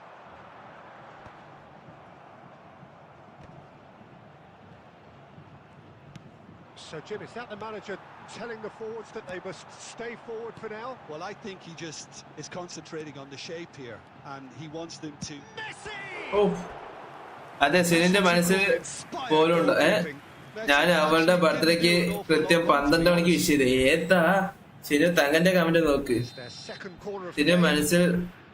So, Jim, is that the manager telling the forwards that they must stay forward for now? Well, I think he just is concentrating on the shape here, and he wants them to... Messi! ഓ അതെ സിനിന്റെ മനസ്സിൽ പോലും ഉണ്ട്. ഞാൻ അവളുടെ ബർത്ത്ഡേക്ക് കൃത്യം 12 മണിക്ക് wish ചെയ്ത്. ഏതാ സിനു തങ്കന്റെ കമന്റ് നോക്ക്. സിനു മനസ്സിൽ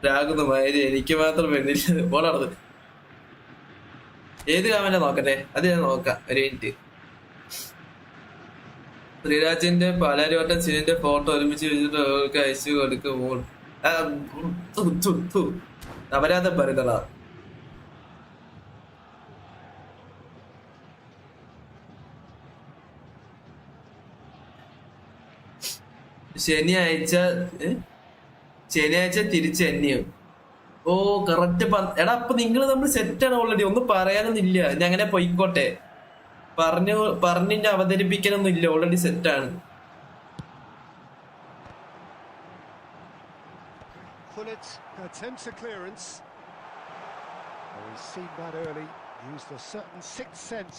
രാകുന്ന മാതിരി എനിക്ക് മാത്രം വരുന്നില്ല. പോളത് ഏത് കമന്റാ നോക്കട്ടെ, അത് ഞാൻ നോക്കാം ഒരു മിനിറ്റ്. ശ്രീരാജിന്റെ പലരോട്ടം സിനിന്റെ ഫോട്ടോ ഒരുമിച്ച് വെച്ചിട്ട് അവർക്ക് അയച്ചു കൊടുക്കുമ്പോൾ അപരാധം പറയുന്നതാ. ശനിയാഴ്ച തിരിച്ച് എന്നെയും. ഓ കറക്റ്റ്. എടാ അപ്പൊ നിങ്ങൾ നമ്മൾ സെറ്റാണ് ഓൾറെഡി. ഒന്നും പറയാനൊന്നുമില്ല. ഞാൻ അങ്ങനെ പൊയ്ക്കോട്ടെ. പറഞ്ഞിട്ട് അവതരിപ്പിക്കാനൊന്നും ഇല്ല. ഓൾറെഡി സെറ്റാണ്. Attempts a clearance. He's seen that early, used a certain sixth sense,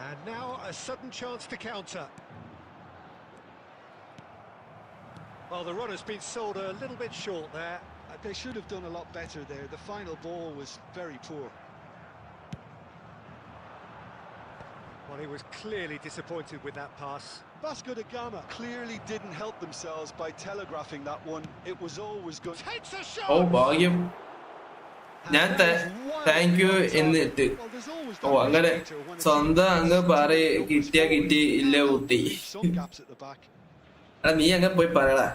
and now a sudden chance to counter. Well, the run has been sold a little bit short there. They should have done a lot better there. The final ball was very poor. Well, he was clearly disappointed with that pass. Vasco da Gama clearly didn't help themselves by telegraphing that one. It was always good. Takes a shot. ഓ ഭാഗ്യം. ഞാൻ thank you എന്നിട്ട് ഓ അങ്ങനെ സ്വന്തം അങ്ങ് പറയ കിട്ടിയാ കിട്ടി ഇല്ല കുട്ടി. എടാ നീ അങ്ങനെ പോയി പറയടാ.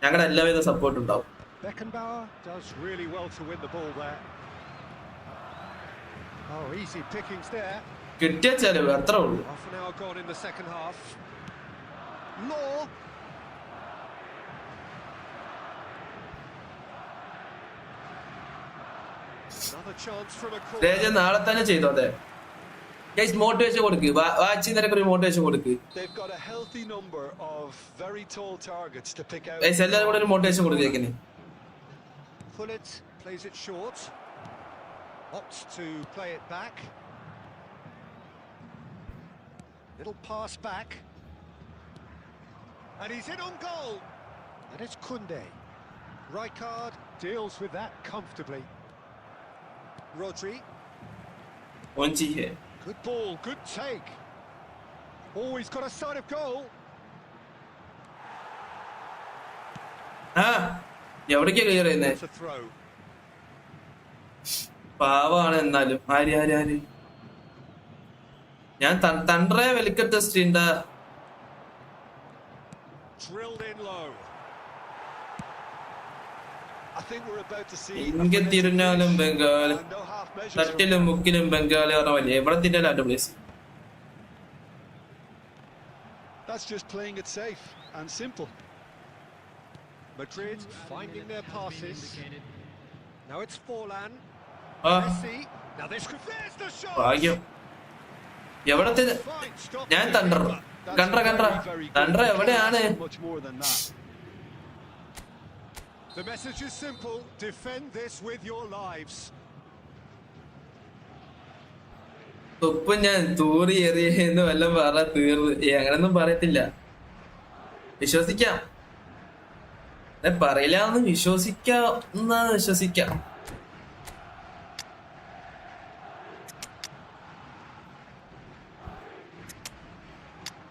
ഞങ്ങളുടെ എല്ലാവിധ സപ്പോർട്ട് ഉണ്ടാവും. Beckenbauer does really well to win the ball there. Oh, easy pickings there. കിട്ടിയ ചെലവ് അത്രേ ഉള്ളൂ. Half an hour gone in the second half. Law. Another chance from a corner. രേജ നാളെ തന്നെ ചെയ്തോ. അതെ മോട്ടിവേഷൻ കൊടുക്ക്. വാച്ചി നിനക്ക് ഒരു മോട്ടിവേഷൻ കൊടുക്ക്. എല്ലാവരും കൂടെ ഒരു motivation കൊടുക്കേക്കിന്. Pullet plays it short. Opts to play it back. Little pass back. And he's in on goal. And it's Koundé. Rijkaard deals with that comfortably. Rodri. Good ball, good take. Oh, he's got a side of goal. എവിടേക്കാ clear ചെയ്യുന്നേ? പാവാണ്. എന്നാലും ആര് ഞാൻ തണ്ടറെ വെലിക്കത്തെ സ്ട്രീണ്ടാ. ഇങ്ങനെ തിരുഞ്ഞാലും ബംഗാൾ, തട്ടിലും മുക്കിലും ബംഗാളി പറഞ്ഞ വലിയ എവിടെ തിന്നലാണ്ട് place. That's just playing it safe and simple. Madrid finding their passes. Now it's Forlan. Messi. Now there's the shot. ഭാഗ്യം. എവിടെ ഞാൻ തണ്ടറ എവിടെയാണ്? The message is simple. Defend this with your lives. തൊപ്പ് ഞാൻ തൂറി എറിയെന്ന് വല്ലതും പറഞ്ഞ തീർന്ന്. അങ്ങനൊന്നും പറയത്തില്ല. വിശ്വസിക്കാം. പറയില്ല എന്ന് വിശ്വസിക്കാം.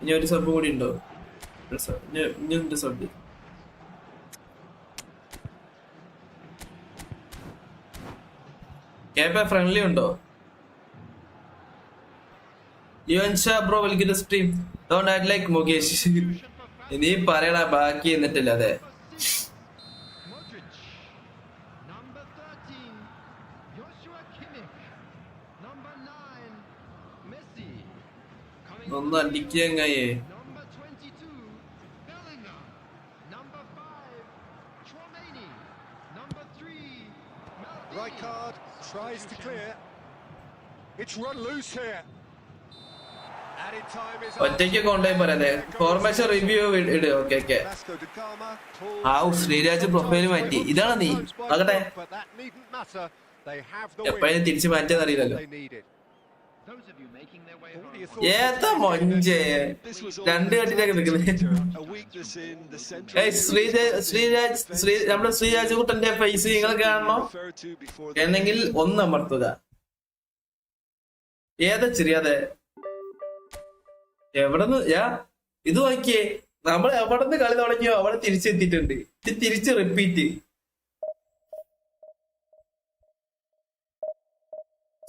ഇനി ഒരു സബ് കൂടി ഉണ്ടോ? ഇനി സബ് ക്യാപ് ഫ്രണ്ട്ലി ഉണ്ടോ? ബ്രോ വിളിക്കുന്ന stream don't act like Mukesh. നീ പറയണ ബാക്കി എന്നിട്ടില്ല. അതെ ഒന്ന് അടിക്കങ്ങയേ. Rijkaard tries to clear. It's run loose here. ഒറ്റയ്ക്ക് കൊണ്ടുപോയി പറയാതെ ഫോർമേഷൻ റിവ്യൂ ഇട്. ഓക്കെ ശ്രീരാജ് പ്രൊഫൈല് മാറ്റി. ഇതാണ് നീ ആകട്ടെ. എപ്പോഴും തിരിച്ചു മാറ്റാൻ അറിയില്ലല്ലോ. Those of you making their way What are your home. thoughts? ഏതാ മൊഞ്ചേ This was രണ്ട് കെട്ടിട്ടൊക്കെ നിൽക്കുന്നത്. a weakness in the central ഏയ് നമ്മുടെ ശ്രീരാജ് കുട്ടന്റെ ഫേസ് നിങ്ങൾ കാണണോ എന്നെങ്കിൽ ഒന്ന് അമർത്തുക. ഏതാ ചെറിയാതെ എവിടെന്ന് ഇത് നോക്കിയേ, നമ്മൾ എവിടെന്ന് കളി തുടങ്ങിയോ അവിടെ തിരിച്ചെത്തിയിട്ടുണ്ട്. ഇത് തിരിച്ച് റിപ്പീറ്റ്.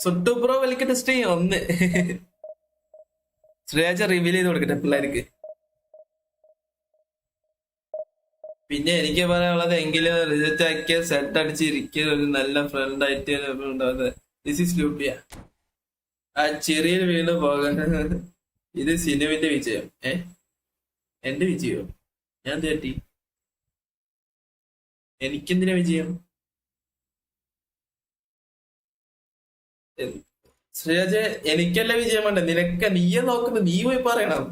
സുട്ടുപ്രോ വലിക്കട്ടെ സ്ട്രീം 1. ശ്രീരാജ റിവീൽ ചെയ്ത് കൊടുക്കട്ടെ പിള്ളേർക്ക്. പിന്നെ എനിക്ക് പറയാനുള്ളത്, എങ്കിലും റിജക്റ്റ് ആക്കിയ സെറ്റ് അടിച്ചിരിക്കുക ഒരു നല്ല ഫ്രണ്ട് ആയിട്ട് ഉണ്ടാവുന്നത്. ദിസ് ഈസ് ലൂപ്പിയ. ആ ചെറിയ വീണ് പോകാൻ ഇത് സിനുവിന്റെ വിജയം. എന്റെ വിജയോ? ഞാൻ തേട്ടി എനിക്കെന്തിനാ വിജയം? ശ്രീരാജ് എനിക്കല്ല വിജയം വേണ്ട, നിനക്ക. നീയെ നോക്കുന്നത്, നീ പോയി പറയണം.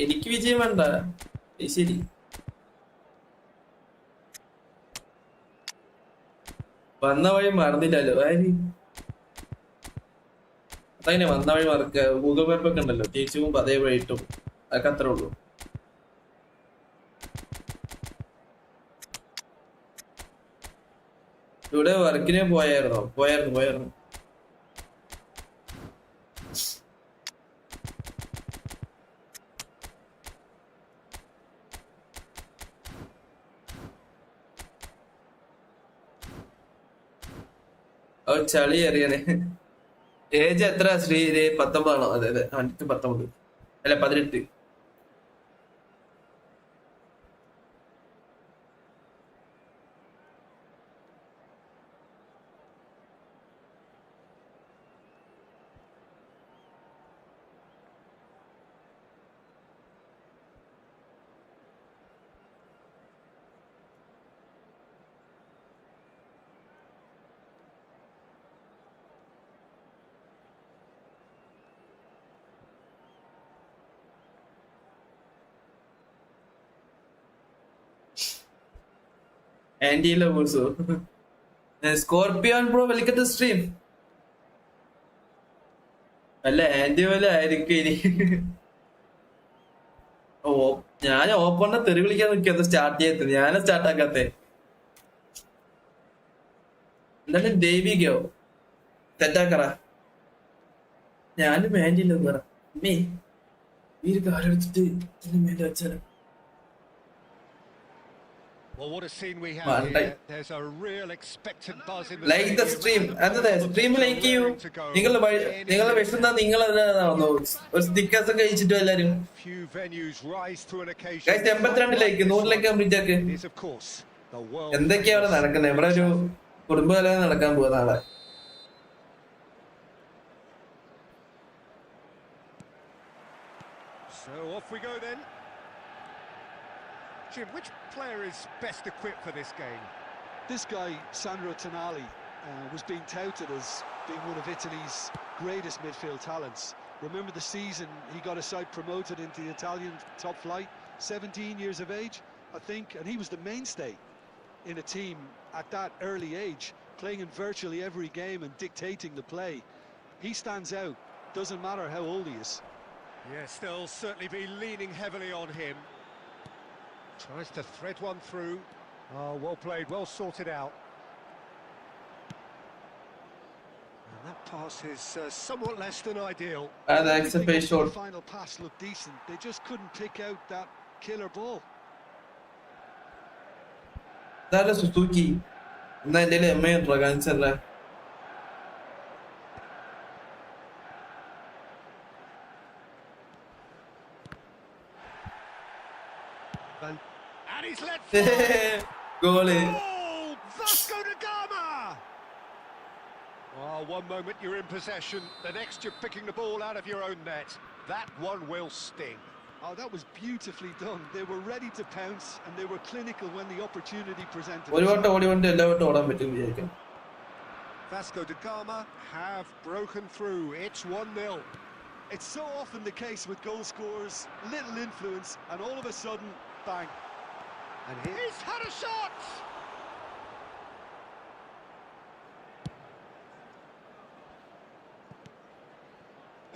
എനിക്ക് വിജയം വേണ്ട. ശരി, വന്ന വഴി മറന്നില്ലല്ലോ. അതങ്ങനെ വന്ന വഴി മറക്ക. ഗൂഗിൾ മാപ്പ് ഒക്കെ ഉണ്ടല്ലോ, തിരിച്ചു പോകുമ്പോ അതേ വഴി ഇട്ടും. അതൊക്കെ അത്രേ ഉള്ളൂ. ഇവിടെ വർക്കിന് പോയായിരുന്നു. ചളി അറിയാനേ. ഏജ് എത്ര ശ്രീ? 19 അതെ 19 അല്ല 18. ആന്റി ലവേഴ്സോ? Scorpion bro welcome to stream. അല്ല ആന്റി പോലെ ആയിരിക്കും ഇനി. ഞാൻ ഓപ്പണിനെ തെറി വിളിക്കാൻ നിൽക്കുന്നത് സ്റ്റാർട്ട് ചെയ്തത്. ഞാനും സ്റ്റാർട്ട് ആക്കാത്തെ. എന്താണ് ദൈവികയോ? തെറ്റാക്കറ. ഞാനും ആന്റി ലവറ. ഈ ഒരു കാലം എടുത്തിട്ട് മേലെ വെച്ചാലും. Well, what a scene we have here. There's a real expectant buzz in the like the stream. അതെ സ്ട്രീം ലൈക്ക് ചെയ്യൂ. നിങ്ങളുടെ വിഷമം നിങ്ങൾ ഒരു സ്റ്റിക്കേഴ്സ് ഒക്കെ അയച്ചിട്ടു എല്ലാരും. Few venues rise to an occasion. Guys 82 like 100 like complete ആക്ക്. എന്തൊക്കെയാ അവിടെ നടക്കുന്നത്? ഇവിടെ ഒരു കുടുംബകലം നടക്കാൻ പോവാ നാളെ. So off we go then. Jim, which player is best equipped for this game? This guy, Sandro Tonali, was being touted as being one of Italy's greatest midfield talents. Remember the season he got a side promoted into the Italian top flight, 17 years of age, I think, and he was the mainstay in a team at that early age, playing in virtually every game and dictating the play. He stands out, doesn't matter how old he is. Yeah, still certainly be leaning heavily on him. Tries to thread one through. Oh, well played, well sorted out. And that pass is somewhat less than ideal. That's a very short. The final pass looked decent. They just couldn't pick out that killer ball. That is Suzuki. എന്നാ എന്റെ അമ്മ കാണിച്ചല്ലേ. And he's let Goal. Oh, Vasco da Gama! Oh, one moment you're in possession, the next you're picking the ball out of your own net. That one will sting. Oh, that was beautifully done. They were ready to pounce and they were clinical when the opportunity presented itself. Vasco da Gama have broken through. It's 1-0. It's so often the case with goal scorers, little influence and all of a sudden, bang. And he's had a shot!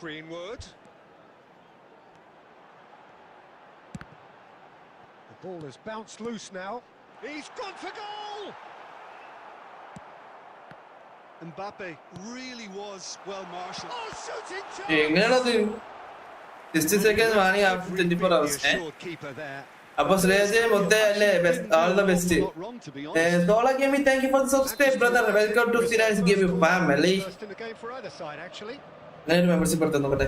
Greenwood. The ball has bounced loose now. He's gone for goal! Mbappe really was well marshalled. Oh, shooting chance! എങ്ങനെയാണത് 60 seconds വാങ്ങി after 24 hours Keeper there. അപ്പൊ ശ്രേയസ് മൊത്തം അല്ലേ all the best Sola Gaming, thank you for the subscribe, brother. Welcome to Siraj Gaming family. First in the game for either side, actually. ഞാൻ membership എടുത്തു നോക്കട്ടെ.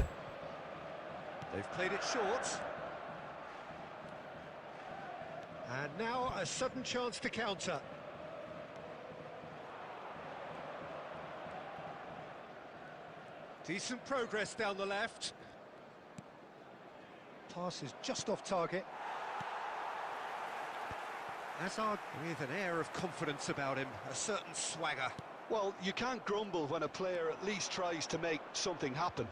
They've played it short. And now a sudden chance to counter. Decent progress down the left. Pass is just off target. Hazard with an air of confidence about him, a certain swagger. Well, you can't grumble when a player at least tries to make something happen.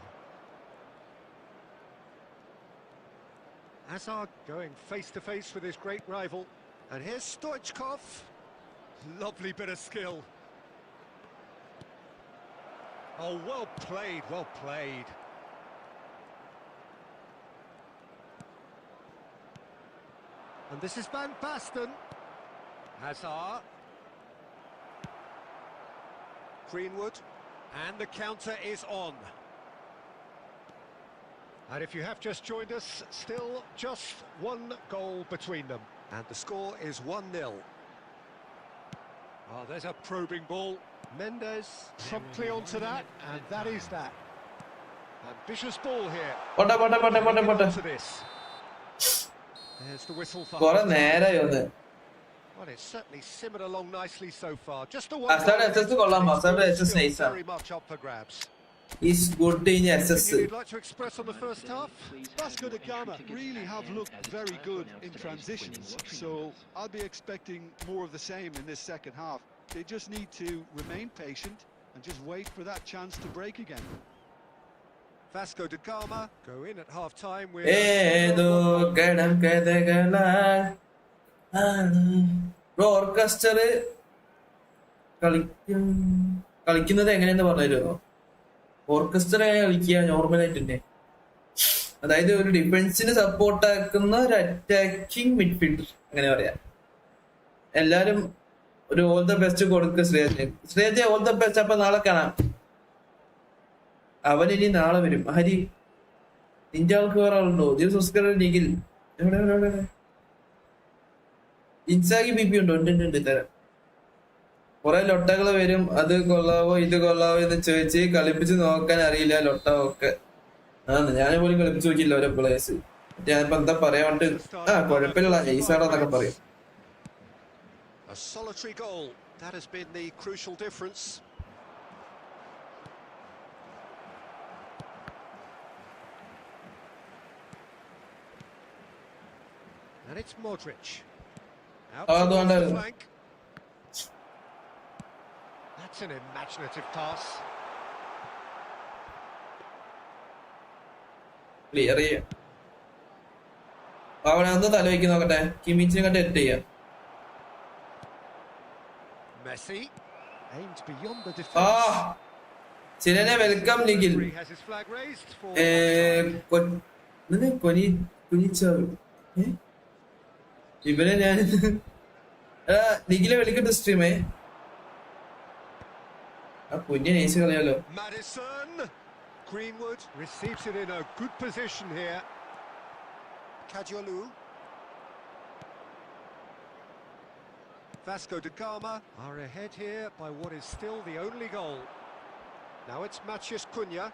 Hazard going face to face with his great rival. And here's Stoichkov. Lovely bit of skill. Oh, well played, well played. And this is Van Basten. Hazard. Greenwood. And the counter is on. And if you have just joined us, still just one goal between them. And the score is 1-0. Oh, there's a probing ball. Mendes promptly onto that, and that is that. Ambitious ball here. To this. There's the whistle for കുറെ നേരായി വന്ന് well, it's certainly simmered along nicely so far. Just the one. Hazard SS കൊള്ളാം. Hazard SS nice ആണ്. Very much up for grabs. He's good in SS. You'd like to express on the first half? Vasco da Gama really have looked very good in transitions, so I'll be expecting more of the same in this second half. They just need to remain patient and just wait for that chance to break again. Vasco da Gama go in at half time with ഏതോ കടം കഥകളാൽ orchestra കളിക്കുന്നത് എങ്ങനെയെന്ന് പറഞ്ഞുതരുമോ? Orchestra കളിക്കുക നോർമലായിട്ട് തന്നെ, അതായത് ഒരു ഡിഫൻസിന് support ആക്കുന്ന ഒരു അറ്റാക്കിംഗ് മിഡ്ഫീൽഡർ, അങ്ങനെ പറയാം. എല്ലാരും ഒരു ഓൾ ദ ബെസ്റ്റ് കൊടുക്കുക ശ്രേയജ് ഓൾ ദ ബെസ്റ്റ്. അപ്പൊ നാളെ കാണാം. അവൻ ഇനി നാളെ വരും. ഹരി നിന്റെ ആൾക്ക് വേറെ ആളുണ്ടോ? സബ്സ്ക്രൈബർ നിഖിൽ എവിടെ? ഇൻസാഗി ബി പി ഉണ്ടോ? ഉണ്ട് തരാം. കുറെ ലൊട്ടകള് വരും, അത് കൊള്ളാവോ ഇത് കൊള്ളാവോ എന്ന് ചോദിച്ച് കളിപ്പിച്ച് നോക്കാൻ അറിയില്ല ലൊട്ടൊക്കെ. ഞാൻ പോലും കളിപ്പിച്ച് നോക്കിയില്ല ഓരോ പ്ലേയേഴ്സ്. ഞാനിപ്പോ എന്താ പറയാണ്ട് കുഴപ്പമില്ല നൈസാണെന്നൊക്കെ പറയും. a solitary goal. That has been the crucial difference. And it's Modric. Out to the flank. That's an imaginative pass. Clear ചെയ്യാം. അവനൊന്ന് തല വയ്ക്കി നോക്കട്ടെ. കിമിച്ചിനെ കണ്ട് എറ്റ് ചെയ്യാം. Messi aimed beyond the defense. ചിലനെ വെൽക്കം നിഖിൽ. ഇവനെ ഞാൻ നിഖിലെ വിളിക്കട്ടെ സ്ട്രീമേ. കുഞ്ഞ് നൈസ് കളയാലോ. Greenwood receives it in a good position here. Kadiolu. Vasco da Gama are ahead here by what is still the only goal. Now it's Matheus Cunha.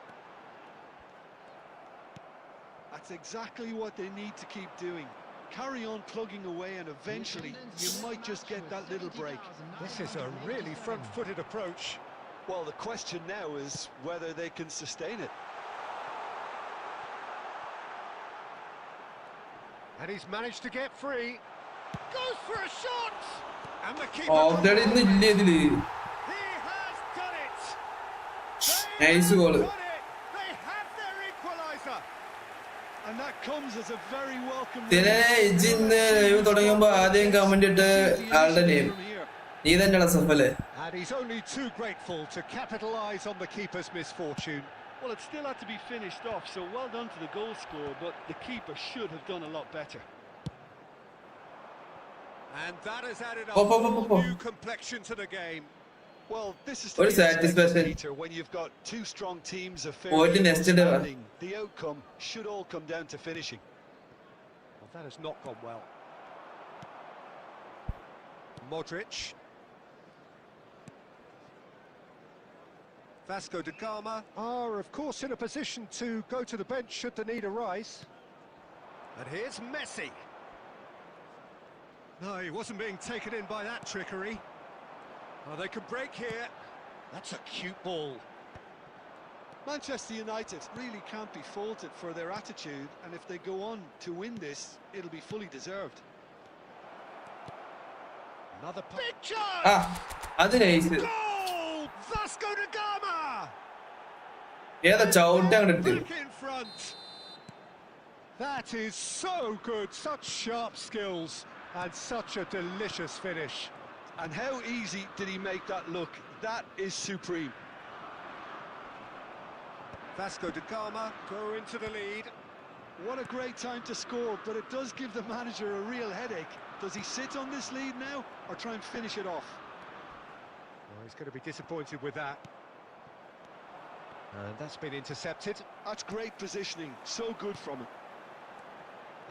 That's exactly what they need to keep doing. Carry on plugging away and eventually you might just get that little break. This is a really front-footed approach. Well, the question now is whether they can sustain it. And he's managed to get free. Goes for a shot! And the keeper... He has done it! Nice goal. They have their equaliser. And that comes as a very welcome... And he's only too grateful to capitalise on the keeper's misfortune. Well, it still had to be finished off, so well done to the goal scorer, but the keeper should have done a lot better. And that has added a Pop, pop, whole pop, pop. new complexion to the game. Well, this is to What be is that? expected, This person- Peter, when you've got two strong teams of What fairly in equal yesterday, huh? standing. The outcome should all come down to finishing. Well, that has not gone well. Modric. Vasco da Gama are, of course, in a position to go to the bench should the need arise. And here's Messi. No, he wasn't being taken in by that trickery. Oh, they could break here. That's a cute ball. Manchester United really can't be faulted for their attitude, and if they go on to win this, it'll be fully deserved. Another big chance! അത് nice. Goal! Vasco da Gama! ഏതാ ചവിട്ടി അങ്ങോട്ട് ഇട്ട്. Back in front. That is so good, such sharp skills and such a delicious finish. And how easy did he make that look? That is supreme. Vasco da Gama go into the lead. What a great time to score, but it does give the manager a real headache. Does he sit on this lead now or try and finish it off? Oh, he's going to be disappointed with that. And that's been intercepted. That's great positioning, so good from him.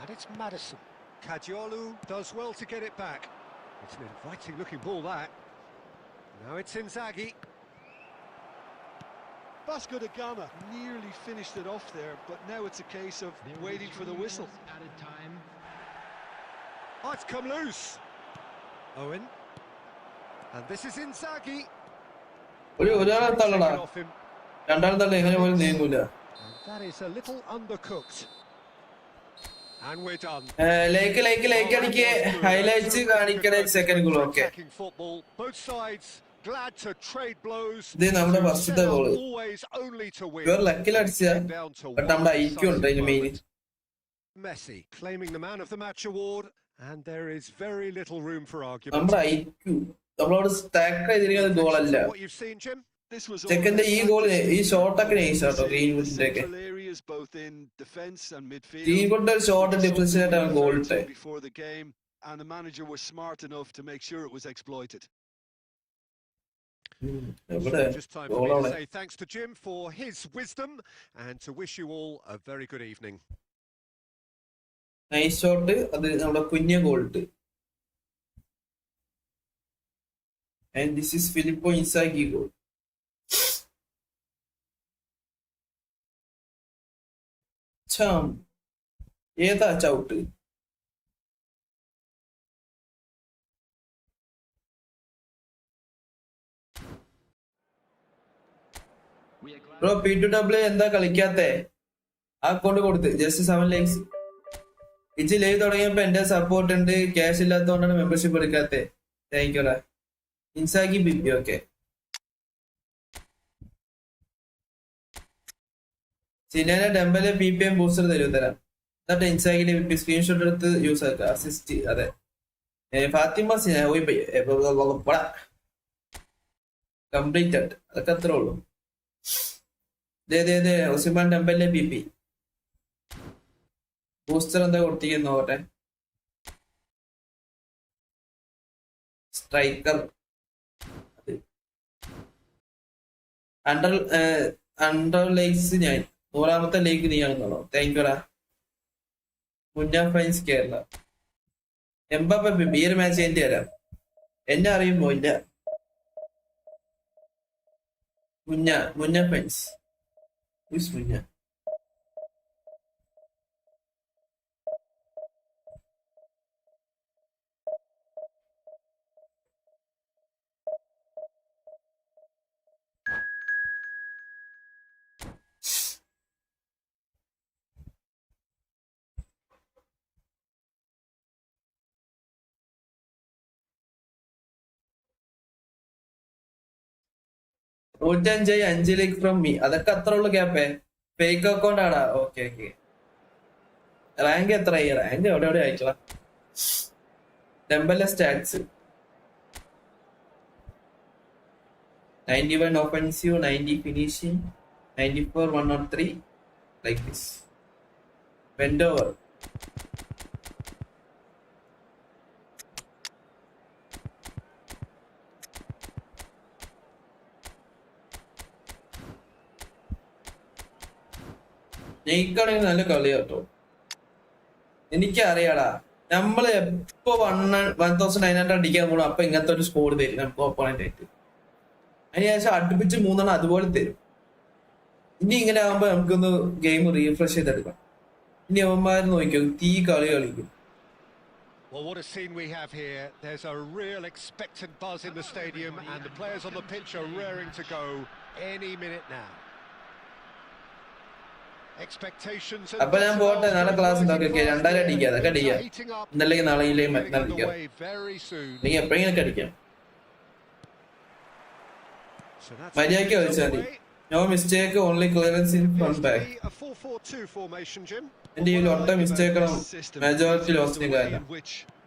And it's Maddison. Kadiolu does well to get it back. It's an inviting looking ball, that. Now it's Inzaghi. Vasco da Gama nearly finished it off there, but now it's a case of waiting for the whistle. Added time. Oh, it's come loose. Owen. And this is Inzaghi. ഒരാളെ തള്ളടാ. Taken off him. രണ്ടാളെ തള്ള എങ്ങനെ പോലും നീങ്ങൂല. And that is a little undercooked. And we're done. Like അടിക്ക്. Highlights കാണിക്കണേ second goal. Okay. Attacking football. Both sides glad to trade blows. ഇത് നമ്മുടെ ഫസ്റ്റത്തെ goal. Always only to win. ഇവർ ലക്കിൽ അടിച്ചാ. ബട്ട് നമ്മുടെ ഐക്യം ഉണ്ട് അതിന് main. Messi claiming the man of the match award, and there is very little room for argument. നമ്മുടെ ഐക്യം നമ്മളോട് സ്റ്റാക്ക് ചെയ്തിരിക്കുന്ന ഗോളല്ല. What you've seen, Jim? This was second ഈ ഗോളിന് ഈ ഷോട്ടൊക്കെ നൈസ് ആട്ടോ ഗ്രീൻവുഡിന്റെ ഒക്കെ. central areas both in defence and midfield. ഗ്രീൻവുഡിന്റെ ഒരു ഷോട്ട് ഡിഫറൻസ് ആയിട്ടാണ് ഗോൾ ഇട്ടേ. Before the game, and the manager was smart enough to make sure it was exploited. ഇവിടെ Just time for me ഗോളാണ്. to say thanks to Jim for his wisdom and to wish you all a very good evening. Nice shot. അത് നമ്മുടെ കുഞ്ഞ goal ഇട്ട്. And this is Filippo Inzaghi goal. ചാം ഏതാ ചവിട്ട്? Bro P2W എന്താ കളിക്കാത്തെ? ആ account കൊടുത്ത് ജസ്റ്റ് 7 ലൈക്സ്. ഇച്ച് ലൈവ് തുടങ്ങിയപ്പോ എന്റെ സപ്പോർട്ട് ഉണ്ട്. ക്യാഷ് ഇല്ലാത്തതുകൊണ്ടാണ് മെമ്പർഷിപ്പ് എടുക്കാത്തെ. താങ്ക് യുടാ. ഇൻസാഗി ബിബി. ഓക്കെ. സിനാനെ ഡെമ്പലെ PPM ബൂസ്റ്റർ തരാം. എന്നിട്ട് ഇൻസാഗിന്റെ ബിബി സ്ക്രീൻഷോട്ട് എടുത്ത് യൂസ് ആക്കുക. അസിസ്റ്റ്. അതെ. ഫാത്തിമ സിന കംപ്ലീറ്റഡ്. അതൊക്കെ അത്രേ ഉള്ളൂ. ഒസിമാൻ ഡെമ്പലെ PP ബൂസ്റ്റർ എന്താ കൊടുത്തിരിക്കുന്നു നോക്കട്ടെ. സ്ട്രൈക്കർ അണ്ടർ ലൈക്സ് ഞാൻ 100ാമത്തെ ലൈക്ക് നീയാണെന്നുള്ളൂ. താങ്ക് യുടാ. മുന്ന ഫൈൻസ് കേരള. എംബാപ്പെ ഈ ഒരു മാച്ച് എന്റെ തരാം. എന്നെ അറിയുമ്പോ ഇല്ല. മുന്ന ഫൈൻസ് മുന്ന. $105 ലൈക്ക് ഫ്രം മീ. അതൊക്കെ അത്ര ഉള്ളു ക്യാപ്പേ. ഫേക്ക് അക്കൗണ്ട് ആടാ. Okay okay. റാങ്ക് എത്രയായി? റാങ്ക് എവിടെ അയച്ചതാ? Dembele stats 91 offensive, 90 finishing, 94, 103, like this. Bend over. ജയിക്കുകയാണെങ്കിൽ നല്ല കളിയാട്ടോ. എനിക്കറിയാടാ, നമ്മള് എപ്പോ 1900 അടിക്കാൻ പോകണം അപ്പൊ ഇങ്ങനത്തെ ഒരു സ്കോർ തരും നമുക്ക് ഓപ്പണന്റ് ആയിട്ട്. അതിനുശേഷം അടുപ്പിച്ച് 3 അതുപോലെ തരും. ഇനി ഇങ്ങനെ ആകുമ്പോ നമുക്കൊന്ന് ഗെയിം റീഫ്രഷ് ചെയ്തെടുക്കാം. ഇനി അവന്മാർ നോക്കിയോ തീ കളി കളിക്കും. Well, what a scene we have here. There's a real expectant buzz in the stadium and the players on the pitch are raring to go any minute now. Expectations. അപ്പൊ ഞാൻ പോട്ടെ, നാളെ ക്ലാസ് ഉണ്ടാക്കി 2 അടിക്കാം, അതൊക്കെ അടിക്കാം. ഇന്നല്ലെങ്കിൽ നാളെ മറ്റന്നാൾ അടിക്കാം, അല്ലെങ്കിൽ എപ്പോഴെങ്കിലും അടിക്കാം. മര്യാദയ്ക്ക് കളിച്ചാൽ മതി. No mistake, only clearance in front back. എന്റെ ഈ ഒട്ട മിസ്റ്റേക്കണം മെജോറിറ്റി ലോസിന് കാരണം.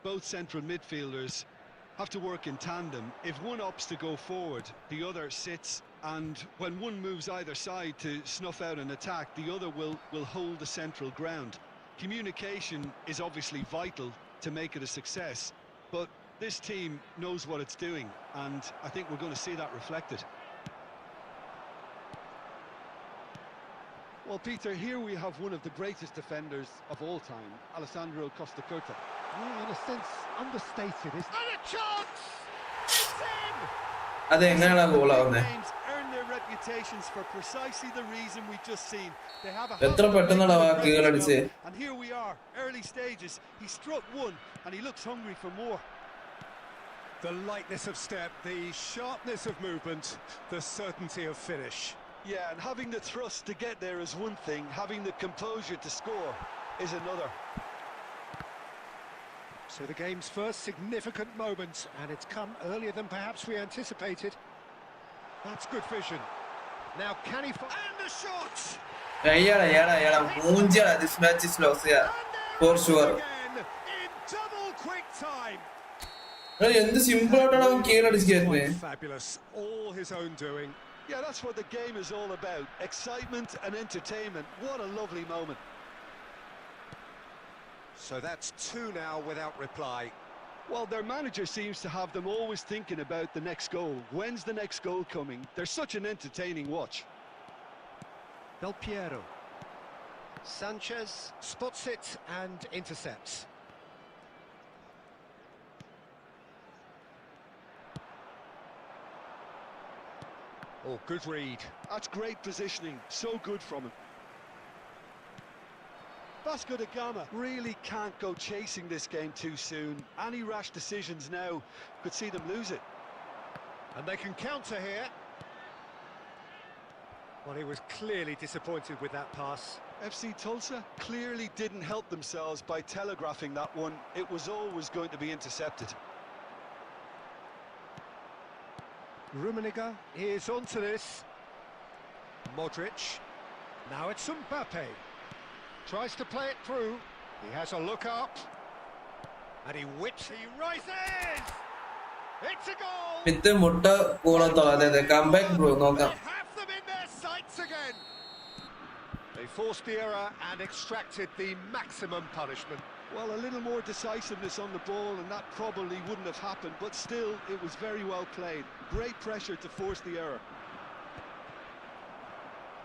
Both central midfielders have to work in tandem. If one opts to go forward, the other sits, and when one moves either side to snuff out an attack, the other will hold the central ground. Communication is obviously vital to make it a success, but this team knows what it's doing, and I think we're going to see that reflected. Well, Peter, here we have one of the greatest defenders of all time, Alessandro Costa Curta. Yeah, in a sense, understated, isn't it? And a chance! It's in! അതെങ്ങനെയാണ് ഗോളാവുന്നത്? Earn their reputations for precisely the reason we just seen. They have a എത്ര പെട്ടെന്നാണ് വാക്കുകൾ അടിച്ച്. And here we are, early stages. He struck one and he looks hungry for more. The lightness of step, the sharpness of movement, the certainty of finish. Yeah, and having the thrust to get there is one thing, having the composure to score is another. So the game's first significant moment, and it's come earlier than perhaps we anticipated. That's good vision. Now can he and the shots! മൂഞ്ചാ, this match is lost, yeah, for sure. In double quick time. എന്ത് simple ആയിട്ടാണ് അവൻ കീഴടക്കിയത്. Fabulous, all his own doing. Yeah, that's what the game is all about. Excitement and entertainment. What a lovely moment. So that's 2 now without reply. Well, their manager seems to have them always thinking about the next goal. When's the next goal coming? They're such an entertaining watch. Del Piero. Sanchez spots it and intercepts. Oh, good read. That's great positioning. So good from him. Vasco da Gama really can't go chasing this game too soon. Any rash decisions now could see them lose it. And they can counter here. Well, he was clearly disappointed with that pass. FC Tulsa clearly didn't help themselves by telegraphing that one. It was always going to be intercepted. Rummenigge is onto this. Modric. Now it's Mbappe. Tries to play it through. He has a look up. And he whips. He rises! It's a goal! ഇത് മുട്ട കൂടത്തോ, അതെ comeback bro, നോക്കാം. They have them in their sights again. They forced the error and extracted the maximum punishment. Well, a little more decisiveness on the ball and that probably wouldn't have happened, but still, it was very well played. Great pressure to force the error.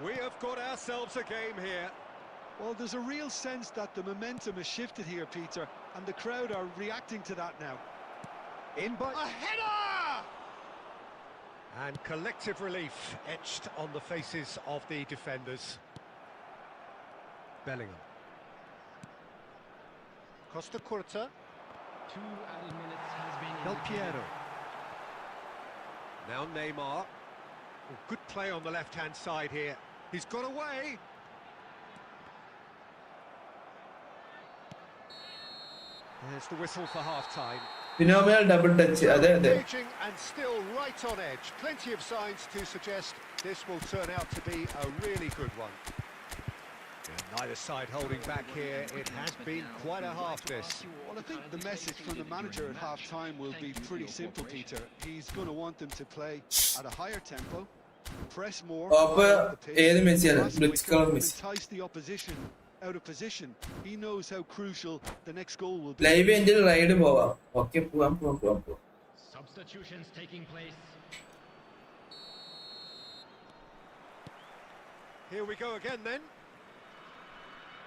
We have got ourselves a game here. Well, there's a real sense that the momentum has shifted here, Peter, and the crowd are reacting to that now. In by a header! And collective relief etched on the faces of the defenders. Bellingham. Costa Curta. 2 added minutes has been Del Piero. Now Neymar. Oh, good play on the left-hand side here. He's got away. There's the whistle for half-time. Phenomenal double touch, അതെ അതെ. Engaging and still right on edge. Plenty of signs to suggest this will turn out to be a really good one. And neither side holding back here. It has been quite a half this. Well, I think the message from the manager at half-time will be pretty simple, Peter. He's going to want them to play at a higher tempo, Press more. അപ്പൊ higher up the pitch. ഏത് മെസ്സിയാണ്? Pass blitz quicker, colour Messi. entice the opposition out of position. He knows how crucial the next goal will be. Live എൻ്റെ ride പോവാം. Okay പോവാം. Substitutions taking place. Here we go again then.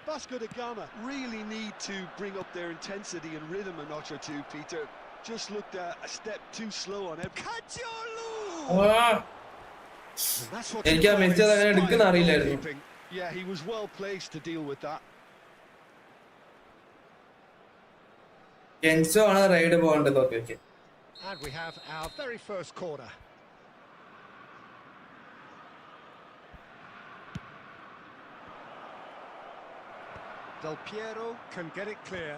Vasco da Gama really need to bring up their intensity and rhythm a notch or two, Peter. Just looked a step too slow on every... Kajolu! That's what എനിക്ക് ആ Messi അതങ്ങനെ എടുക്കുന്ന അറിയില്ലായിരുന്നു. Yeah, he was well placed to deal with that. Kenzo ആണ് ride പോകേണ്ടത്. Okay. And we have our very first corner. Del Piero can get it clear.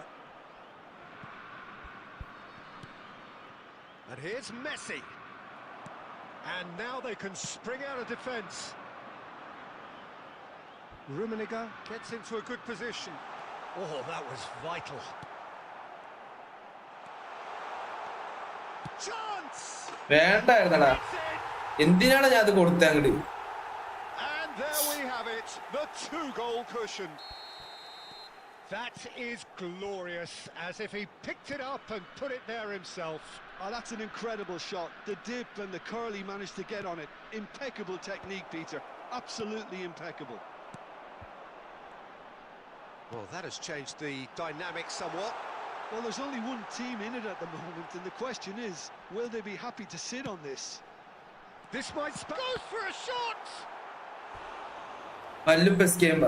And here's Messi. And now they can spring out of defence. Rummenigge gets into a good position. Oh, that was vital. Chance! വേണ്ടായിരുന്നടാ. എന്തിനാണ് ഞാൻ അത് കൊടുത്തത് അങ്ങോട്ട്? And there we have it, the 2-goal cushion. That is glorious, as if he picked it up and put it there himself. Oh, that's an incredible shot. The dip and the curl he managed to get on it. Impeccable technique, Peter. Absolutely impeccable. Well, that has changed the dynamic somewhat. Well, there's only one team in it at the moment, and the question is, will they be happy to sit on this? This might goes for a shot! പല്ലും പെസ്കേമ്പ.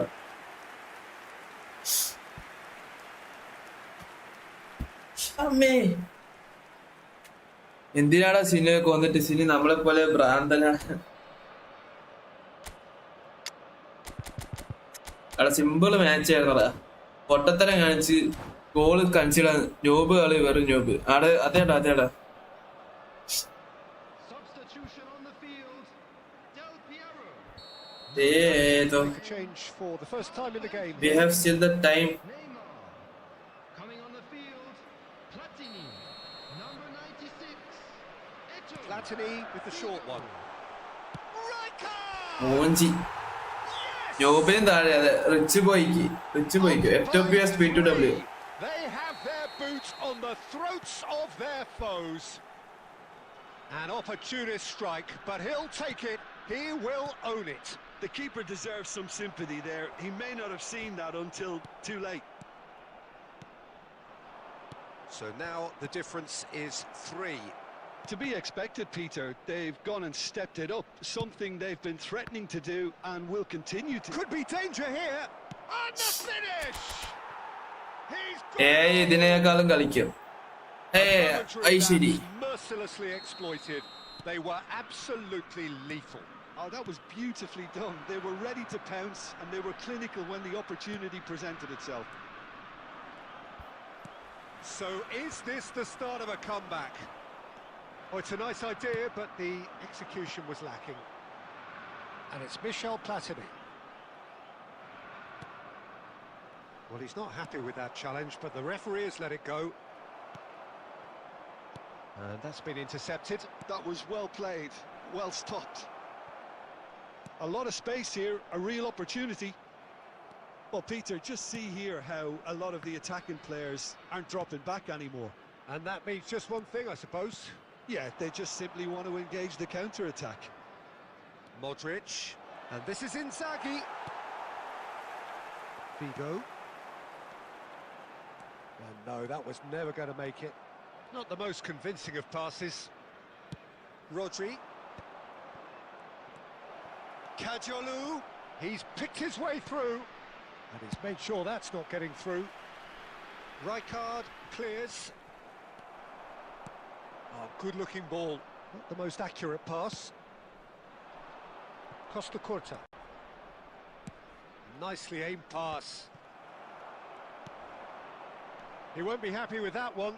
അമ്മേ എന്തിനാടാ സിനിമയൊക്കെ വന്നിട്ട് സിനി നമ്മളെ പോലെ ഭ്രാന്തനാണ്. അവിടെ simple match ആയിരുന്നടാ. പൊട്ടത്തരം കാണിച്ച് ഗോള് കൺസിഡർ ജോബ് കളി വെറും ജോബ്. അതേടാ Substitution on the field. Del Piero. Change for the first time in the game. We have still the time. Neymar. Coming on the field. Platini. Number 96. Eto. Platini with the short one. മോഞ്ചി ജോബിനും താഴെ. അതെ rich ബോയ്ക്ക് F2P P2W. They have their boots on the throats of their foes. An opportunist strike, but he'll take it. He will own it. The keeper deserves some sympathy there. He may not have seen that until too late. So now the difference is 3. To be expected, Peter. They've gone and stepped it up. Something they've been threatening to do and will continue to. Could be danger here. And the finish! ഇതിനേക്കാളും കളിക്കും. ഐശ്വരി Mercilessly exploited. They were absolutely lethal. Oh, that was beautifully done. They were ready to pounce and they were clinical when the opportunity presented itself. So is this the start of a comeback? Oh, it's a nice idea, but the execution was lacking. And it's Michel Platini. Well, he's not happy with that challenge, but the referee has let it go. And that's been intercepted. That was well played, well stopped. A lot of space here, a real opportunity. Well, Peter, just see here how a lot of the attacking players aren't dropping back anymore. And that means just one thing, I suppose. Yeah, they just simply want to engage the counter-attack. Modric, and this is Inzaghi. Figo. And no, that was never going to make it. Not the most convincing of passes. Rodri. Kajolu. He's picked his way through. And he's made sure that's not getting through. Rijkaard clears. Oh, good-looking ball. Not the most accurate pass. Costa Curta. Nicely aimed pass. He won't be happy with that one.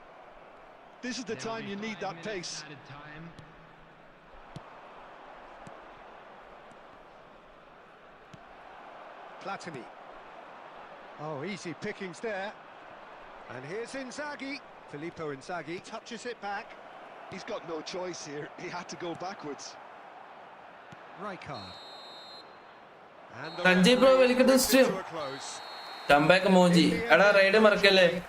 This is the time you need that pace. Platini. Oh, easy pickings there. And here's Inzaghi. Filippo Inzaghi touches it back. He's got no choice here. He had to go backwards. Rijkaard. And Sanjay bro, welcome to stream. Come back, Moji. Ada raid markelle.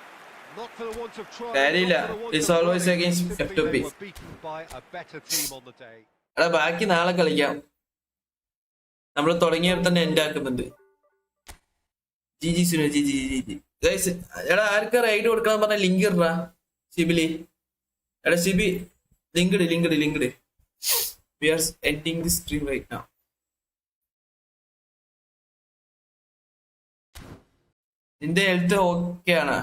Not for the want of trying. കാര്യമില്ല. It's always against F2P. They were beaten by a better team on the day. എടാ ബാക്കി നാളെ കളിക്കാം. നമ്മൾ തുടങ്ങിയപ്പോൾ തന്നെ end ആക്കുന്നുണ്ട്. G Sunu G. Guys എടാ ആർക്കാ റൈഡ് കൊടുക്കാൻ പറഞ്ഞ ലിങ്ക് ഇടാ സിബിലി. എടാ Sibi link. We are ending this stream right now. നിന്റെ ഹെൽത്ത് ഓക്കെ ആണ്?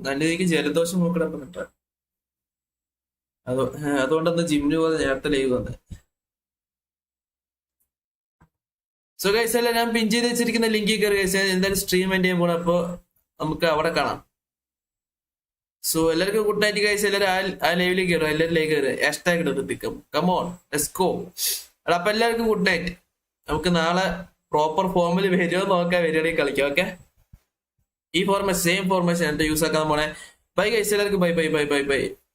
നല്ല രീതിക്ക് ജലദോഷം നോക്കിടപ്പുണ്ട്. അതുകൊണ്ടൊന്ന് ജിമ്മിന് പോലെ നേരത്തെ ലൈവ് വന്നത്. സോ ഗൈസ് അല്ല ഞാൻ പിൻ ചെയ്ത് വെച്ചിരിക്കുന്ന ലിങ്കിൽ കയറി ഗൈസ് എന്തായാലും സ്ട്രീം എൻഡ് ചെയ്യാൻ പോകണം. അപ്പൊ നമുക്ക് അവിടെ കാണാം. സോ എല്ലാവർക്കും ഗുഡ് നൈറ്റ് ഗൈസ്. എല്ലാവരും ആ ലൈവിലേക്ക് കയറും. എല്ലാവരും ലൈക്ക് കയറുക. ഹാഷ്ടാഗ് ഇട്ടിട്ട് കമോൺ ലെറ്റ്സ് ഗോ. അപ്പൊ എല്ലാവർക്കും ഗുഡ് നൈറ്റ്. നമുക്ക് നാളെ പ്രോപ്പർ ഫോമിൽ വരുമോ നോക്കാം. വരികയാണെങ്കിൽ കളിക്കാം. ഓക്കെ ഈ ഫോർമേഷൻ സെയിം ഫോർമേഷൻ എന്റെ യൂസ് ആക്കാൻ പോണേ. ബൈ ഗൈസ് എല്ലാവർക്കും ബൈ.